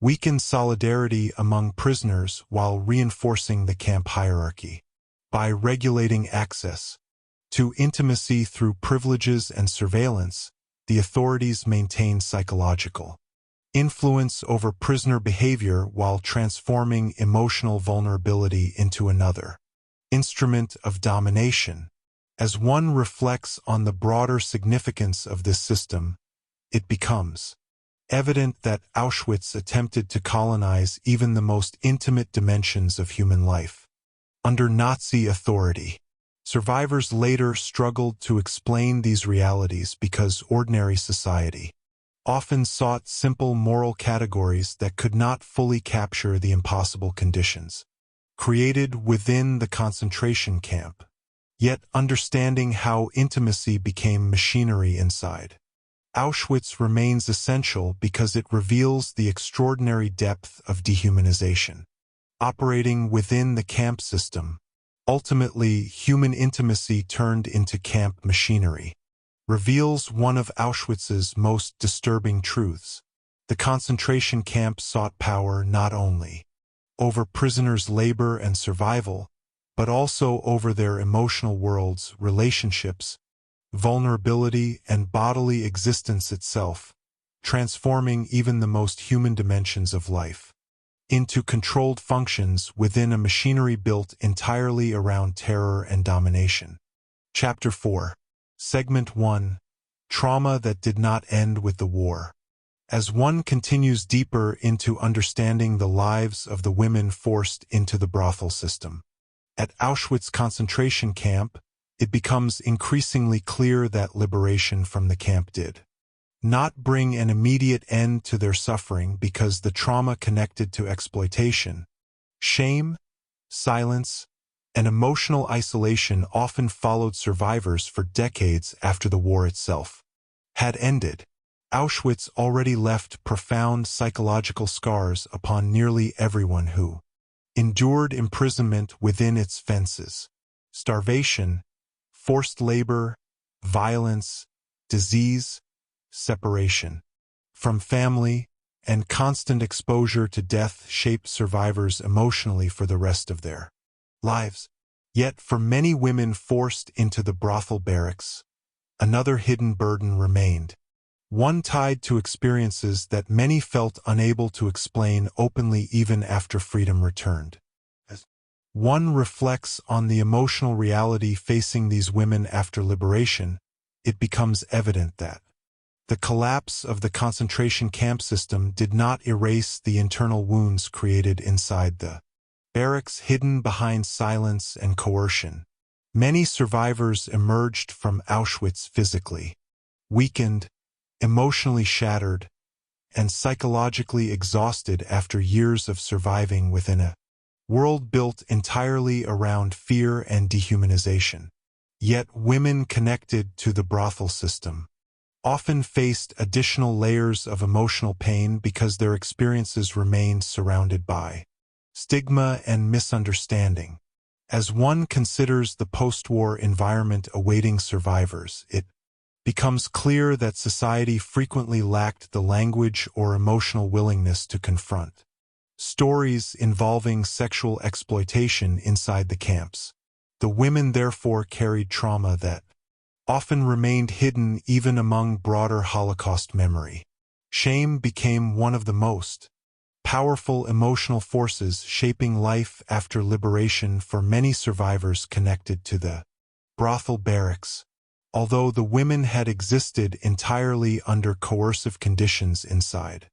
weakened solidarity among prisoners while reinforcing the camp hierarchy. By regulating access to intimacy through privileges and surveillance, the authorities maintained psychological influence over prisoner behavior while transforming emotional vulnerability into another instrument of domination. As one reflects on the broader significance of this system, it becomes evident that Auschwitz attempted to colonize even the most intimate dimensions of human life. Under Nazi authority, survivors later struggled to explain these realities because ordinary society often sought simple moral categories that could not fully capture the impossible conditions created within the concentration camp. Yet understanding how intimacy became machinery inside Auschwitz remains essential because it reveals the extraordinary depth of dehumanization operating within the camp system. Ultimately, human intimacy turned into camp machinery reveals one of Auschwitz's most disturbing truths. The concentration camp sought power not only over prisoners' labor and survival, but also over their emotional worlds, relationships, vulnerability, and bodily existence itself, transforming even the most human dimensions of life into controlled functions within a machinery built entirely around terror and domination. Chapter 4. Segment 1. Trauma that did not end with the war. As one continues deeper into understanding the lives of the women forced into the brothel system at Auschwitz concentration camp, it becomes increasingly clear that liberation from the camp did not bring an immediate end to their suffering because the trauma connected to exploitation, shame, silence, and emotional isolation often followed survivors for decades after the war itself had ended. Auschwitz already left profound psychological scars upon nearly everyone who endured imprisonment within its fences. Starvation, forced labor, violence, disease, separation from family, and constant exposure to death shaped survivors emotionally for the rest of their lives. Yet for many women forced into the brothel barracks, another hidden burden remained, one tied to experiences that many felt unable to explain openly even after freedom returned. As one reflects on the emotional reality facing these women after liberation, it becomes evident that the collapse of the concentration camp system did not erase the internal wounds created inside the barracks hidden behind silence and coercion. Many survivors emerged from Auschwitz physically weakened, emotionally shattered, and psychologically exhausted after years of surviving within a world built entirely around fear and dehumanization. Yet women connected to the brothel system often faced additional layers of emotional pain because their experiences remained surrounded by stigma and misunderstanding. As one considers the post-war environment awaiting survivors, it becomes clear that society frequently lacked the language or emotional willingness to confront stories involving sexual exploitation inside the camps. The women therefore carried trauma that often remained hidden even among broader Holocaust memory. Shame became one of the most powerful emotional forces shaping life after liberation for many survivors connected to the brothel barracks. Although the women had existed entirely under coercive conditions inside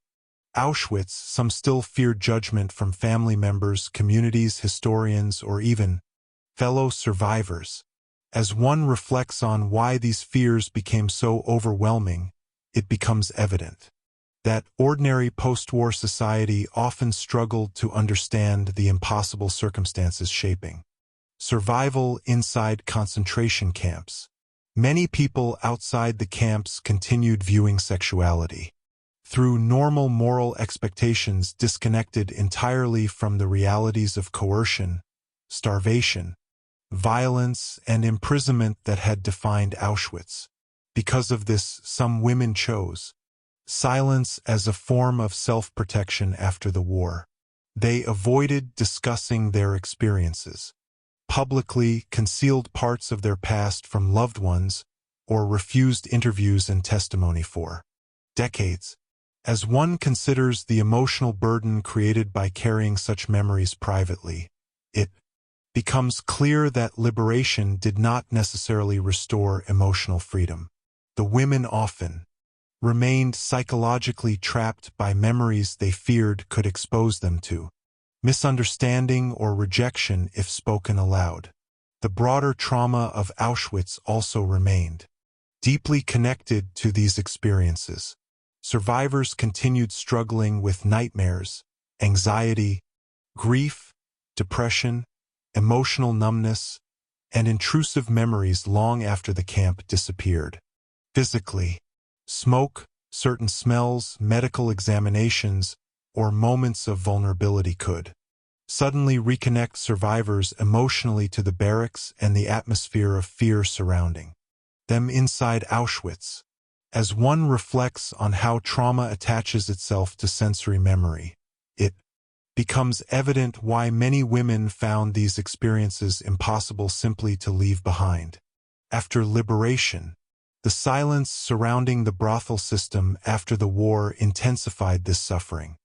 Auschwitz, some still feared judgment from family members, communities, historians, or even fellow survivors. As one reflects on why these fears became so overwhelming, it becomes evident that ordinary post-war society often struggled to understand the impossible circumstances shaping survival inside concentration camps. Many people outside the camps continued viewing sexuality through normal moral expectations disconnected entirely from the realities of coercion, starvation, violence, and imprisonment that had defined Auschwitz. Because of this, some women chose silence as a form of self-protection after the war. They avoided discussing their experiences, publicly concealed parts of their past from loved ones, or refused interviews and testimony for decades. As one considers the emotional burden created by carrying such memories privately, it becomes clear that liberation did not necessarily restore emotional freedom. The women often remained psychologically trapped by memories they feared could expose them to misunderstanding or rejection if spoken aloud. The broader trauma of Auschwitz also remained deeply connected to these experiences. Survivors continued struggling with nightmares, anxiety, grief, depression, emotional numbness, and intrusive memories long after the camp disappeared. Physically, smoke, certain smells, medical examinations, or moments of vulnerability could suddenly reconnect survivors emotionally to the barracks and the atmosphere of fear surrounding them inside Auschwitz. As one reflects on how trauma attaches itself to sensory memory, it becomes evident why many women found these experiences impossible simply to leave behind. After liberation, the silence surrounding the brothel system after the war intensified this suffering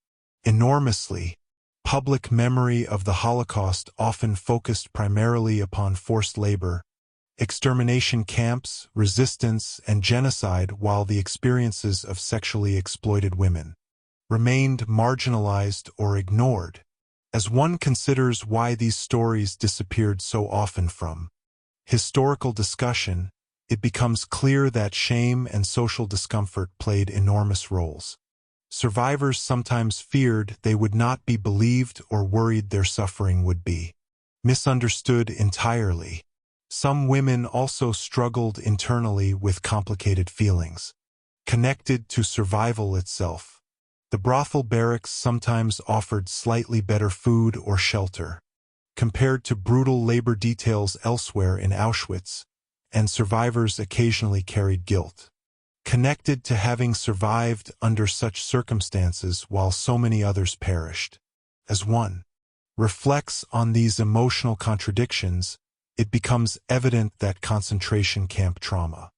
enormously. Public memory of the Holocaust often focused primarily upon forced labor, extermination camps, resistance, and genocide, while the experiences of sexually exploited women remained marginalized or ignored. As one considers why these stories disappeared so often from historical discussion, it becomes clear that shame and social discomfort played enormous roles. Survivors sometimes feared they would not be believed or worried their suffering would be misunderstood entirely. Some women also struggled internally with complicated feelings connected to survival itself. The brothel barracks sometimes offered slightly better food or shelter compared to brutal labor details elsewhere in Auschwitz, and survivors occasionally carried guilt connected to having survived under such circumstances while so many others perished. As one reflects on these emotional contradictions, it becomes evident that concentration camp trauma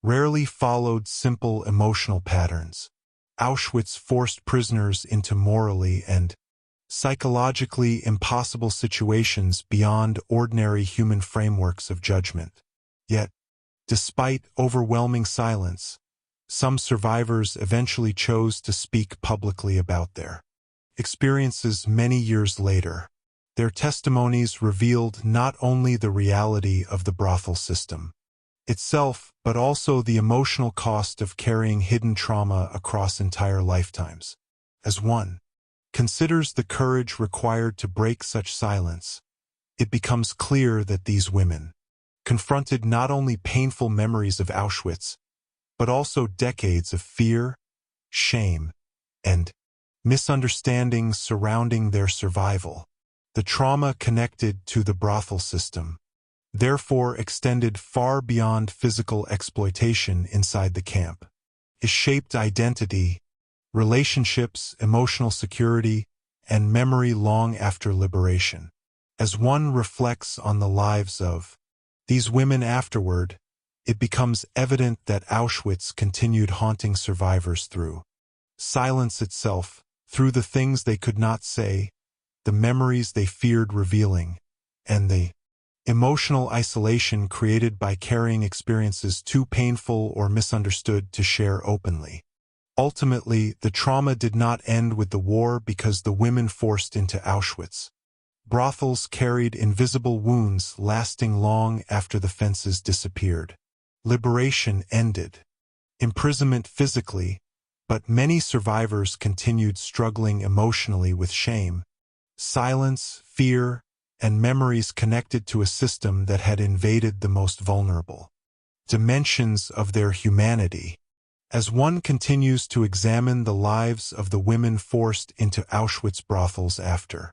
rarely followed simple emotional patterns. Auschwitz forced prisoners into morally and psychologically impossible situations beyond ordinary human frameworks of judgment. Yet, despite overwhelming silence, some survivors eventually chose to speak publicly about their experiences many years later. Their testimonies revealed not only the reality of the brothel system itself, but also the emotional cost of carrying hidden trauma across entire lifetimes. As one considers the courage required to break such silence, it becomes clear that these women confronted not only painful memories of Auschwitz, but also decades of fear, shame, and misunderstandings surrounding their survival. The trauma connected to the brothel system therefore extended far beyond physical exploitation inside the camp. It shaped identity, relationships, emotional security, and memory long after liberation. As one reflects on the lives of these women afterward, it becomes evident that Auschwitz continued haunting survivors through silence itself, through the things they could not say, the memories they feared revealing, and the emotional isolation created by carrying experiences too painful or misunderstood to share openly. Ultimately, the trauma did not end with the war because the women forced into Auschwitz brothels carried invisible wounds lasting long after the fences disappeared. Liberation ended imprisonment physically, but many survivors continued struggling emotionally with shame, silence, fear, and memories connected to a system that had invaded the most vulnerable dimensions of their humanity. As one continues to examine the lives of the women forced into Auschwitz brothels after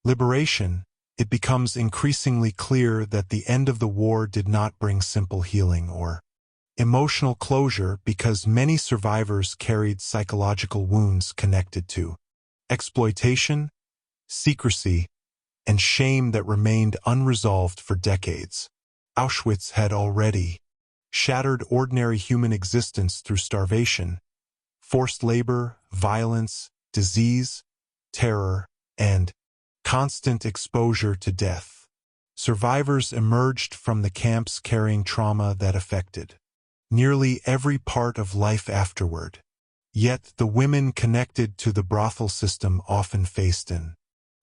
liberation, it becomes increasingly clear that the end of the war did not bring simple healing or emotional closure because many survivors carried psychological wounds connected to exploitation, secrecy, and shame that remained unresolved for decades. Auschwitz had already shattered ordinary human existence through starvation, forced labor, violence, disease, terror, and constant exposure to death. Survivors emerged from the camps carrying trauma that affected nearly every part of life afterward. Yet the women connected to the brothel system often faced an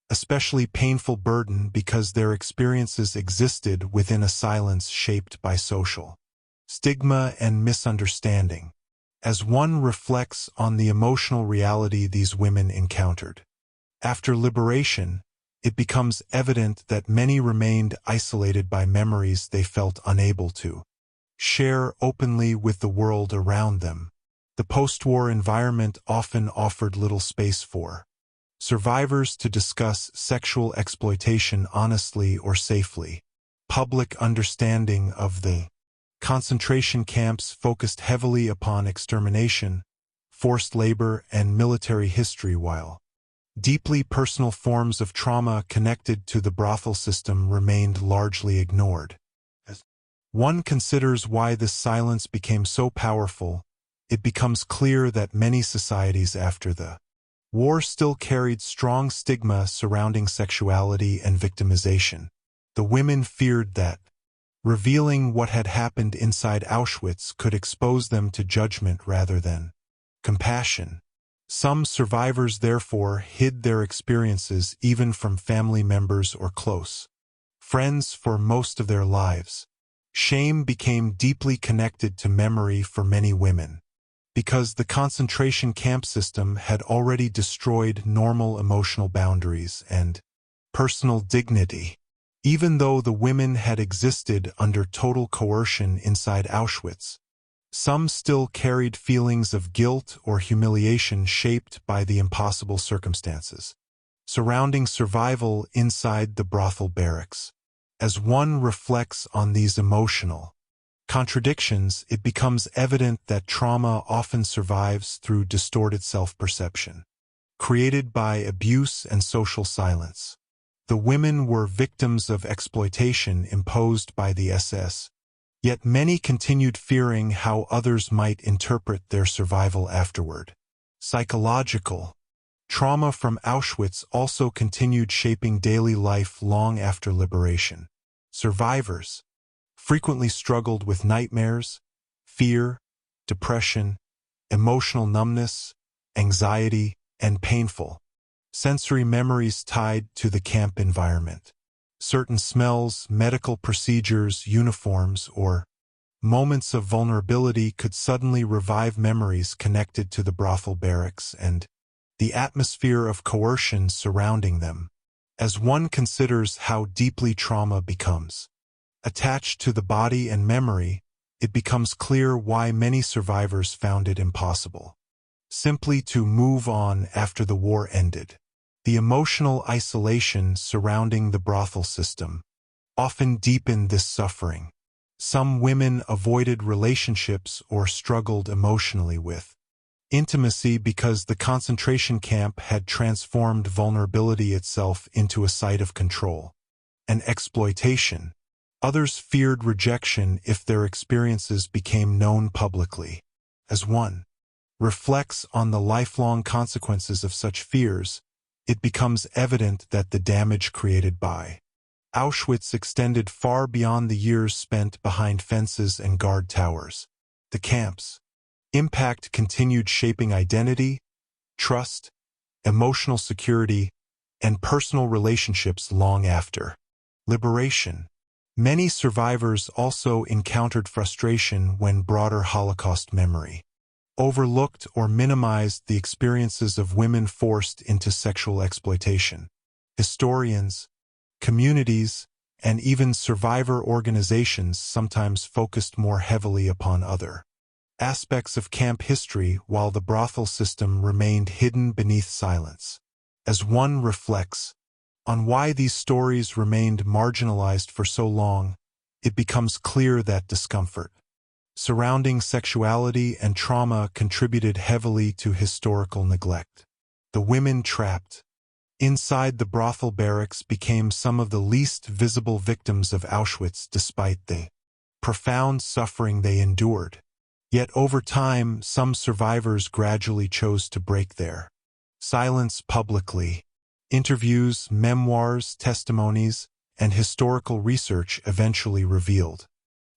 especially painful burden because their experiences existed within a silence shaped by social stigma and misunderstanding. As one reflects on the emotional reality these women encountered after liberation, it becomes evident that many remained isolated by memories they felt unable to share openly with the world around them. The post-war environment often offered little space for survivors to discuss sexual exploitation honestly or safely. Public understanding of the concentration camps focused heavily upon extermination, forced labor, and military history, while deeply personal forms of trauma connected to the brothel system remained largely ignored. As one considers why this silence became so powerful, it becomes clear that many societies after the war still carried strong stigma surrounding sexuality and victimization. The women feared that revealing what had happened inside Auschwitz could expose them to judgment rather than compassion. Some survivors therefore hid their experiences even from family members or close friends for most of their lives. Shame became deeply connected to memory for many women, because the concentration camp system had already destroyed normal emotional boundaries and personal dignity. Even though the women had existed under total coercion inside Auschwitz, some still carried feelings of guilt or humiliation shaped by the impossible circumstances surrounding survival inside the brothel barracks. As one reflects on these emotional contradictions, it becomes evident that trauma often survives through distorted self-perception, created by abuse and social silence. The women were victims of exploitation imposed by the SS, yet many continued fearing how others might interpret their survival afterward. Psychological trauma from Auschwitz also continued shaping daily life long after liberation. Survivors frequently struggled with nightmares, fear, depression, emotional numbness, anxiety, and painful sensory memories tied to the camp environment. Certain smells, medical procedures, uniforms, or moments of vulnerability could suddenly revive memories connected to the brothel barracks and the atmosphere of coercion surrounding them. As one considers how deeply trauma becomes attached to the body and memory, it becomes clear why many survivors found it impossible simply to move on after the war ended. The emotional isolation surrounding the brothel system often deepened this suffering. Some women avoided relationships or struggled emotionally with Intimacy because the concentration camp had transformed vulnerability itself into a site of control. And exploitation. Others feared rejection if their experiences became known publicly. As one reflects on the lifelong consequences of such fears, it becomes evident that the damage created by Auschwitz extended far beyond the years spent behind fences and guard towers. The camp's impact continued shaping identity, trust, emotional security, and personal relationships long after liberation. Many survivors also encountered frustration when broader Holocaust memory overlooked or minimized the experiences of women forced into sexual exploitation. Historians, communities, and even survivor organizations sometimes focused more heavily upon other aspects of camp history while the brothel system remained hidden beneath silence. As one reflects on why these stories remained marginalized for so long, it becomes clear that discomfort surrounding sexuality and trauma contributed heavily to historical neglect. The women trapped inside the brothel barracks became some of the least visible victims of Auschwitz despite the profound suffering they endured. Yet over time, some survivors gradually chose to break their silence publicly. Interviews, memoirs, testimonies, and historical research eventually revealed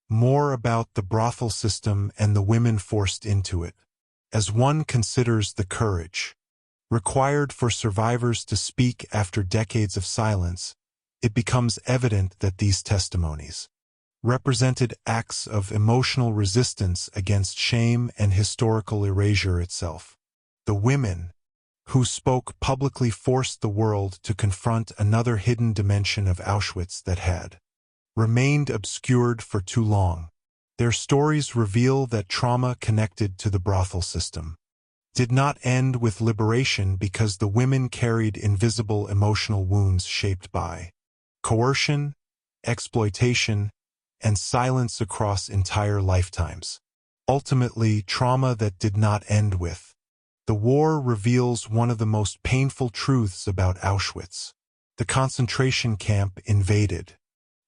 more about the brothel system and the women forced into it. As one considers the courage required for survivors to speak after decades of silence, it becomes evident that these testimonies represented acts of emotional resistance against shame and historical erasure itself. The women who spoke publicly forced the world to confront another hidden dimension of Auschwitz that had remained obscured for too long. Their stories reveal that trauma connected to the brothel system did not end with liberation because the women carried invisible emotional wounds shaped by coercion, exploitation, and silence across entire lifetimes. Ultimately, trauma that did not end with the war reveals one of the most painful truths about Auschwitz. The concentration camp invaded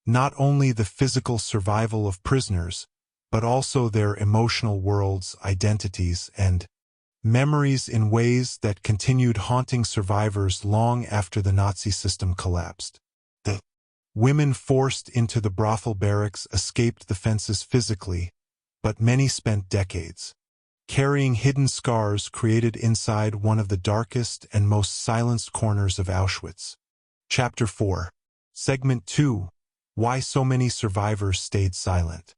not only the physical survival of prisoners, but also their emotional worlds, identities, and memories in ways that continued haunting survivors long after the Nazi system collapsed. The women forced into the brothel barracks escaped the fences physically, but many spent decades carrying hidden scars created inside one of the darkest and most silenced corners of Auschwitz. Chapter 4. Segment 2. Why so many survivors stayed silent.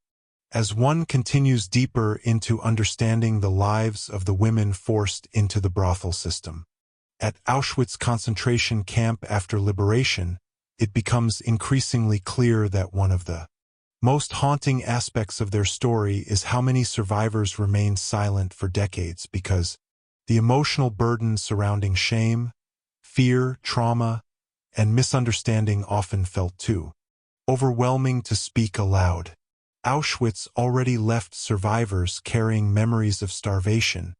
As one continues deeper into understanding the lives of the women forced into the brothel system at Auschwitz concentration camp after liberation, it becomes increasingly clear that one of the most haunting aspects of their story is how many survivors remained silent for decades because the emotional burden surrounding shame, fear, trauma, and misunderstanding often felt too overwhelming to speak aloud. Auschwitz already left survivors carrying memories of starvation,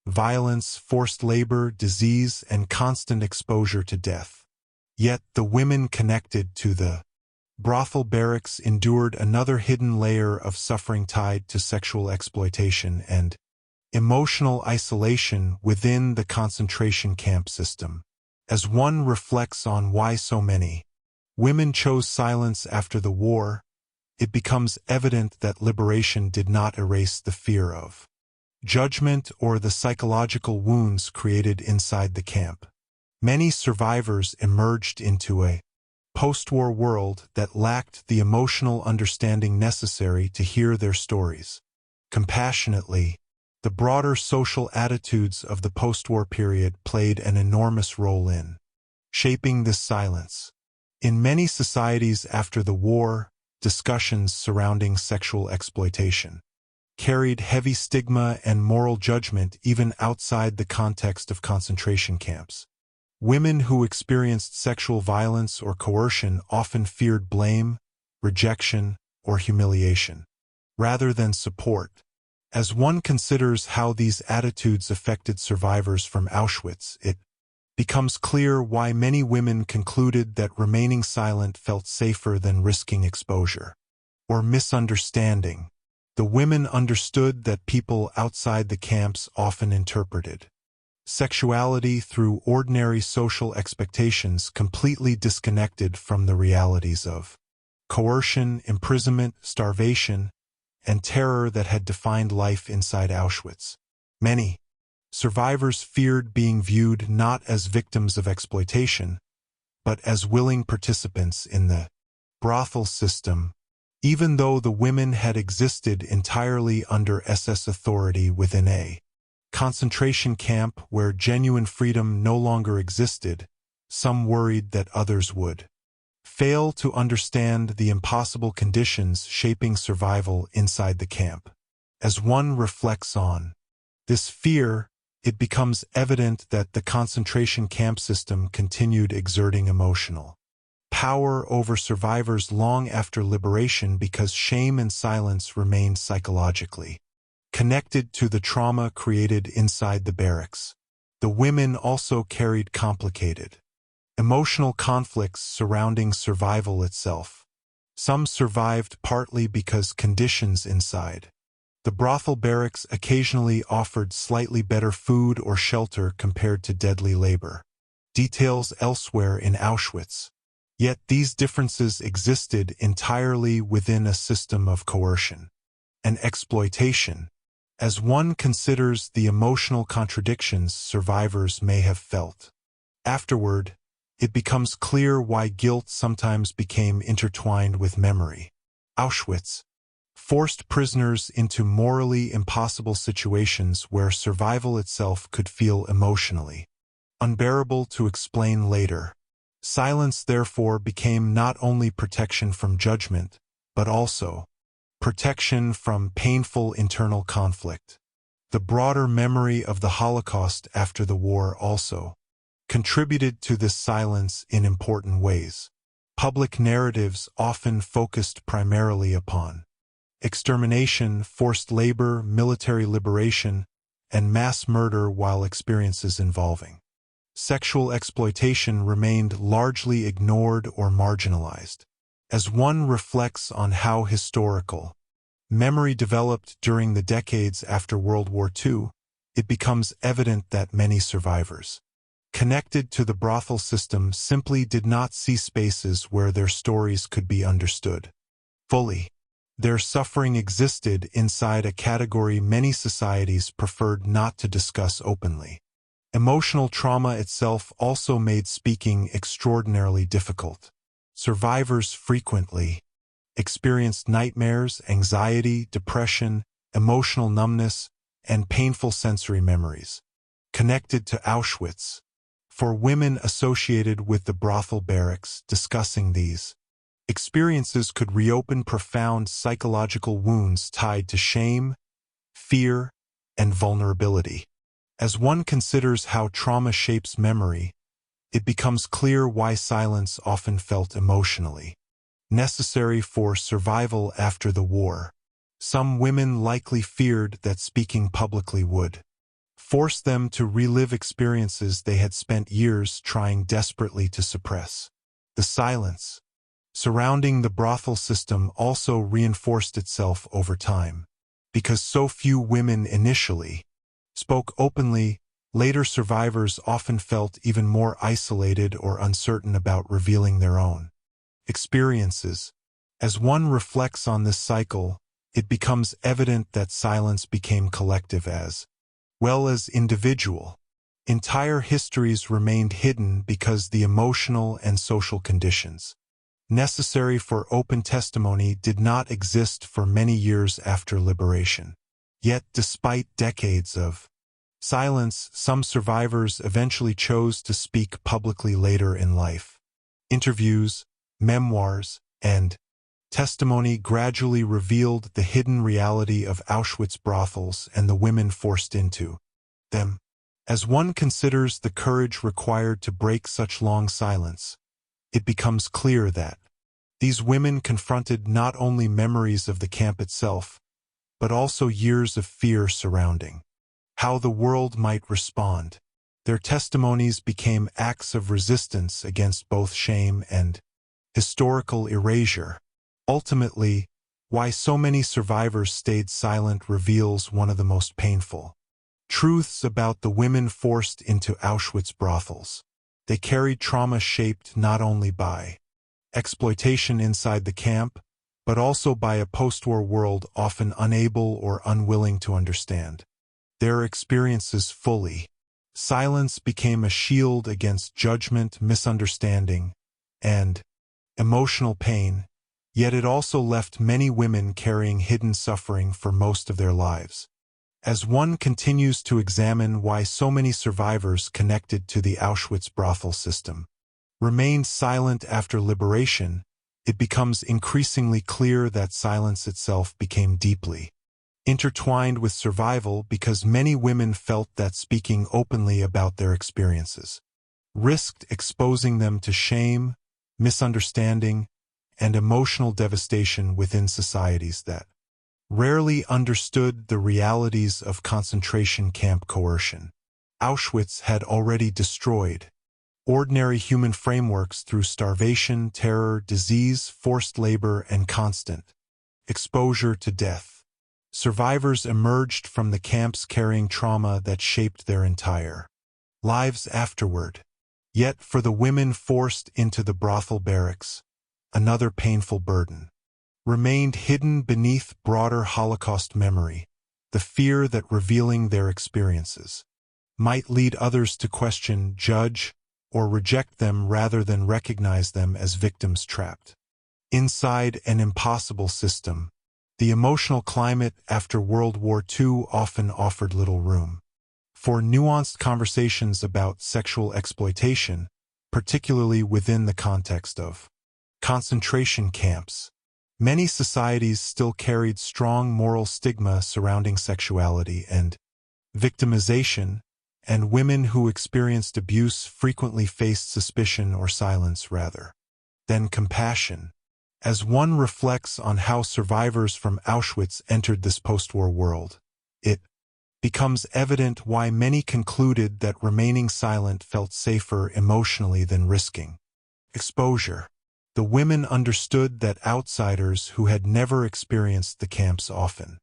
violence, forced labor, disease, and constant exposure to death. Yet the women connected to the brothel barracks endured another hidden layer of suffering tied to sexual exploitation and emotional isolation within the concentration camp system. As one reflects on why so many women chose silence after the war, it becomes evident that liberation did not erase the fear of judgment or the psychological wounds created inside the camp. Many survivors emerged into a post-war world that lacked the emotional understanding necessary to hear their stories compassionately. The broader social attitudes of the post-war period played an enormous role in shaping this silence. In many societies after the war, discussions surrounding sexual exploitation carried heavy stigma and moral judgment even outside the context of concentration camps. Women who experienced sexual violence or coercion often feared blame, rejection, or humiliation, rather than support. As one considers how these attitudes affected survivors from Auschwitz, it becomes clear why many women concluded that remaining silent felt safer than risking exposure or misunderstanding. The women understood that people outside the camps often interpreted sexuality through ordinary social expectations completely disconnected from the realities of coercion, imprisonment, starvation, and terror that had defined life inside Auschwitz. Many survivors feared being viewed not as victims of exploitation, but as willing participants in the brothel system, even though the women had existed entirely under SS authority within a concentration camp where genuine freedom no longer existed. Some worried that others would fail to understand the impossible conditions shaping survival inside the camp. As one reflects on this fear, it becomes evident that the concentration camp system continued exerting emotional power over survivors long after liberation because shame and silence remained psychologically connected to the trauma created inside the barracks. The women also carried complicated emotional conflicts surrounding survival itself. Some survived partly because conditions inside the brothel barracks occasionally offered slightly better food or shelter compared to deadly labor. Details elsewhere in Auschwitz. Yet these differences existed entirely within a system of coercion and exploitation. As one considers the emotional contradictions survivors may have felt afterward, it becomes clear why guilt sometimes became intertwined with memory. Auschwitz forced prisoners into morally impossible situations where survival itself could feel emotionally unbearable to explain later. Silence therefore became not only protection from judgment, but also protection from painful internal conflict. The broader memory of the Holocaust after the war also contributed to this silence in important ways. Public narratives often focused primarily upon extermination, forced labor, military liberation, and mass murder, while experiences involving sexual exploitation remained largely ignored or marginalized. As one reflects on how historical memory developed during the decades after World War II, it becomes evident that many survivors connected to the brothel system simply did not see spaces where their stories could be understood fully. Their suffering existed inside a category many societies preferred not to discuss openly. Emotional trauma itself also made speaking extraordinarily difficult. Survivors frequently experienced nightmares, anxiety, depression, emotional numbness, and painful sensory memories connected to Auschwitz. For women associated with the brothel barracks, discussing these experiences could reopen profound psychological wounds tied to shame, fear, and vulnerability. As one considers how trauma shapes memory, it becomes clear why silence often felt emotionally necessary for survival after the war. Some women likely feared that speaking publicly would force them to relive experiences they had spent years trying desperately to suppress. The silence surrounding the brothel system also reinforced itself over time. Because so few women initially spoke openly, later survivors often felt even more isolated or uncertain about revealing their own experiences. As one reflects on this cycle, it becomes evident that silence became collective as well as individual. Entire histories remained hidden because the emotional and social conditions necessary for open testimony did not exist for many years after liberation. Yet, despite decades of silence, some survivors eventually chose to speak publicly later in life. Interviews, memoirs, and testimony gradually revealed the hidden reality of Auschwitz brothels and the women forced into them. As one considers the courage required to break such long silence, it becomes clear that these women confronted not only memories of the camp itself, but also years of fear surrounding how the world might respond. Their testimonies became acts of resistance against both shame and historical erasure. Ultimately, why so many survivors stayed silent reveals one of the most painful truths about the women forced into Auschwitz brothels. They carried trauma shaped not only by exploitation inside the camp, but also by a post-war world often unable or unwilling to understand their experiences fully. Silence became a shield against judgment, misunderstanding, and emotional pain, yet it also left many women carrying hidden suffering for most of their lives. As one continues to examine why so many survivors connected to the Auschwitz brothel system remained silent after liberation, it becomes increasingly clear that silence itself became deeply intertwined with survival because many women felt that speaking openly about their experiences risked exposing them to shame, misunderstanding, and emotional devastation within societies that rarely understood the realities of concentration camp coercion. Auschwitz had already destroyed ordinary human frameworks through starvation, terror, disease, forced labor, and constant exposure to death. Survivors emerged from the camps carrying trauma that shaped their entire lives afterward. Yet for the women forced into the brothel barracks, another painful burden remained hidden beneath broader Holocaust memory, the fear that revealing their experiences might lead others to question, judge, or reject them rather than recognize them as victims trapped inside an impossible system. The emotional climate after World War II often offered little room for nuanced conversations about sexual exploitation, particularly within the context of concentration camps. Many societies still carried strong moral stigma surrounding sexuality and victimization, and women who experienced abuse frequently faced suspicion or silence rather than compassion. As one reflects on how survivors from Auschwitz entered this post-war world, it becomes evident why many concluded that remaining silent felt safer emotionally than risking exposure. The women understood that outsiders who had never experienced the camps often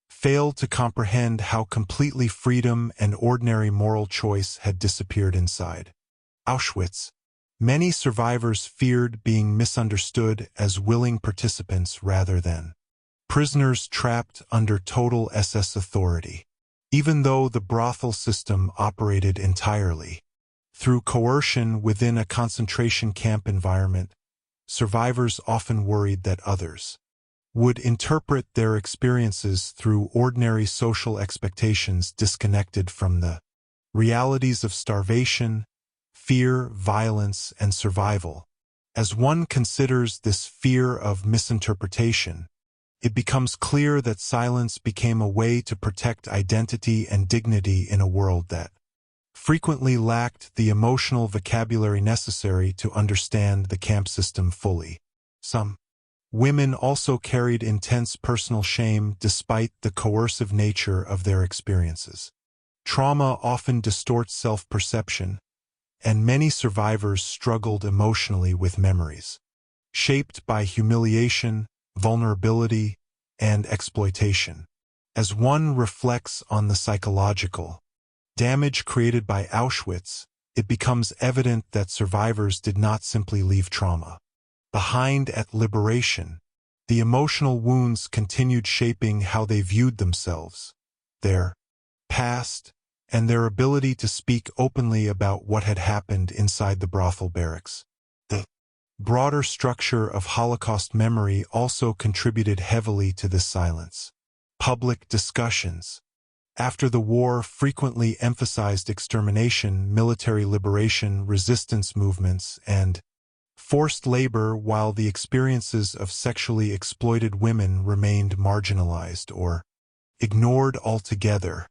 failed to comprehend how completely freedom and ordinary moral choice had disappeared inside Auschwitz. Many survivors feared being misunderstood as willing participants rather than prisoners trapped under total SS authority. Even though the brothel system operated entirely through coercion within a concentration camp environment, survivors often worried that others would interpret their experiences through ordinary social expectations disconnected from the realities of starvation, fear, violence, and survival. As one considers this fear of misinterpretation, it becomes clear that silence became a way to protect identity and dignity in a world that frequently lacked the emotional vocabulary necessary to understand the camp system fully. Some women also carried intense personal shame despite the coercive nature of their experiences. Trauma often distorts self-perception, and many survivors struggled emotionally with memories shaped by humiliation, vulnerability, and exploitation. As one reflects on the psychological damage created by Auschwitz, it becomes evident that survivors did not simply leave trauma behind at liberation. The emotional wounds continued shaping how they viewed themselves, their past, and their ability to speak openly about what had happened inside the brothel barracks. The broader structure of Holocaust memory also contributed heavily to this silence. Public discussions after the war frequently emphasized extermination, military liberation, resistance movements, and forced labor, while the experiences of sexually exploited women remained marginalized or ignored altogether.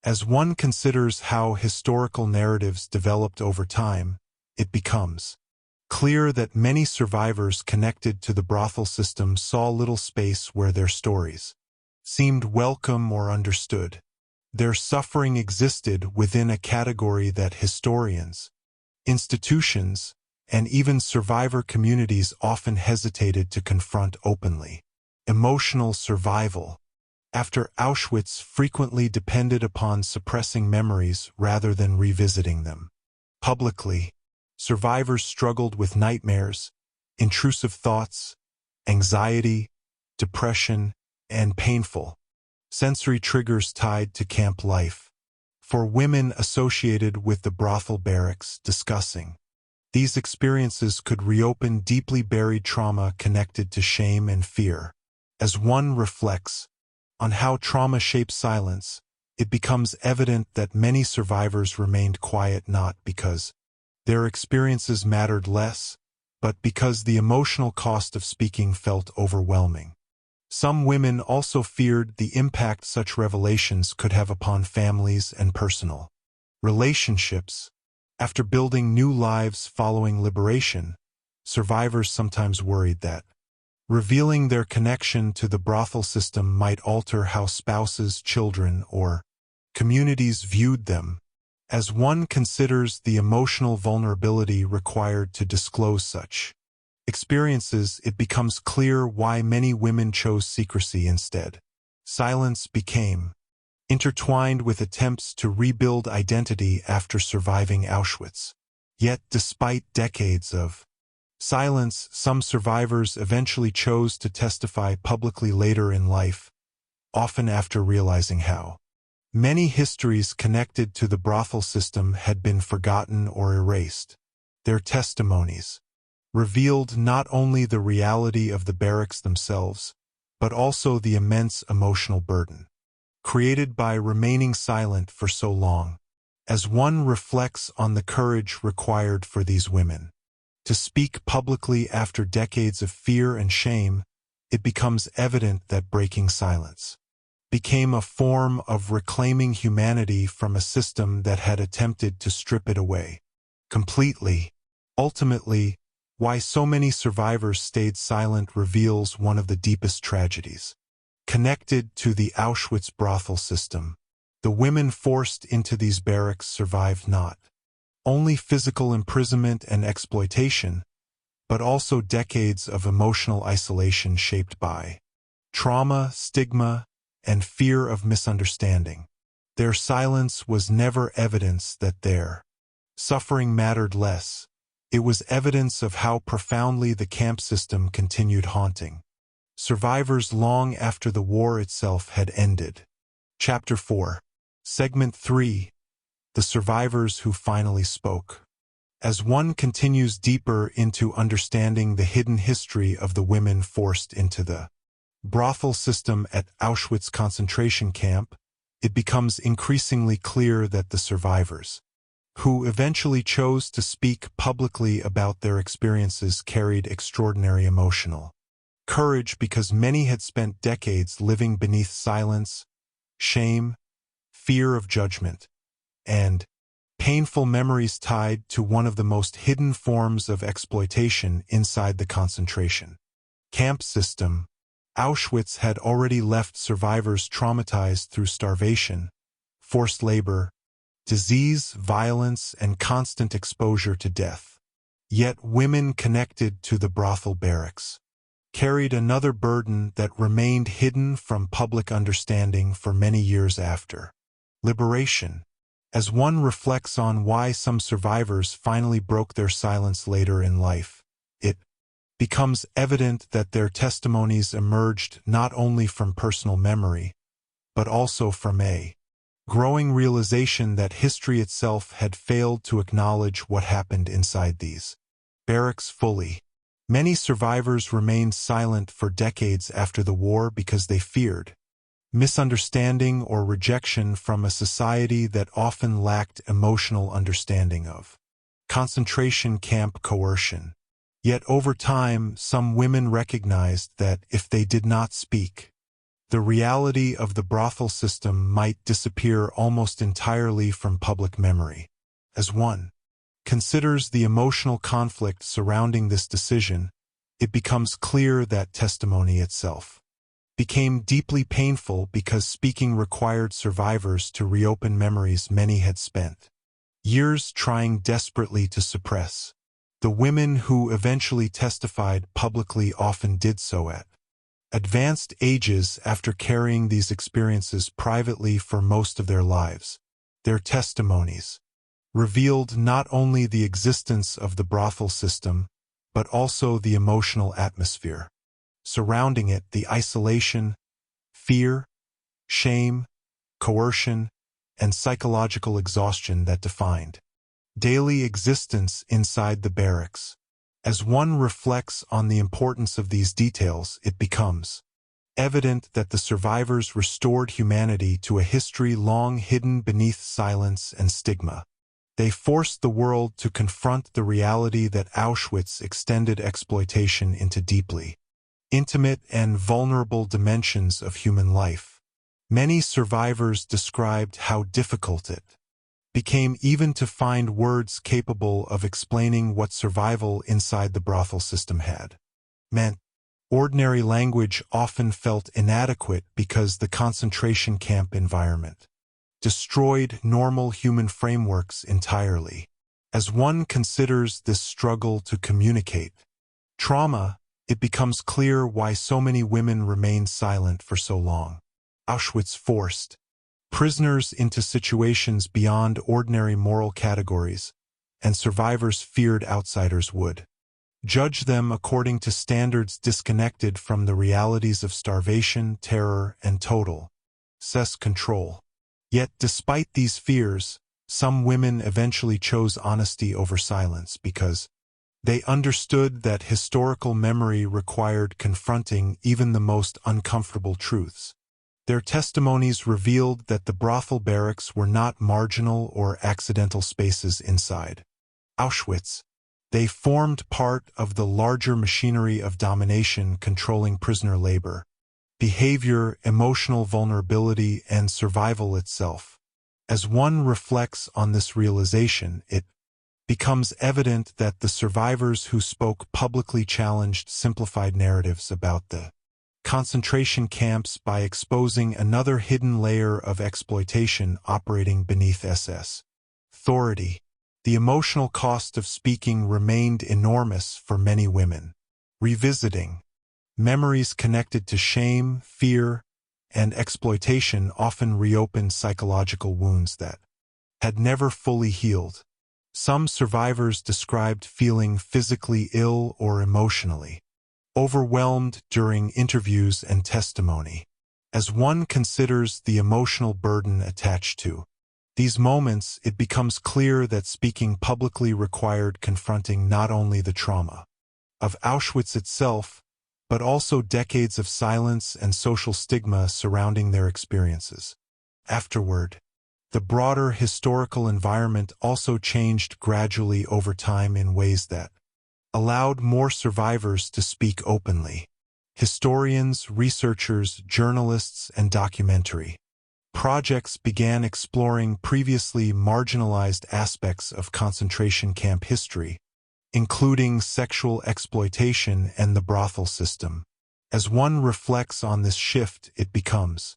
As one considers how historical narratives developed over time, it becomes clear that many survivors connected to the brothel system saw little space where their stories seemed welcome or understood. Their suffering existed within a category that historians, institutions, and even survivor communities often hesitated to confront openly. Emotional survival after Auschwitz frequently depended upon suppressing memories rather than revisiting them. Publicly, survivors struggled with nightmares, intrusive thoughts, anxiety, depression, and painful sensory triggers tied to camp life. For women associated with the brothel barracks, discussing these experiences could reopen deeply buried trauma connected to shame and fear. As one reflects on how trauma shapes silence, it becomes evident that many survivors remained quiet not because their experiences mattered less, but because the emotional cost of speaking felt overwhelming. Some women also feared the impact such revelations could have upon families and personal relationships. After building new lives following liberation, survivors sometimes worried that revealing their connection to the brothel system might alter how spouses, children, or communities viewed them. As one considers the emotional vulnerability required to disclose such experiences, it becomes clear why many women chose secrecy instead. Silence became intertwined with attempts to rebuild identity after surviving Auschwitz. Yet, despite decades of silence, some survivors eventually chose to testify publicly later in life, often after realizing how many histories connected to the brothel system had been forgotten or erased. Their testimonies revealed not only the reality of the barracks themselves, but also the immense emotional burden created by remaining silent for so long. As one reflects on the courage required for these women to speak publicly after decades of fear and shame, it becomes evident that breaking silence became a form of reclaiming humanity from a system that had attempted to strip it away completely. Ultimately, why so many survivors stayed silent reveals one of the deepest tragedies connected to the Auschwitz brothel system. The women forced into these barracks survived not only physical imprisonment and exploitation, but also decades of emotional isolation shaped by trauma, stigma, and fear of misunderstanding. Their silence was never evidence that their suffering mattered less. It was evidence of how profoundly the camp system continued haunting survivors long after the war itself had ended. Chapter 4. Segment 3. The survivors who finally spoke. As one continues deeper into understanding the hidden history of the women forced into the brothel system at Auschwitz concentration camp, it becomes increasingly clear that the survivors, who eventually chose to speak publicly about their experiences, carried extraordinary emotional courage because many had spent decades living beneath silence, shame, fear of judgment, and painful memories tied to one of the most hidden forms of exploitation inside the concentration camp system. Auschwitz had already left survivors traumatized through starvation, forced labor, disease, violence, and constant exposure to death. Yet women connected to the brothel barracks carried another burden that remained hidden from public understanding for many years after liberation. As one reflects on why some survivors finally broke their silence later in life, it becomes evident that their testimonies emerged not only from personal memory, but also from a growing realization that history itself had failed to acknowledge what happened inside these barracks fully. Many survivors remained silent for decades after the war because they feared misunderstanding or rejection from a society that often lacked emotional understanding of concentration camp coercion. Yet over time, some women recognized that if they did not speak, the reality of the brothel system might disappear almost entirely from public memory. As one considers the emotional conflict surrounding this decision, it becomes clear that testimony itself became deeply painful because speaking required survivors to reopen memories many had spent years trying desperately to suppress. The women who eventually testified publicly often did so at advanced ages after carrying these experiences privately for most of their lives. Their testimonies revealed not only the existence of the brothel system, but also the emotional atmosphere surrounding it, the isolation, fear, shame, coercion, and psychological exhaustion that defined daily existence inside the barracks. As one reflects on the importance of these details, it becomes evident that the survivors restored humanity to a history long hidden beneath silence and stigma. They forced the world to confront the reality that Auschwitz extended exploitation into deeply intimate and vulnerable dimensions of human life. Many survivors described how difficult it became even to find words capable of explaining what survival inside the brothel system had meant. Ordinary language often felt inadequate because the concentration camp environment destroyed normal human frameworks entirely. As one considers this struggle to communicate trauma, it becomes clear why so many women remained silent for so long. Auschwitz forced prisoners into situations beyond ordinary moral categories, and survivors feared outsiders would judge them according to standards disconnected from the realities of starvation, terror, and total control. Yet, despite these fears, some women eventually chose honesty over silence because they understood that historical memory required confronting even the most uncomfortable truths. Their testimonies revealed that the brothel barracks were not marginal or accidental spaces inside Auschwitz. They formed part of the larger machinery of domination controlling prisoner labor, behavior, emotional vulnerability, and survival itself. As one reflects on this realization, it becomes evident that the survivors who spoke publicly challenged simplified narratives about the concentration camps by exposing another hidden layer of exploitation operating beneath SS authority. The emotional cost of speaking remained enormous for many women. Revisiting memories connected to shame, fear, and exploitation often reopened psychological wounds that had never fully healed. Some survivors described feeling physically ill or emotionally overwhelmed during interviews and testimony. As one considers the emotional burden attached to these moments, it becomes clear that speaking publicly required confronting not only the trauma of Auschwitz itself, but also decades of silence and social stigma surrounding their experiences. Afterward, the broader historical environment also changed gradually over time in ways that allowed more survivors to speak openly. Historians, researchers, journalists, and documentary projects began exploring previously marginalized aspects of concentration camp history, including sexual exploitation and the brothel system. As one reflects on this shift, it becomes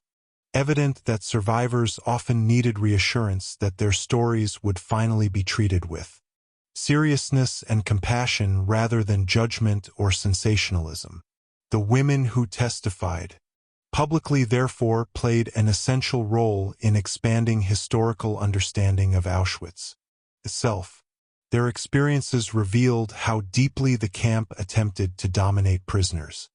evident that survivors often needed reassurance that their stories would finally be treated with seriousness and compassion rather than judgment or sensationalism. The women who testified publicly therefore played an essential role in expanding historical understanding of Auschwitz itself. Their experiences revealed how deeply the camp attempted to dominate prisoners,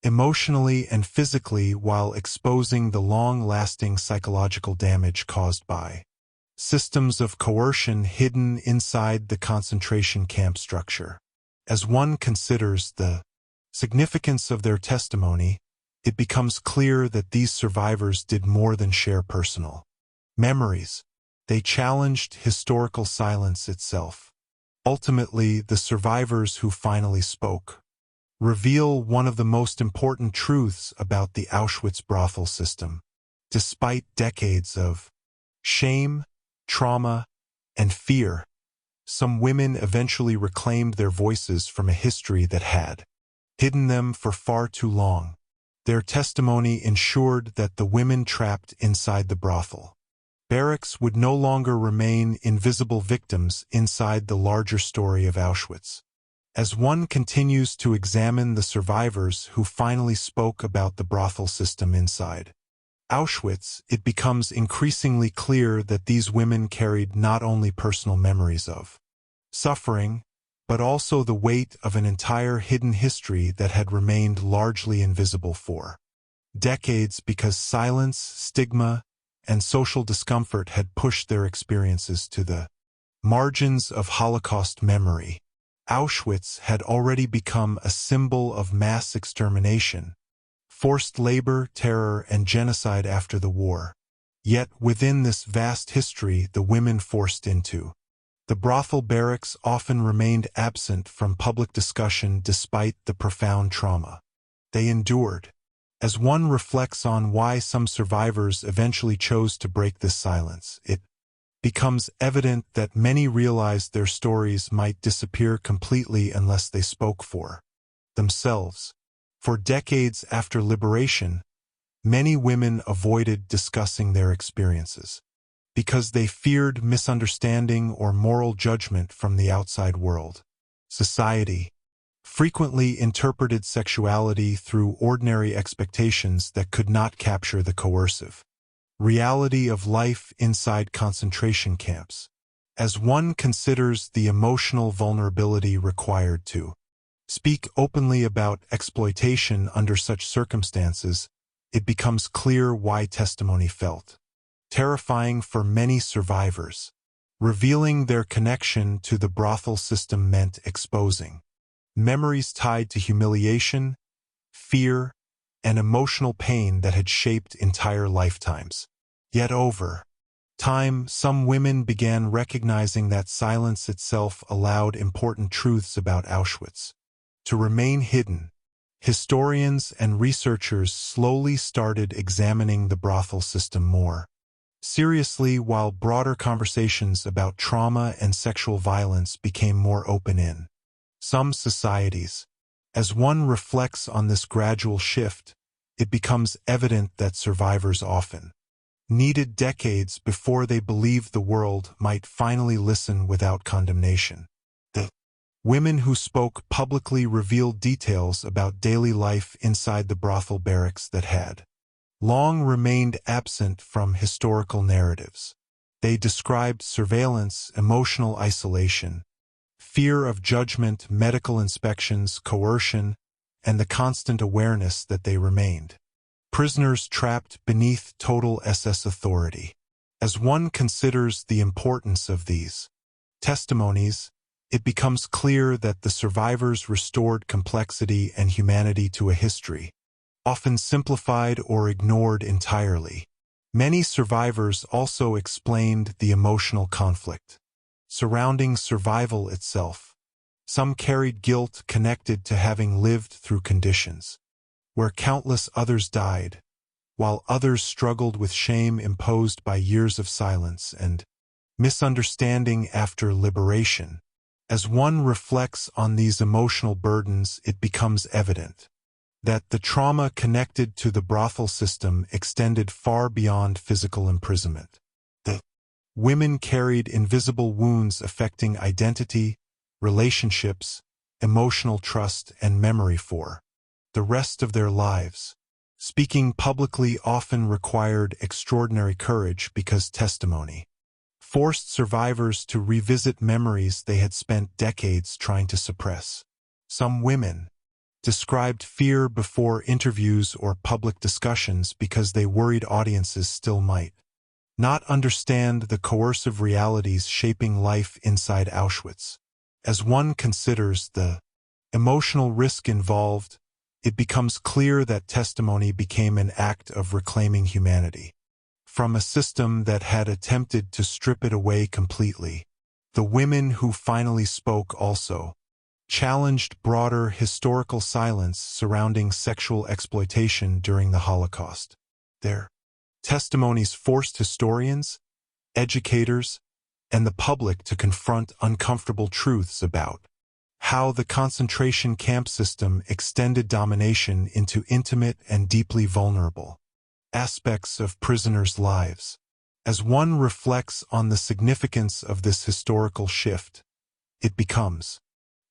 emotionally and physically, while exposing the long-lasting psychological damage caused by systems of coercion hidden inside the concentration camp structure. As one considers the significance of their testimony, it becomes clear that these survivors did more than share personal memories. They challenged historical silence itself. Ultimately, the survivors who finally spoke reveal one of the most important truths about the Auschwitz brothel system. Despite decades of shame, trauma, and fear, some women eventually reclaimed their voices from a history that had hidden them for far too long. Their testimony ensured that the women trapped inside the brothel barracks would no longer remain invisible victims inside the larger story of Auschwitz. As one continues to examine the survivors who finally spoke about the brothel system inside Auschwitz, it becomes increasingly clear that these women carried not only personal memories of suffering, but also the weight of an entire hidden history that had remained largely invisible for decades because silence, stigma, and social discomfort had pushed their experiences to the margins of Holocaust memory. Auschwitz had already become a symbol of mass extermination, forced labor, terror, and genocide after the war. Yet within this vast history, the women forced into the brothel barracks often remained absent from public discussion despite the profound trauma they endured. As one reflects on why some survivors eventually chose to break this silence, it becomes evident that many realized their stories might disappear completely unless they spoke for themselves. For decades after liberation, many women avoided discussing their experiences because they feared misunderstanding or moral judgment from the outside world. Society frequently interpreted sexuality through ordinary expectations that could not capture the coercive reality of life inside concentration camps. As one considers the emotional vulnerability required to speak openly about exploitation under such circumstances, it becomes clear why testimony felt terrifying for many survivors. Revealing their connection to the brothel system meant exposing memories tied to humiliation, fear, and emotional pain that had shaped entire lifetimes. Yet over time, some women began recognizing that silence itself allowed important truths about Auschwitz to remain hidden. Historians and researchers slowly started examining the brothel system more seriously, while broader conversations about trauma and sexual violence became more open in some societies. As one reflects on this gradual shift, it becomes evident that survivors often needed decades before they believed the world might finally listen without condemnation. The women who spoke publicly revealed details about daily life inside the brothel barracks that had long remained absent from historical narratives. They described surveillance, emotional isolation, fear of judgment, medical inspections, coercion, and the constant awareness that they remained prisoners trapped beneath total SS authority. As one considers the importance of these testimonies, it becomes clear that the survivors restored complexity and humanity to a history often simplified or ignored entirely. Many survivors also explained the emotional conflict surrounding survival itself. Some carried guilt connected to having lived through conditions where countless others died, while others struggled with shame imposed by years of silence and misunderstanding after liberation. As one reflects on these emotional burdens, it becomes evident that the trauma connected to the brothel system extended far beyond physical imprisonment. The women carried invisible wounds affecting identity, relationships, emotional trust, and memory for the rest of their lives. Speaking publicly often required extraordinary courage because testimony forced survivors to revisit memories they had spent decades trying to suppress. Some women described fear before interviews or public discussions because they worried audiences still might not understand the coercive realities shaping life inside Auschwitz. As one considers the emotional risk involved, it becomes clear that testimony became an act of reclaiming humanity from a system that had attempted to strip it away completely. The women who finally spoke also challenged broader historical silence surrounding sexual exploitation during the Holocaust. Their testimonies forced historians, educators, and the public to confront uncomfortable truths about how the concentration camp system extended domination into intimate and deeply vulnerable aspects of prisoners' lives. As one reflects on the significance of this historical shift, it becomes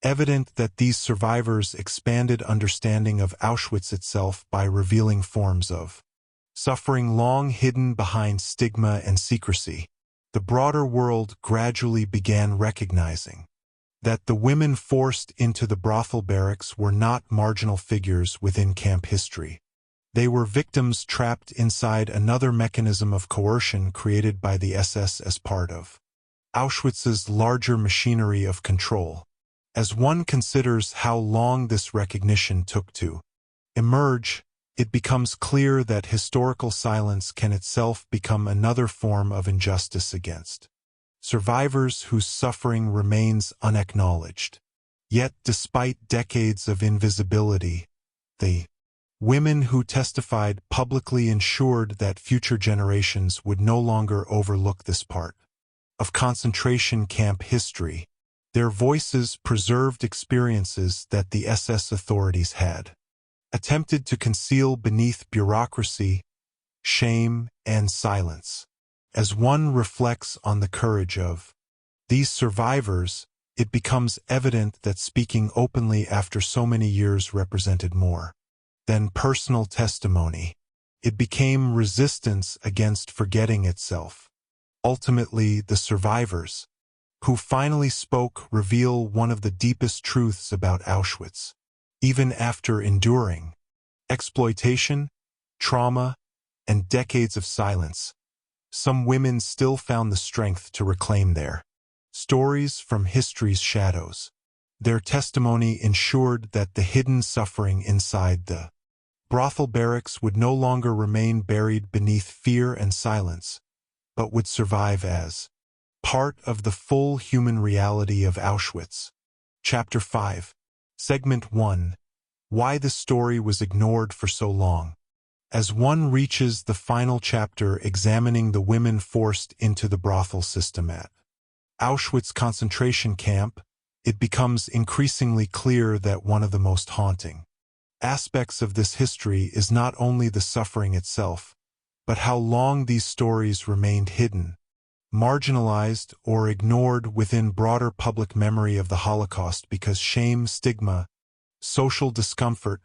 evident that these survivors expanded understanding of Auschwitz itself by revealing forms of suffering long hidden behind stigma and secrecy. The broader world gradually began recognizing that the women forced into the brothel barracks were not marginal figures within camp history. They were victims trapped inside another mechanism of coercion created by the SS as part of Auschwitz's larger machinery of control. As one considers how long this recognition took to emerge, it becomes clear that historical silence can itself become another form of injustice against survivors whose suffering remains unacknowledged. Yet, despite decades of invisibility, the women who testified publicly ensured that future generations would no longer overlook this part of concentration camp history. Their voices preserved experiences that the SS authorities had attempted to conceal beneath bureaucracy, shame, and silence. As one reflects on the courage of these survivors, it becomes evident that speaking openly after so many years represented more than personal testimony. It became resistance against forgetting itself. Ultimately, the survivors who finally spoke reveal one of the deepest truths about Auschwitz. Even after enduring exploitation, trauma, and decades of silence, some women still found the strength to reclaim their stories from history's shadows. Their testimony ensured that the hidden suffering inside the brothel barracks would no longer remain buried beneath fear and silence, but would survive as part of the full human reality of Auschwitz. Chapter 5. Segment 1. Why the story was ignored for so long. As one reaches the final chapter examining the women forced into the brothel system at Auschwitz concentration camp, it becomes increasingly clear that one of the most haunting aspects of this history is not only the suffering itself, but how long these stories remained hidden, marginalized, or ignored within broader public memory of the Holocaust because shame, stigma, social discomfort,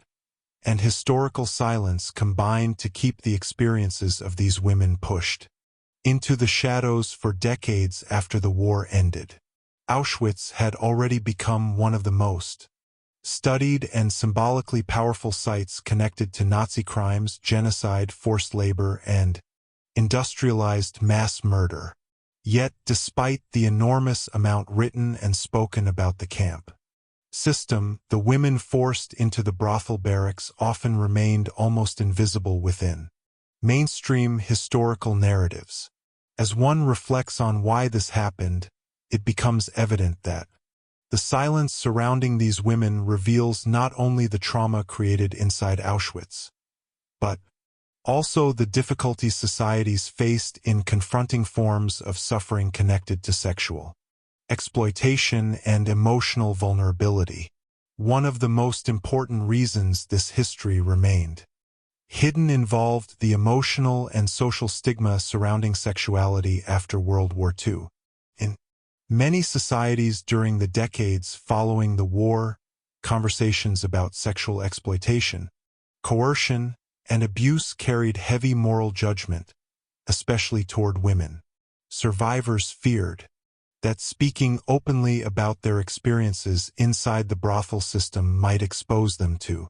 and historical silence combined to keep the experiences of these women pushed into the shadows for decades after the war ended. Auschwitz had already become one of the most studied and symbolically powerful sites connected to Nazi crimes, genocide, forced labor, and industrialized mass murder. Yet, despite the enormous amount written and spoken about the camp system, the women forced into the brothel barracks often remained almost invisible within mainstream historical narratives. As one reflects on why this happened, it becomes evident that the silence surrounding these women reveals not only the trauma created inside Auschwitz, but also the difficulties societies faced in confronting forms of suffering connected to sexual exploitation and emotional vulnerability. One of the most important reasons this history remained hidden involved the emotional and social stigma surrounding sexuality after World War II. In many societies during the decades following the war, conversations about sexual exploitation, coercion, and abuse carried heavy moral judgment, especially toward women. Survivors feared that speaking openly about their experiences inside the brothel system might expose them to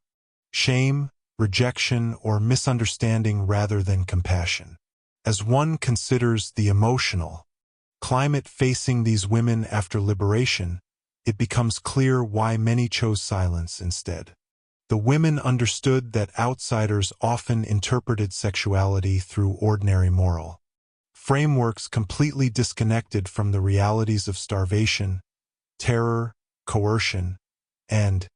shame, rejection, or misunderstanding rather than compassion. As one considers the emotional climate facing these women after liberation, it becomes clear why many chose silence instead. The women understood that outsiders often interpreted sexuality through ordinary moral frameworks completely disconnected from the realities of starvation, terror, coercion, and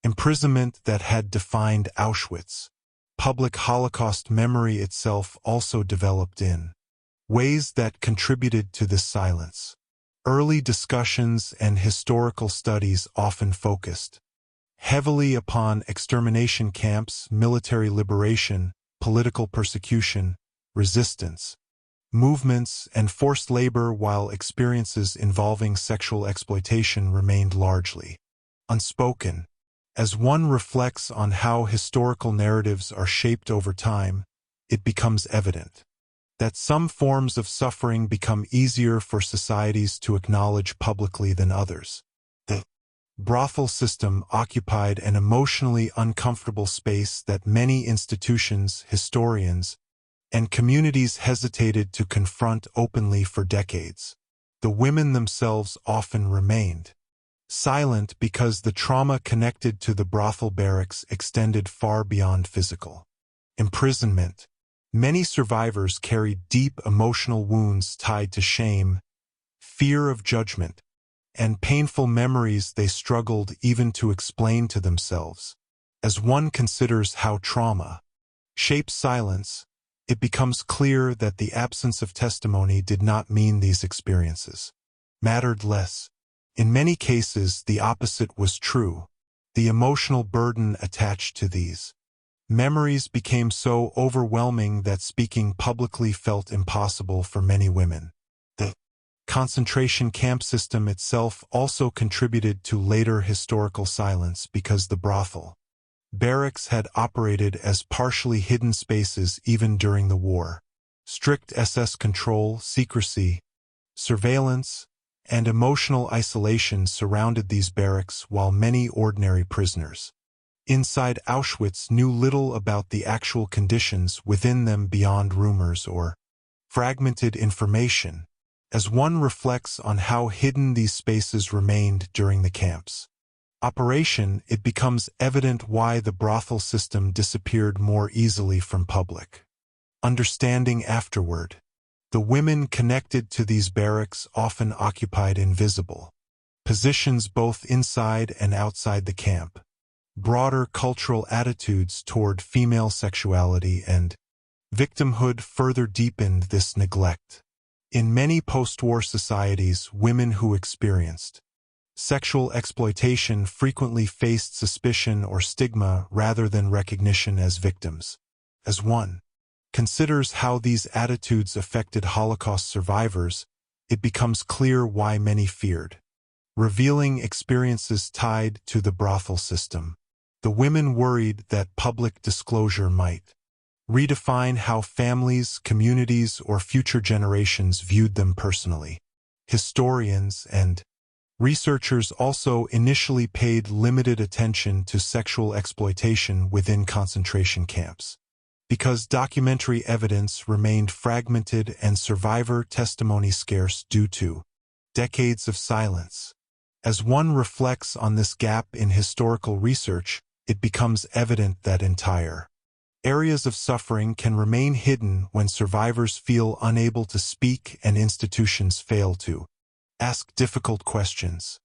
imprisonment that had defined Auschwitz. Public Holocaust memory itself also developed in ways that contributed to this silence. Early discussions and historical studies often focused heavily upon extermination camps, military liberation, political persecution, resistance movements, and forced labor, while experiences involving sexual exploitation remained largely unspoken. As one reflects on how historical narratives are shaped over time, it becomes evident that some forms of suffering become easier for societies to acknowledge publicly than others. The brothel system occupied an emotionally uncomfortable space that many institutions, historians, and communities hesitated to confront openly for decades. The women themselves often remained silent because the trauma connected to the brothel barracks extended far beyond physical imprisonment. Many survivors carried deep emotional wounds tied to shame, fear of judgment, and painful memories they struggled even to explain to themselves. As one considers how trauma shapes silence, it becomes clear that the absence of testimony did not mean these experiences mattered less. In many cases, the opposite was true. The emotional burden attached to these memories became so overwhelming that speaking publicly felt impossible for many women. The concentration camp system itself also contributed to later historical silence because the brothel barracks had operated as partially hidden spaces even during the war. Strict SS control, secrecy, surveillance, and emotional isolation surrounded these barracks, while many ordinary prisoners inside Auschwitz knew little about the actual conditions within them beyond rumors or fragmented information. As one reflects on how hidden these spaces remained during the camp's operation, it becomes evident why the brothel system disappeared more easily from public understanding afterward. The women connected to these barracks often occupied invisible positions both inside and outside the camp. Broader cultural attitudes toward female sexuality and victimhood further deepened this neglect. In many post-war societies, women who experienced sexual exploitation frequently faced suspicion or stigma rather than recognition as victims. As one considers how these attitudes affected Holocaust survivors, it becomes clear why many feared revealing experiences tied to the brothel system. The women worried that public disclosure might redefine how families, communities, or future generations viewed them personally. Historians and researchers also initially paid limited attention to sexual exploitation within concentration camps, because documentary evidence remained fragmented and survivor testimony scarce due to decades of silence. As one reflects on this gap in historical research, it becomes evident that entire areas of suffering can remain hidden when survivors feel unable to speak and institutions fail to ask difficult questions.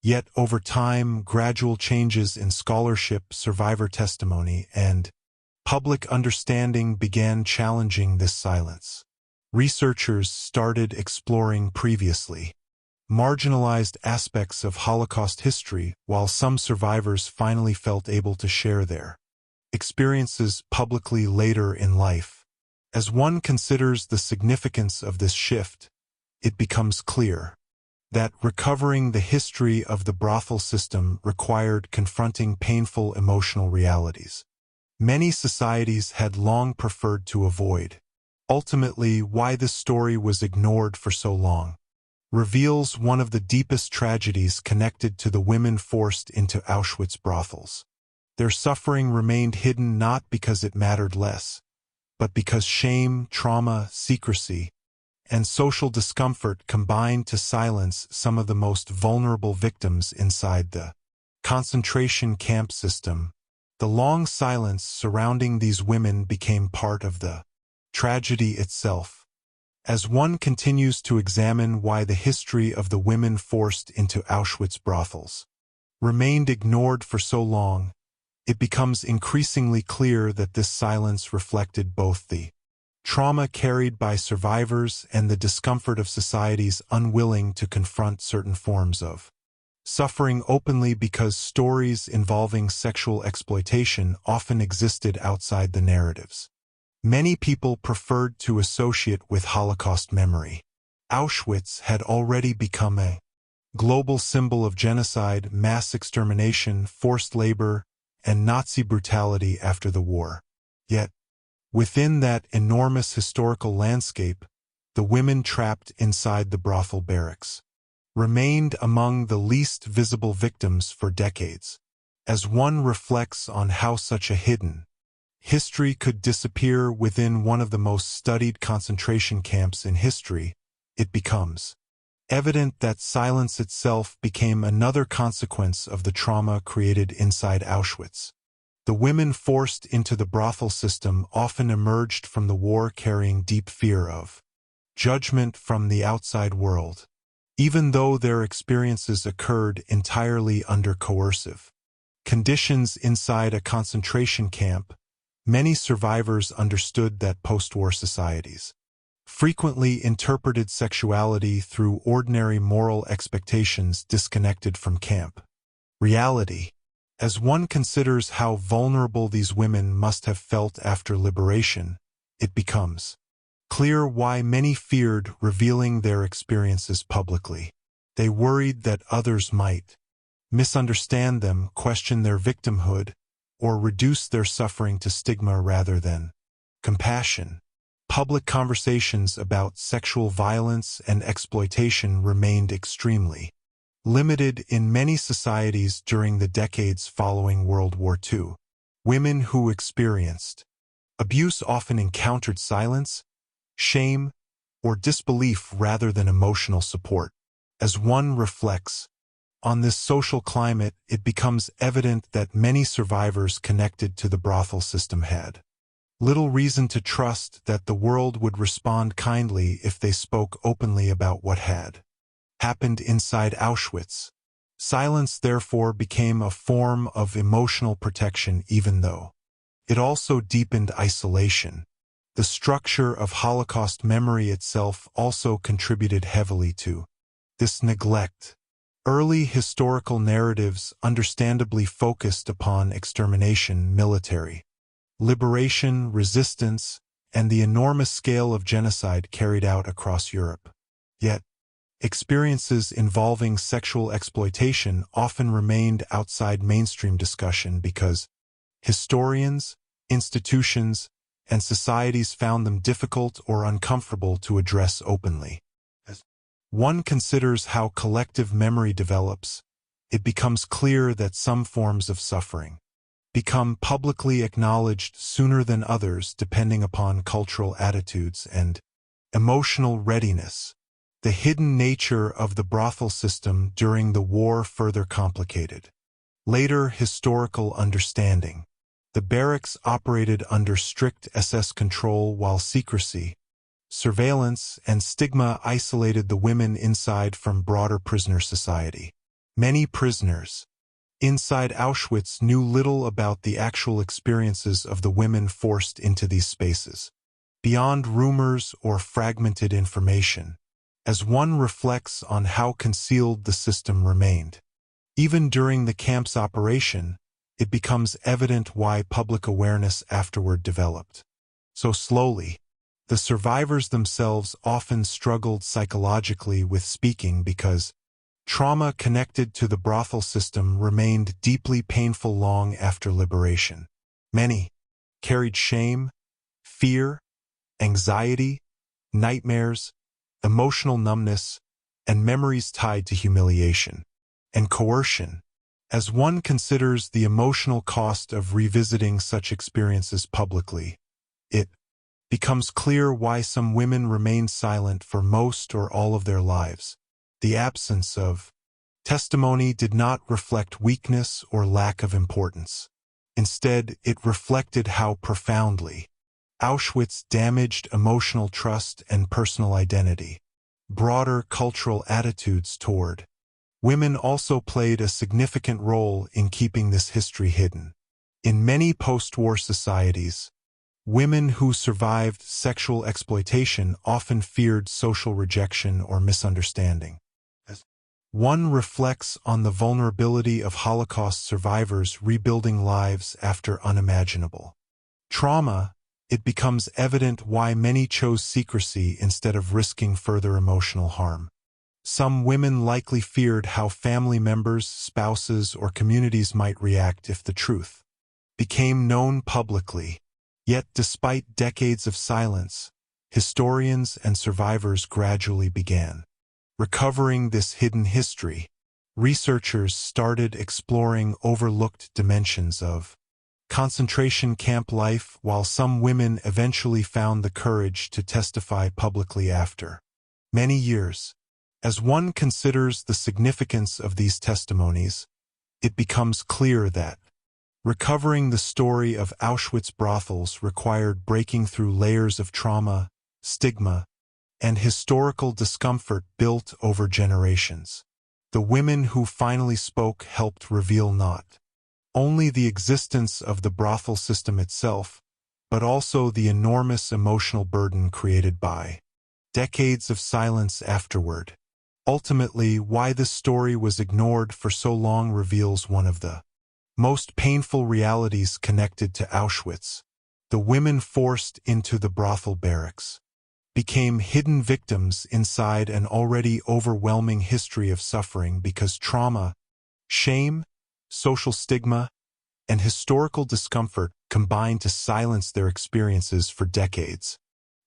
Yet over time, gradual changes in scholarship, survivor testimony, and public understanding began challenging this silence. Researchers started exploring previously marginalized aspects of Holocaust history, while some survivors finally felt able to share their experiences publicly later in life. As one considers the significance of this shift, it becomes clear that recovering the history of the brothel system required confronting painful emotional realities many societies had long preferred to avoid. Ultimately, why this story was ignored for so long reveals one of the deepest tragedies connected to the women forced into Auschwitz brothels. Their suffering remained hidden not because it mattered less, but because shame, trauma, secrecy, and social discomfort combined to silence some of the most vulnerable victims inside the concentration camp system. The long silence surrounding these women became part of the tragedy itself. As one continues to examine why the history of the women forced into Auschwitz brothels remained ignored for so long, it becomes increasingly clear that this silence reflected both the trauma carried by survivors and the discomfort of societies unwilling to confront certain forms of suffering openly because stories involving sexual exploitation often existed outside the narratives. Many people preferred to associate with Holocaust memory. Auschwitz had already become a global symbol of genocide, mass extermination, forced labor, and Nazi brutality after the war. Yet, within that enormous historical landscape, the women trapped inside the brothel barracks remained among the least visible victims for decades. As one reflects on how such a hidden history could disappear within one of the most studied concentration camps in history, it becomes evident that silence itself became another consequence of the trauma created inside Auschwitz. The women forced into the brothel system often emerged from the war carrying deep fear of judgment from the outside world, even though their experiences occurred entirely under coercive conditions inside a concentration camp. Many survivors understood that post-war societies frequently interpreted sexuality through ordinary moral expectations disconnected from camp reality. As one considers how vulnerable these women must have felt after liberation, it becomes clear why many feared revealing their experiences publicly. They worried that others might misunderstand them, question their victimhood, or reduce their suffering to stigma rather than compassion. Public conversations about sexual violence and exploitation remained extremely limited in many societies during the decades following World War II. Women who experienced abuse often encountered silence, shame, or disbelief rather than emotional support. As one reflects on this social climate, it becomes evident that many survivors connected to the brothel system had little reason to trust that the world would respond kindly if they spoke openly about what had happened inside Auschwitz. Silence, therefore, became a form of emotional protection, even though it also deepened isolation. The structure of Holocaust memory itself also contributed heavily to this neglect. Early historical narratives understandably focused upon extermination, military liberation, resistance, and the enormous scale of genocide carried out across Europe. Yet, experiences involving sexual exploitation often remained outside mainstream discussion because historians, institutions, and societies found them difficult or uncomfortable to address openly. As one considers how collective memory develops, it becomes clear that some forms of suffering become publicly acknowledged sooner than others depending upon cultural attitudes and emotional readiness. The hidden nature of the brothel system during the war further complicated later historical understanding. The barracks operated under strict SS control while secrecy, surveillance, and stigma isolated the women inside from broader prisoner society. Many prisoners inside Auschwitz knew little about the actual experiences of the women forced into these spaces, beyond rumors or fragmented information. As one reflects on how concealed the system remained, even during the camp's operation, it becomes evident why public awareness afterward developed so slowly. The survivors themselves often struggled psychologically with speaking because trauma connected to the brothel system remained deeply painful long after liberation. Many carried shame, fear, anxiety, nightmares, emotional numbness, and memories tied to humiliation and coercion. As one considers the emotional cost of revisiting such experiences publicly, it becomes clear why some women remain silent for most or all of their lives. The absence of testimony did not reflect weakness or lack of importance. Instead, it reflected how profoundly Auschwitz damaged emotional trust and personal identity. Broader cultural attitudes toward women also played a significant role in keeping this history hidden. In many post-war societies, Women who survived sexual exploitation often feared social rejection or misunderstanding. As one reflects on the vulnerability of Holocaust survivors rebuilding lives after unimaginable trauma, it becomes evident why many chose secrecy instead of risking further emotional harm. Some women likely feared how family members, spouses, or communities might react if the truth became known publicly. Yet, despite decades of silence, historians and survivors gradually began recovering this hidden history. Researchers started exploring overlooked dimensions of concentration camp life, while some women eventually found the courage to testify publicly after many years. As one considers the significance of these testimonies, it becomes clear that recovering the story of Auschwitz brothels required breaking through layers of trauma, stigma, and historical discomfort built over generations. The women who finally spoke helped reveal not only the existence of the brothel system itself, but also the enormous emotional burden created by decades of silence afterward. Ultimately, why this story was ignored for so long reveals one of the most painful realities connected to Auschwitz. The women forced into the brothel barracks became hidden victims inside an already overwhelming history of suffering because trauma, shame, social stigma, and historical discomfort combined to silence their experiences for decades.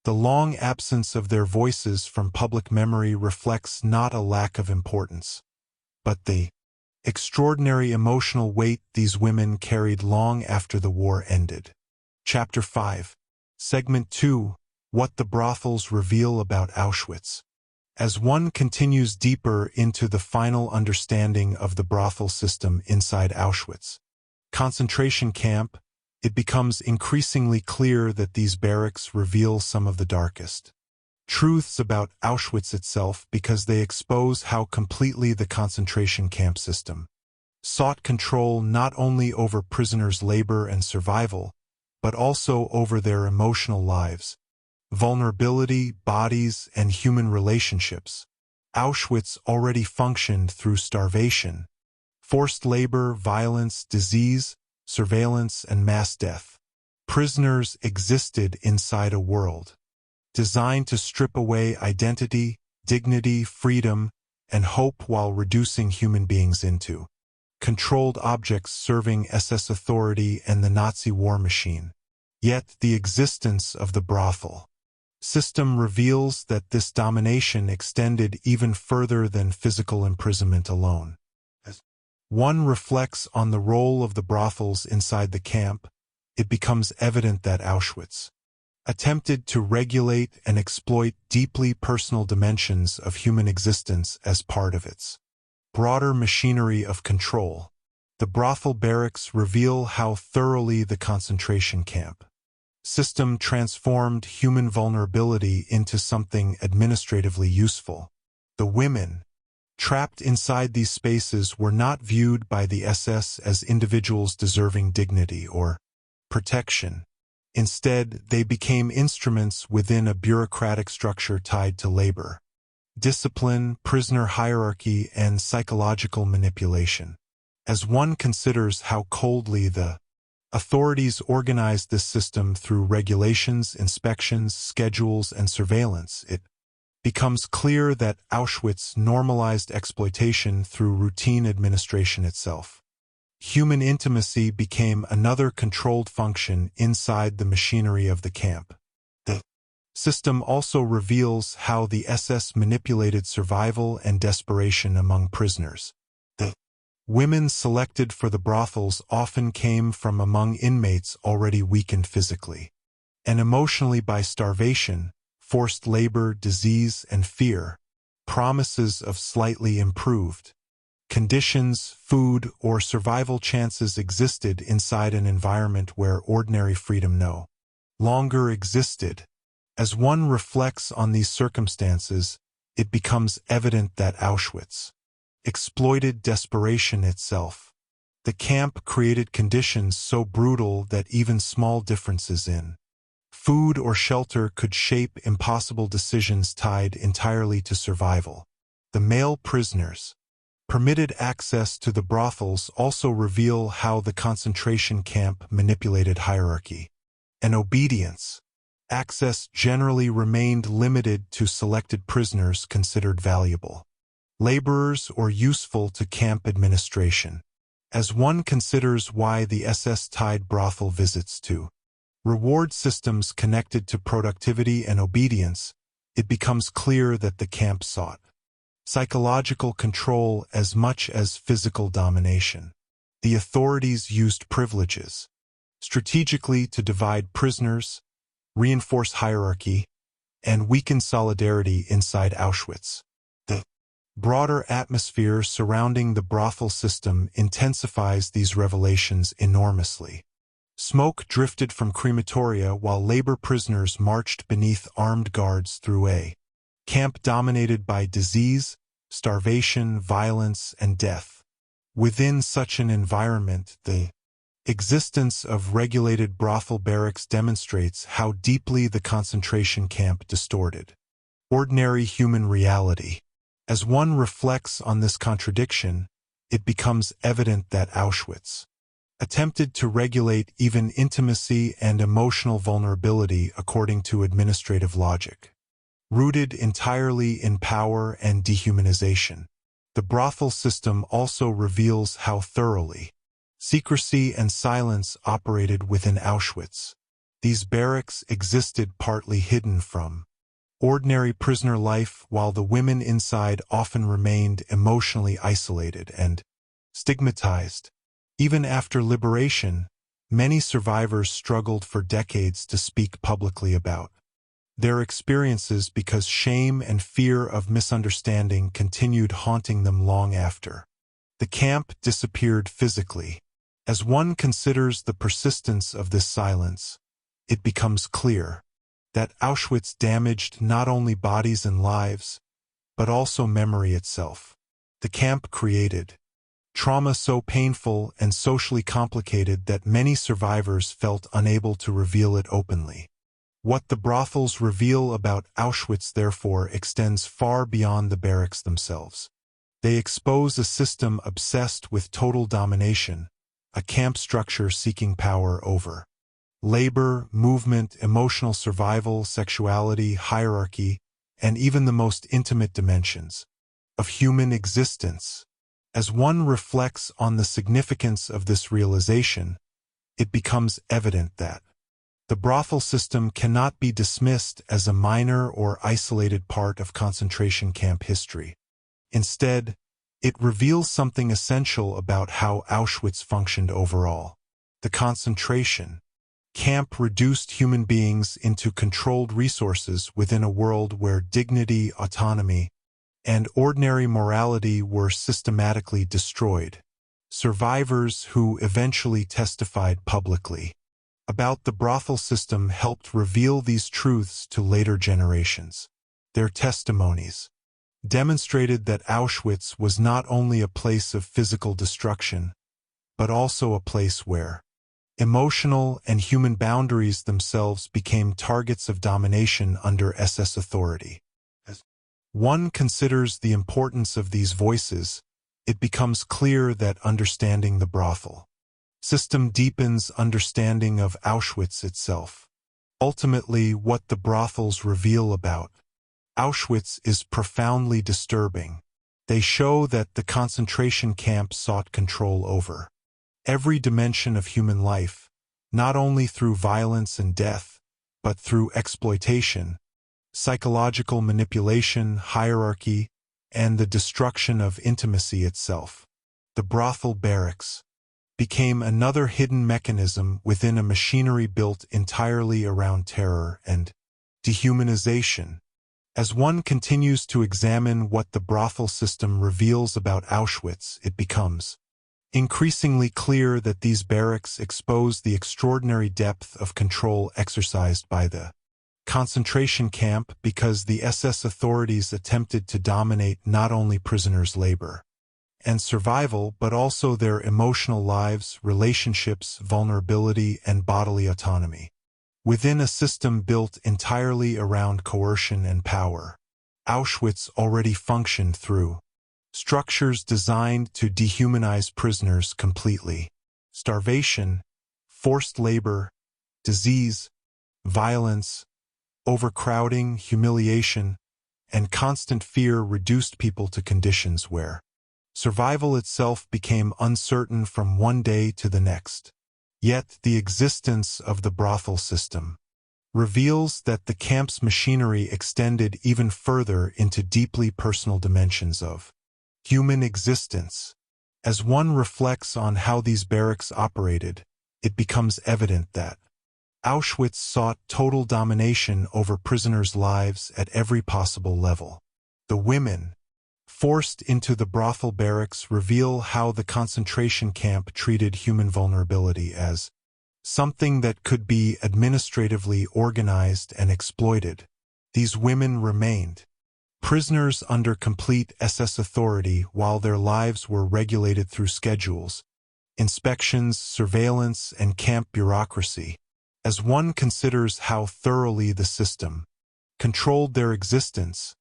The long absence of their voices from public memory reflects not a lack of importance, but the extraordinary emotional weight these women carried long after the war ended. Chapter 5. Segment 2. What the brothels reveal about Auschwitz. As one continues deeper into the final understanding of the brothel system inside Auschwitz concentration camp, it becomes increasingly clear that these barracks reveal some of the darkest truths about Auschwitz itself because they expose how completely the concentration camp system sought control not only over prisoners' labor and survival, but also over their emotional lives, vulnerability, bodies, and human relationships. Auschwitz already functioned through starvation, forced labor, violence, disease, surveillance, and mass death. Prisoners existed inside a world designed to strip away identity, dignity, freedom, and hope while reducing human beings into controlled objects serving SS authority and the Nazi war machine. Yet the existence of the brothel system reveals that this domination extended even further than physical imprisonment alone. As one reflects on the role of the brothels inside the camp, it becomes evident that Auschwitz attempted to regulate and exploit deeply personal dimensions of human existence as part of its broader machinery of control. The brothel barracks reveal how thoroughly the concentration camp system transformed human vulnerability into something administratively useful. The women trapped inside these spaces were not viewed by the SS as individuals deserving dignity or protection. Instead, they became instruments within a bureaucratic structure tied to labor, discipline, prisoner hierarchy, and psychological manipulation. As one considers how coldly the authorities organized this system through regulations, inspections, schedules, and surveillance, it becomes clear that Auschwitz normalized exploitation through routine administration itself. Human intimacy became another controlled function inside the machinery of the camp. The system also reveals how the SS manipulated survival and desperation among prisoners. The women selected for the brothels often came from among inmates already weakened physically and emotionally by starvation, forced labor, disease, and fear. Promises of slightly improved conditions, food, or survival chances existed inside an environment where ordinary freedom no longer existed. As one reflects on these circumstances, it becomes evident that Auschwitz exploited desperation itself. The camp created conditions so brutal that even small differences in Food or shelter could shape impossible decisions tied entirely to survival. The male prisoners' permitted access to the brothels also reveal how the concentration camp manipulated hierarchy. And obedience. Access generally remained limited to selected prisoners considered valuable, laborers, or useful to camp administration. As one considers why the SS tied brothel visits to reward systems connected to productivity and obedience, it becomes clear that the camp sought psychological control as much as physical domination. The authorities used privileges strategically to divide prisoners, reinforce hierarchy, and weaken solidarity inside Auschwitz. The broader atmosphere surrounding the brothel system intensifies these revelations enormously. Smoke drifted from crematoria while labor prisoners marched beneath armed guards through a camp dominated by disease, starvation, violence, and death. Within such an environment, the existence of regulated brothel barracks demonstrates how deeply the concentration camp distorted ordinary human reality. As one reflects on this contradiction, it becomes evident that Auschwitz attempted to regulate even intimacy and emotional vulnerability according to administrative logic. Rooted entirely in power and dehumanization, the brothel system also reveals how thoroughly secrecy and silence operated within Auschwitz. These barracks existed partly hidden from ordinary prisoner life, while the women inside often remained emotionally isolated and stigmatized. Even after liberation, many survivors struggled for decades to speak publicly about their experiences because shame and fear of misunderstanding continued haunting them long after the camp disappeared physically. As one considers the persistence of this silence, it becomes clear that Auschwitz damaged not only bodies and lives, but also memory itself. The camp created trauma so painful and socially complicated that many survivors felt unable to reveal it openly. What the brothels reveal about Auschwitz, therefore, extends far beyond the barracks themselves. They expose a system obsessed with total domination, a camp structure seeking power over labor, movement, emotional survival, sexuality, hierarchy, and even the most intimate dimensions of human existence. As one reflects on the significance of this realization, it becomes evident that the brothel system cannot be dismissed as a minor or isolated part of concentration camp history. Instead, it reveals something essential about how Auschwitz functioned overall. The concentration camp reduced human beings into controlled resources within a world where dignity, autonomy, and ordinary morality were systematically destroyed. Survivors who eventually testified publicly about the brothel system helped reveal these truths to later generations. Their testimonies demonstrated that Auschwitz was not only a place of physical destruction, but also a place where emotional and human boundaries themselves became targets of domination under SS authority. As one considers the importance of these voices, it becomes clear that understanding the brothel system deepens understanding of Auschwitz itself. Ultimately, what the brothels reveal about Auschwitz is profoundly disturbing. They show that the concentration camp sought control over every dimension of human life, not only through violence and death, but through exploitation, psychological manipulation, hierarchy, and the destruction of intimacy itself. The brothel barracks became another hidden mechanism within a machinery built entirely around terror and dehumanization. As one continues to examine what the brothel system reveals about Auschwitz, it becomes increasingly clear that these barracks expose the extraordinary depth of control exercised by the concentration camp because the SS authorities attempted to dominate not only prisoners' labor and survival, but also their emotional lives, relationships, vulnerability, and bodily autonomy. Within a system built entirely around coercion and power, Auschwitz already functioned through structures designed to dehumanize prisoners completely. Starvation, forced labor, disease, violence, overcrowding, humiliation, and constant fear reduced people to conditions where survival itself became uncertain from one day to the next. Yet the existence of the brothel system reveals that the camp's machinery extended even further into deeply personal dimensions of human existence. As one reflects on how these barracks operated, it becomes evident that Auschwitz sought total domination over prisoners' lives at every possible level. The women forced into the brothel barracks reveal how the concentration camp treated human vulnerability as something that could be administratively organized and exploited. These women remained prisoners under complete SS authority while their lives were regulated through schedules, inspections, surveillance, and camp bureaucracy. As one considers how thoroughly the system controlled their existence,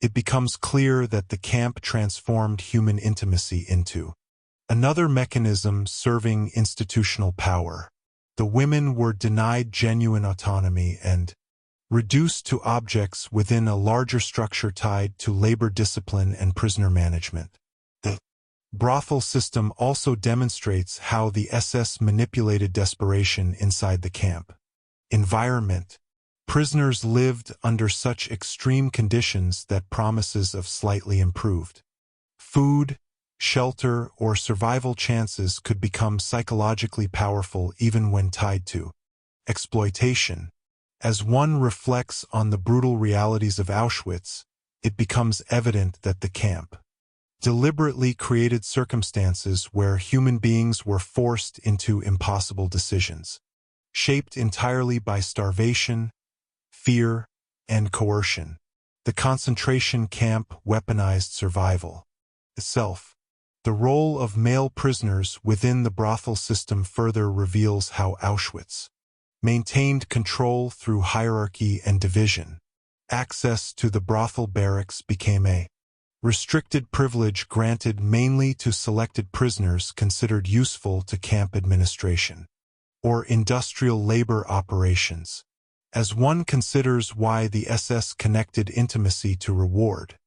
it becomes clear that the camp transformed human intimacy into another mechanism serving institutional power. The women were denied genuine autonomy and reduced to objects within a larger structure tied to labor discipline and prisoner management. The brothel system also demonstrates how the SS manipulated desperation inside the camp environment. Prisoners lived under such extreme conditions that promises of slightly improved food, shelter, or survival chances could become psychologically powerful even when tied to exploitation. As one reflects on the brutal realities of Auschwitz, it becomes evident that the camp deliberately created circumstances where human beings were forced into impossible decisions, shaped entirely by starvation, fear, and coercion. The concentration camp weaponized survival itself. The role of male prisoners within the brothel system further reveals how Auschwitz maintained control through hierarchy and division. Access to the brothel barracks became a restricted privilege granted mainly to selected prisoners considered useful to camp administration or industrial labor operations. As one considers why the SS connected intimacy to reward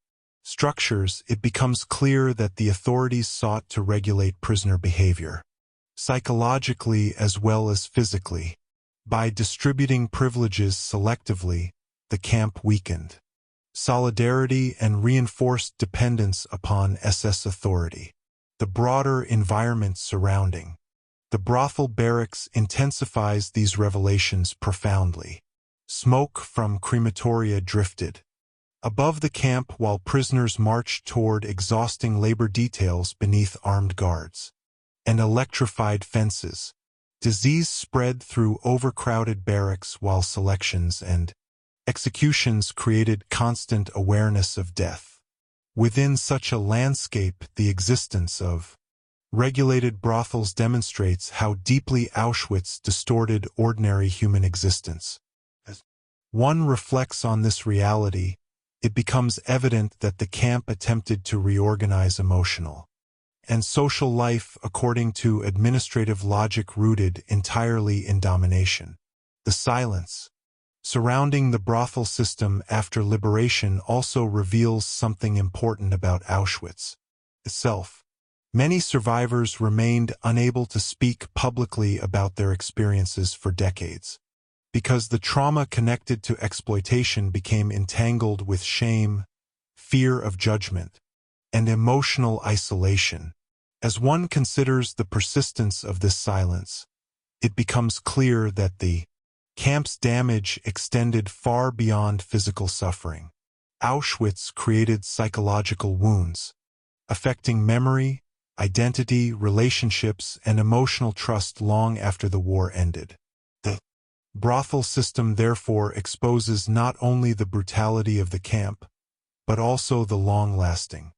structures, it becomes clear that the authorities sought to regulate prisoner behavior, psychologically as well as physically. By distributing privileges selectively, the camp weakened solidarity and reinforced dependence upon SS authority. The broader environment surrounding the brothel barracks intensifies these revelations profoundly. Smoke from crematoria drifted above the camp while prisoners marched toward exhausting labor details beneath armed guards and electrified fences. Disease spread through overcrowded barracks while selections and executions created constant awareness of death. Within such a landscape, the existence of regulated brothels demonstrates how deeply Auschwitz distorted ordinary human existence. As one reflects on this reality, it becomes evident that the camp attempted to reorganize emotional and social life according to administrative logic rooted entirely in domination. The silence surrounding the brothel system after liberation also reveals something important about Auschwitz itself. Many survivors remained unable to speak publicly about their experiences for decades, because the trauma connected to exploitation became entangled with shame, fear of judgment, and emotional isolation. As one considers the persistence of this silence, it becomes clear that the camp's damage extended far beyond physical suffering. Auschwitz created psychological wounds, affecting memory, identity, relationships, and emotional trust long after the war ended. The brothel system therefore exposes not only the brutality of the camp, but also the long-lasting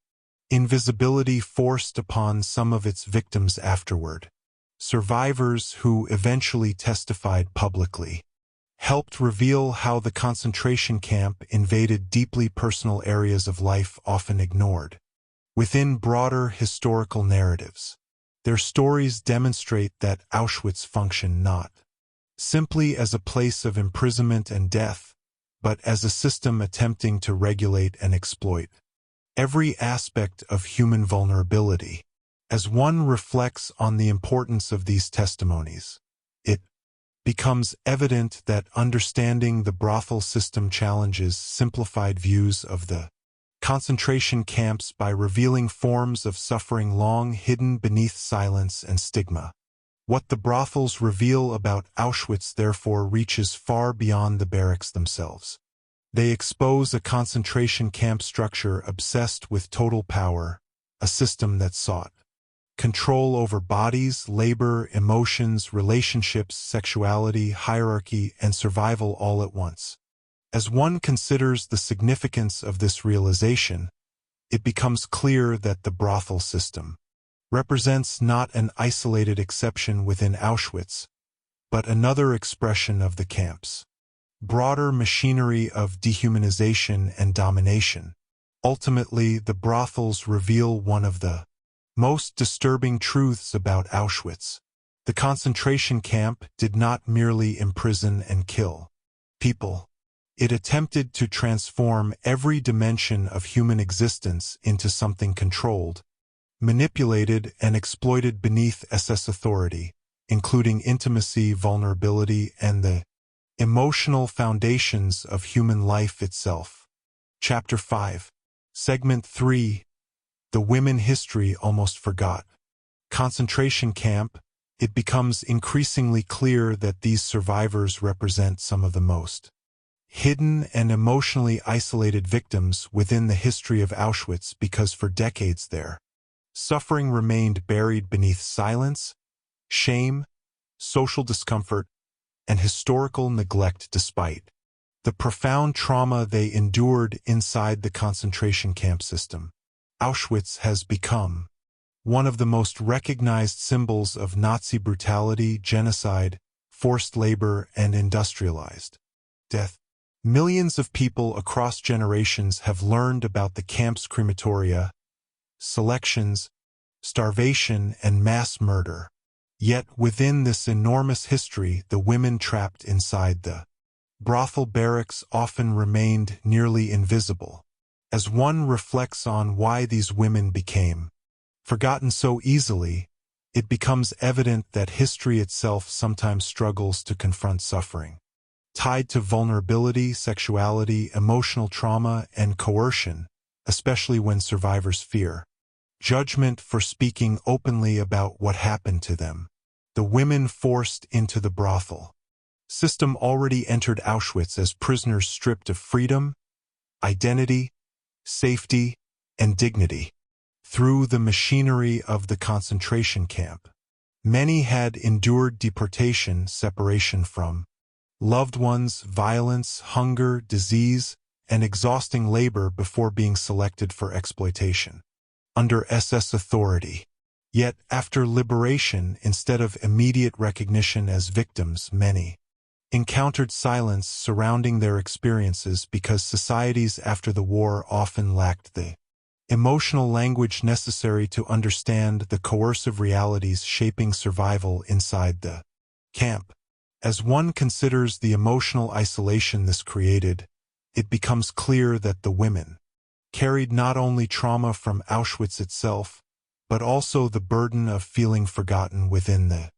invisibility forced upon some of its victims afterward. Survivors who eventually testified publicly helped reveal how the concentration camp invaded deeply personal areas of life often ignored. Within broader historical narratives, their stories demonstrate that Auschwitz functioned not simply as a place of imprisonment and death, but as a system attempting to regulate and exploit every aspect of human vulnerability. As one reflects on the importance of these testimonies, it becomes evident that understanding the brothel system challenges simplified views of the concentration camps by revealing forms of suffering long hidden beneath silence and stigma. What the brothels reveal about Auschwitz therefore reaches far beyond the barracks themselves. They expose a concentration camp structure obsessed with total power, a system that sought control over bodies, labor, emotions, relationships, sexuality, hierarchy, and survival all at once. As one considers the significance of this realization, it becomes clear that the brothel system represents not an isolated exception within Auschwitz, but another expression of the camp's broader machinery of dehumanization and domination. Ultimately, the brothels reveal one of the most disturbing truths about Auschwitz. The concentration camp did not merely imprison and kill people. It attempted to transform every dimension of human existence into something controlled, manipulated, and exploited beneath SS authority, including intimacy, vulnerability, and the emotional foundations of human life itself. Chapter 5. Segment 3. The Women History Almost Forgot. Concentration camp. It becomes increasingly clear that these survivors represent some of the most hidden and emotionally isolated victims within the history of Auschwitz because for decades their suffering remained buried beneath silence, shame, social discomfort, and historical neglect despite the profound trauma they endured inside the concentration camp system. Auschwitz has become one of the most recognized symbols of Nazi brutality, genocide, forced labor, and industrialized death. Millions of people across generations have learned about the camp's crematoria, selections, starvation, and mass murder. Yet within this enormous history, the women trapped inside the brothel barracks often remained nearly invisible. As one reflects on why these women became forgotten so easily, it becomes evident that history itself sometimes struggles to confront suffering tied to vulnerability, sexuality, emotional trauma, and coercion, especially when survivors fear judgment for speaking openly about what happened to them. The women forced into the brothel system already entered Auschwitz as prisoners stripped of freedom, identity, safety, and dignity. Through the machinery of the concentration camp, many had endured deportation, separation from loved ones, violence, hunger, disease, and exhausting labor before being selected for exploitation under SS authority. Yet, after liberation, instead of immediate recognition as victims, many encountered silence surrounding their experiences because societies after the war often lacked the emotional language necessary to understand the coercive realities shaping survival inside the camp. As one considers the emotional isolation this created, it becomes clear that the women carried not only trauma from Auschwitz itself, but also the burden of feeling forgotten within the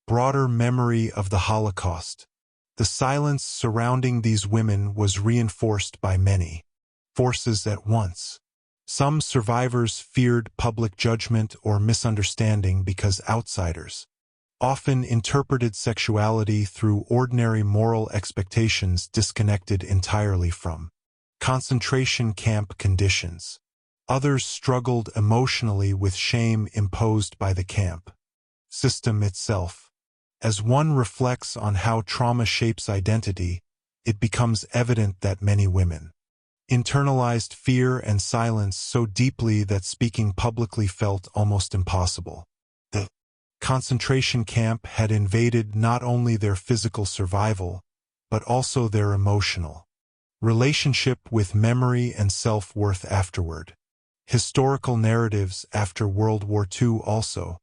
broader memory of the Holocaust. The silence surrounding these women was reinforced by many forces at once. Some survivors feared public judgment or misunderstanding because outsiders often interpreted sexuality through ordinary moral expectations disconnected entirely from concentration camp conditions. Others struggled emotionally with shame imposed by the camp system itself. As one reflects on how trauma shapes identity, it becomes evident that many women internalized fear and silence so deeply that speaking publicly felt almost impossible. The concentration camp had invaded not only their physical survival, but also their emotional relationship with memory and self-worth afterward. Historical narratives after World War II also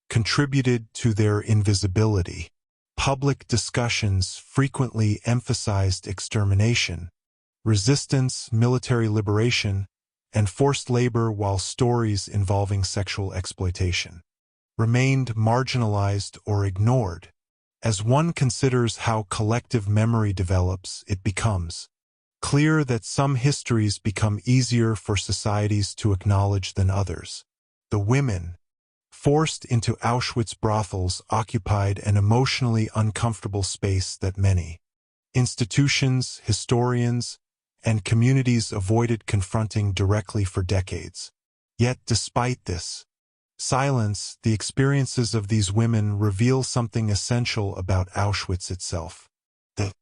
contributed to their invisibility. Public discussions frequently emphasized extermination, resistance, military liberation, and forced labor, while stories involving sexual exploitation remained marginalized or ignored. As one considers how collective memory develops, it becomes clear that some histories become easier for societies to acknowledge than others. The women forced into Auschwitz brothels occupied an emotionally uncomfortable space that many institutions, historians, and communities avoided confronting directly for decades. Yet despite this silence, the experiences of these women reveal something essential about Auschwitz itself. The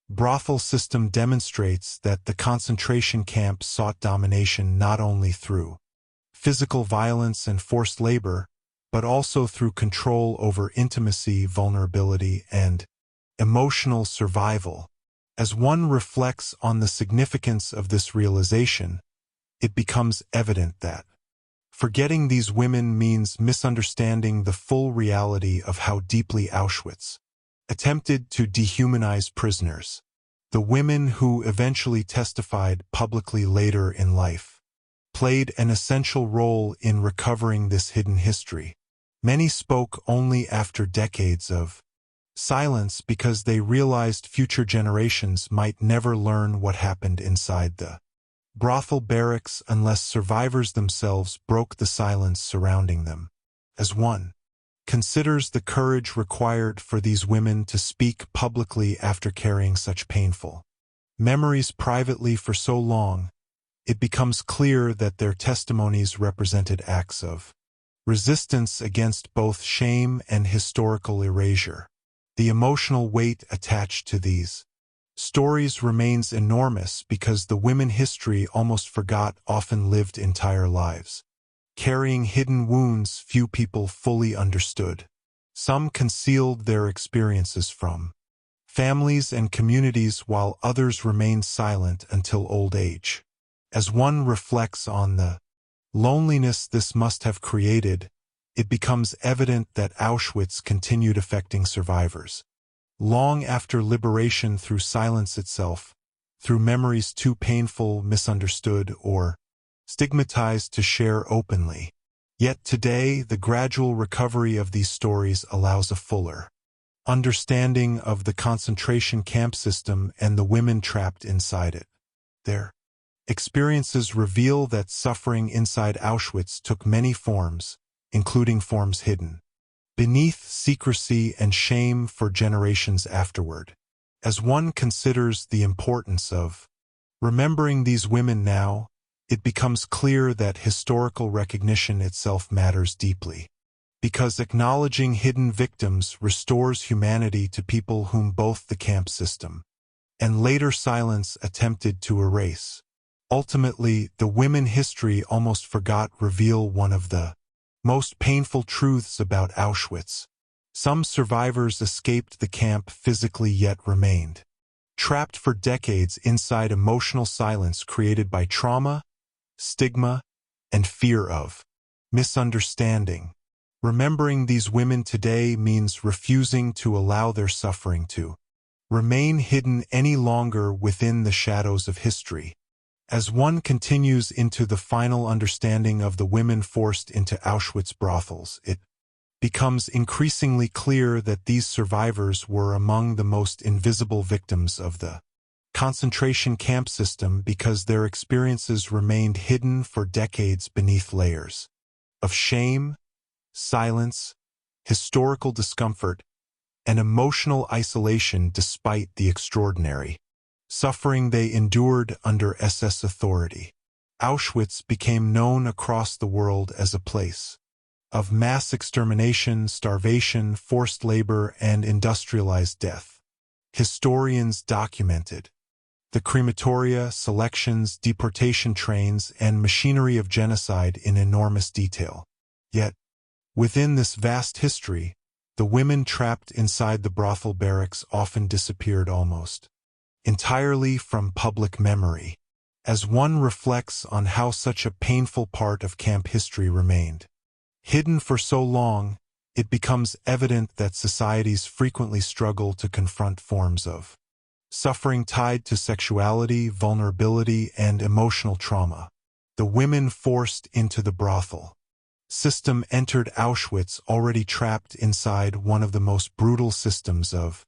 brothel system demonstrates that the concentration camp sought domination not only through physical violence and forced labor, but also through control over intimacy, vulnerability, and emotional survival. As one reflects on the significance of this realization, it becomes evident that forgetting these women means misunderstanding the full reality of how deeply Auschwitz attempted to dehumanize prisoners. The women who eventually testified publicly later in life played an essential role in recovering this hidden history. Many spoke only after decades of silence because they realized future generations might never learn what happened inside the brothel barracks unless survivors themselves broke the silence surrounding them. As one considers the courage required for these women to speak publicly after carrying such painful memories privately for so long, it becomes clear that their testimonies represented acts of resistance against both shame and historical erasure. The emotional weight attached to these stories remains enormous because the women history almost forgot often lived entire lives, carrying hidden wounds few people fully understood. Some concealed their experiences from families and communities while others remained silent until old age. As one reflects on the loneliness this must have created, it becomes evident that Auschwitz continued affecting survivors long after liberation through silence itself, through memories too painful, misunderstood, or stigmatized to share openly. Yet today, the gradual recovery of these stories allows a fuller understanding of the concentration camp system and the women trapped inside it. Their experiences reveal that suffering inside Auschwitz took many forms, including forms hidden beneath secrecy and shame for generations afterward. As one considers the importance of remembering these women now, it becomes clear that historical recognition itself matters deeply, because acknowledging hidden victims restores humanity to people whom both the camp system and later silence attempted to erase. Ultimately, the women history almost forgot reveal one of the most painful truths about Auschwitz. Some survivors escaped the camp physically yet remained trapped for decades inside emotional silence created by trauma, stigma, and fear of misunderstanding. Remembering these women today means refusing to allow their suffering to remain hidden any longer within the shadows of history. As one continues into the final understanding of the women forced into Auschwitz brothels, it becomes increasingly clear that these survivors were among the most invisible victims of the concentration camp system because their experiences remained hidden for decades beneath layers of shame, silence, historical discomfort, and emotional isolation despite the extraordinary suffering they endured under SS authority. Auschwitz became known across the world as a place of mass extermination, starvation, forced labor, and industrialized death. Historians documented the crematoria, selections, deportation trains, and machinery of genocide in enormous detail. Yet, within this vast history, the women trapped inside the brothel barracks often disappeared almost entirely from public memory. As one reflects on how such a painful part of camp history remained hidden for so long, it becomes evident that societies frequently struggle to confront forms of suffering tied to sexuality, vulnerability, and emotional trauma. The women forced into the brothel system entered Auschwitz already trapped inside one of the most brutal systems of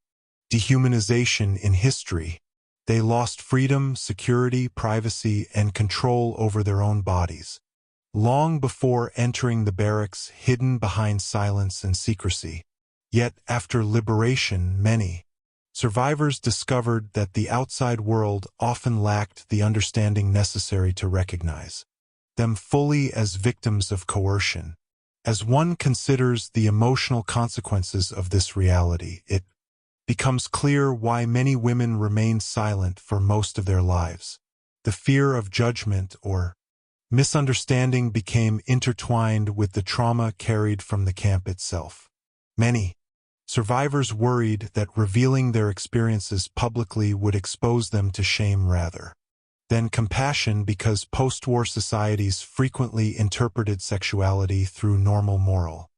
dehumanization in history. They lost freedom, security, privacy, and control over their own bodies. Long before entering the barracks, hidden behind silence and secrecy. Yet, after liberation, many survivors discovered that the outside world often lacked the understanding necessary to recognize them fully as victims of coercion. As one considers the emotional consequences of this reality, it becomes clear why many women remained silent for most of their lives. The fear of judgment or misunderstanding became intertwined with the trauma carried from the camp itself. Many survivors worried that revealing their experiences publicly would expose them to shame rather than compassion, because post-war societies frequently interpreted sexuality through normal moral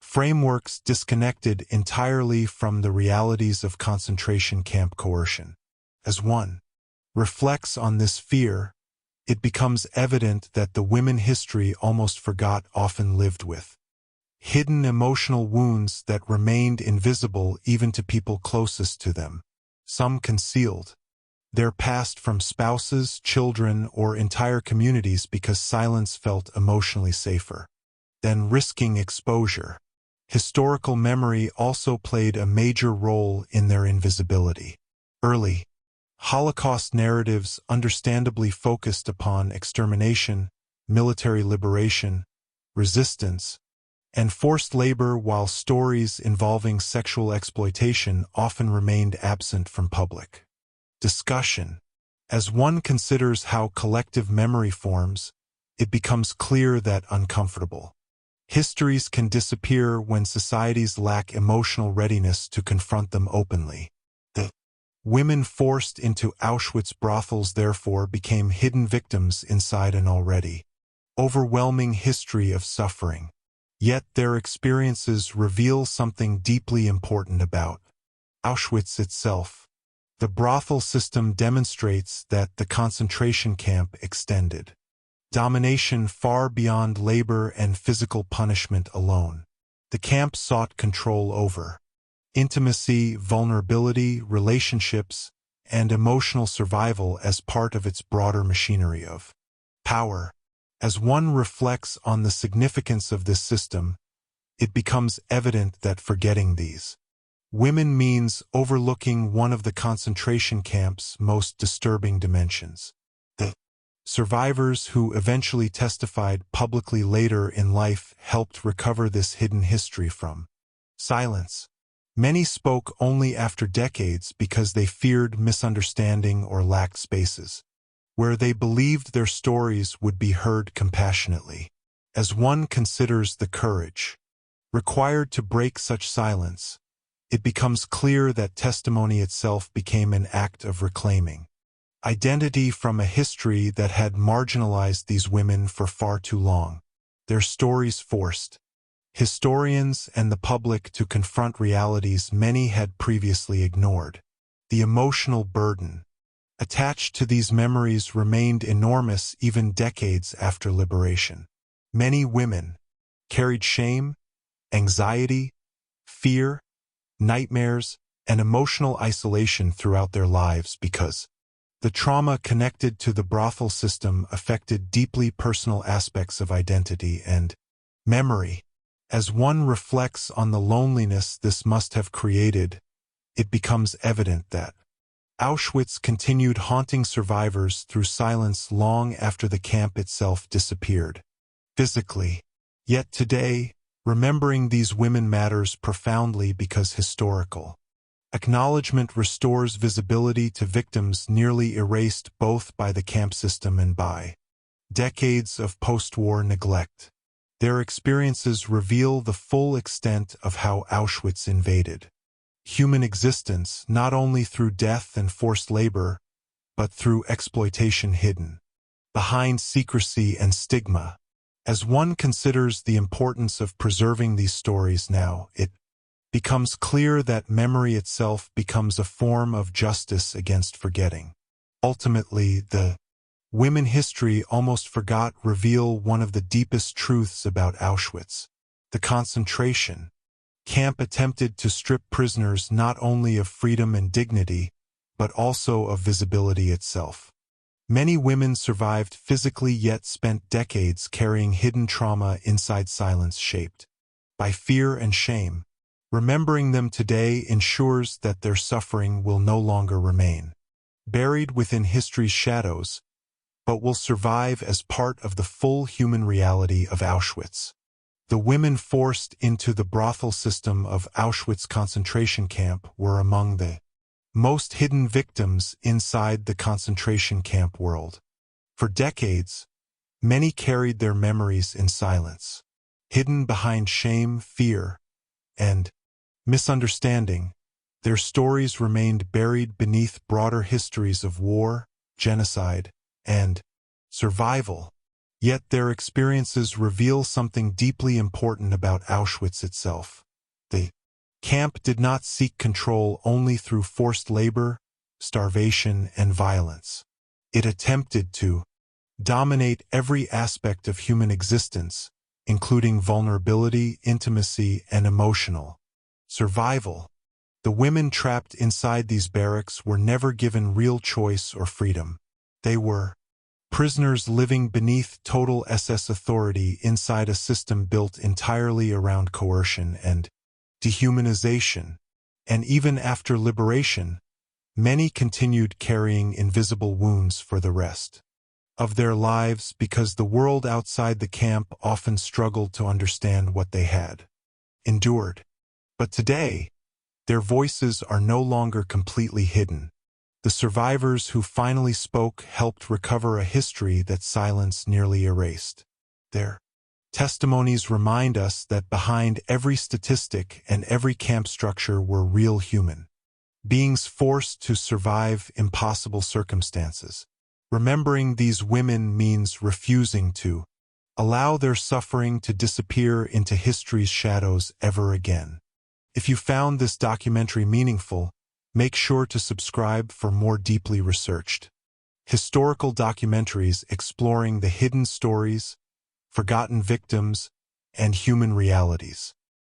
frameworks disconnected entirely from the realities of concentration camp coercion. As one reflects on this fear, it becomes evident that the women history almost forgot often lived with hidden emotional wounds that remained invisible even to people closest to them. Some concealed their past from spouses, children, or entire communities because silence felt emotionally safer than risking exposure. Historical memory also played a major role in their invisibility. Early Holocaust narratives understandably focused upon extermination, military liberation, resistance, and forced labor, while stories involving sexual exploitation often remained absent from public discussion. As one considers how collective memory forms, it becomes clear that uncomfortable histories can disappear when societies lack emotional readiness to confront them openly. The women forced into Auschwitz brothels therefore became hidden victims inside an already overwhelming history of suffering. Yet their experiences reveal something deeply important about Auschwitz itself. The brothel system demonstrates that the concentration camp extended domination far beyond labor and physical punishment alone. The camp sought control over intimacy, vulnerability, relationships, and emotional survival as part of its broader machinery of power. As one reflects on the significance of this system, it becomes evident that forgetting these women means overlooking one of the concentration camp's most disturbing dimensions. The survivors who eventually testified publicly later in life helped recover this hidden history from silence. Many spoke only after decades because they feared misunderstanding or lacked spaces where they believed their stories would be heard compassionately. As one considers the courage required to break such silence, it becomes clear that testimony itself became an act of reclaiming identity from a history that had marginalized these women for far too long. Their stories forced historians and the public to confront realities many had previously ignored. The emotional burden attached to these memories remained enormous even decades after liberation. Many women carried shame, anxiety, fear, nightmares, and emotional isolation throughout their lives because the trauma connected to the brothel system affected deeply personal aspects of identity and memory. As one reflects on the loneliness this must have created, it becomes evident that Auschwitz continued haunting survivors through silence long after the camp itself disappeared physically. Yet today, remembering these women matters profoundly because historical acknowledgment restores visibility to victims nearly erased both by the camp system and by decades of post-war neglect. Their experiences reveal the full extent of how Auschwitz invaded human existence not only through death and forced labor, but through exploitation hidden behind secrecy and stigma. As one considers the importance of preserving these stories now, it becomes clear that memory itself becomes a form of justice against forgetting. Ultimately, the women history almost forgot reveal one of the deepest truths about Auschwitz. The concentration camp attempted to strip prisoners not only of freedom and dignity, but also of visibility itself. Many women survived physically yet spent decades carrying hidden trauma inside silence shaped by fear and shame. Remembering them today ensures that their suffering will no longer remain buried within history's shadows, but will survive as part of the full human reality of Auschwitz. The women forced into the brothel system of Auschwitz concentration camp were among the most hidden victims inside the concentration camp world. For decades, many carried their memories in silence, hidden behind shame, fear, and misunderstanding. Their stories remained buried beneath broader histories of war, genocide, and survival. Yet their experiences reveal something deeply important about Auschwitz itself. The camp did not seek control only through forced labor, starvation, and violence. It attempted to dominate every aspect of human existence, including vulnerability, intimacy, and emotional survival. The women trapped inside these barracks were never given real choice or freedom. They were prisoners living beneath total SS authority inside a system built entirely around coercion and dehumanization. And even after liberation, many continued carrying invisible wounds for the rest of their lives because the world outside the camp often struggled to understand what they had endured. But today, their voices are no longer completely hidden. The survivors who finally spoke helped recover a history that silence nearly erased. Their testimonies remind us that behind every statistic and every camp structure were real human beings forced to survive impossible circumstances. Remembering these women means refusing to allow their suffering to disappear into history's shadows ever again. If you found this documentary meaningful, make sure to subscribe for more deeply researched historical documentaries exploring the hidden stories, forgotten victims, and human realities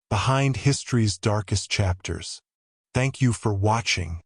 behind history's darkest chapters. Thank you for watching.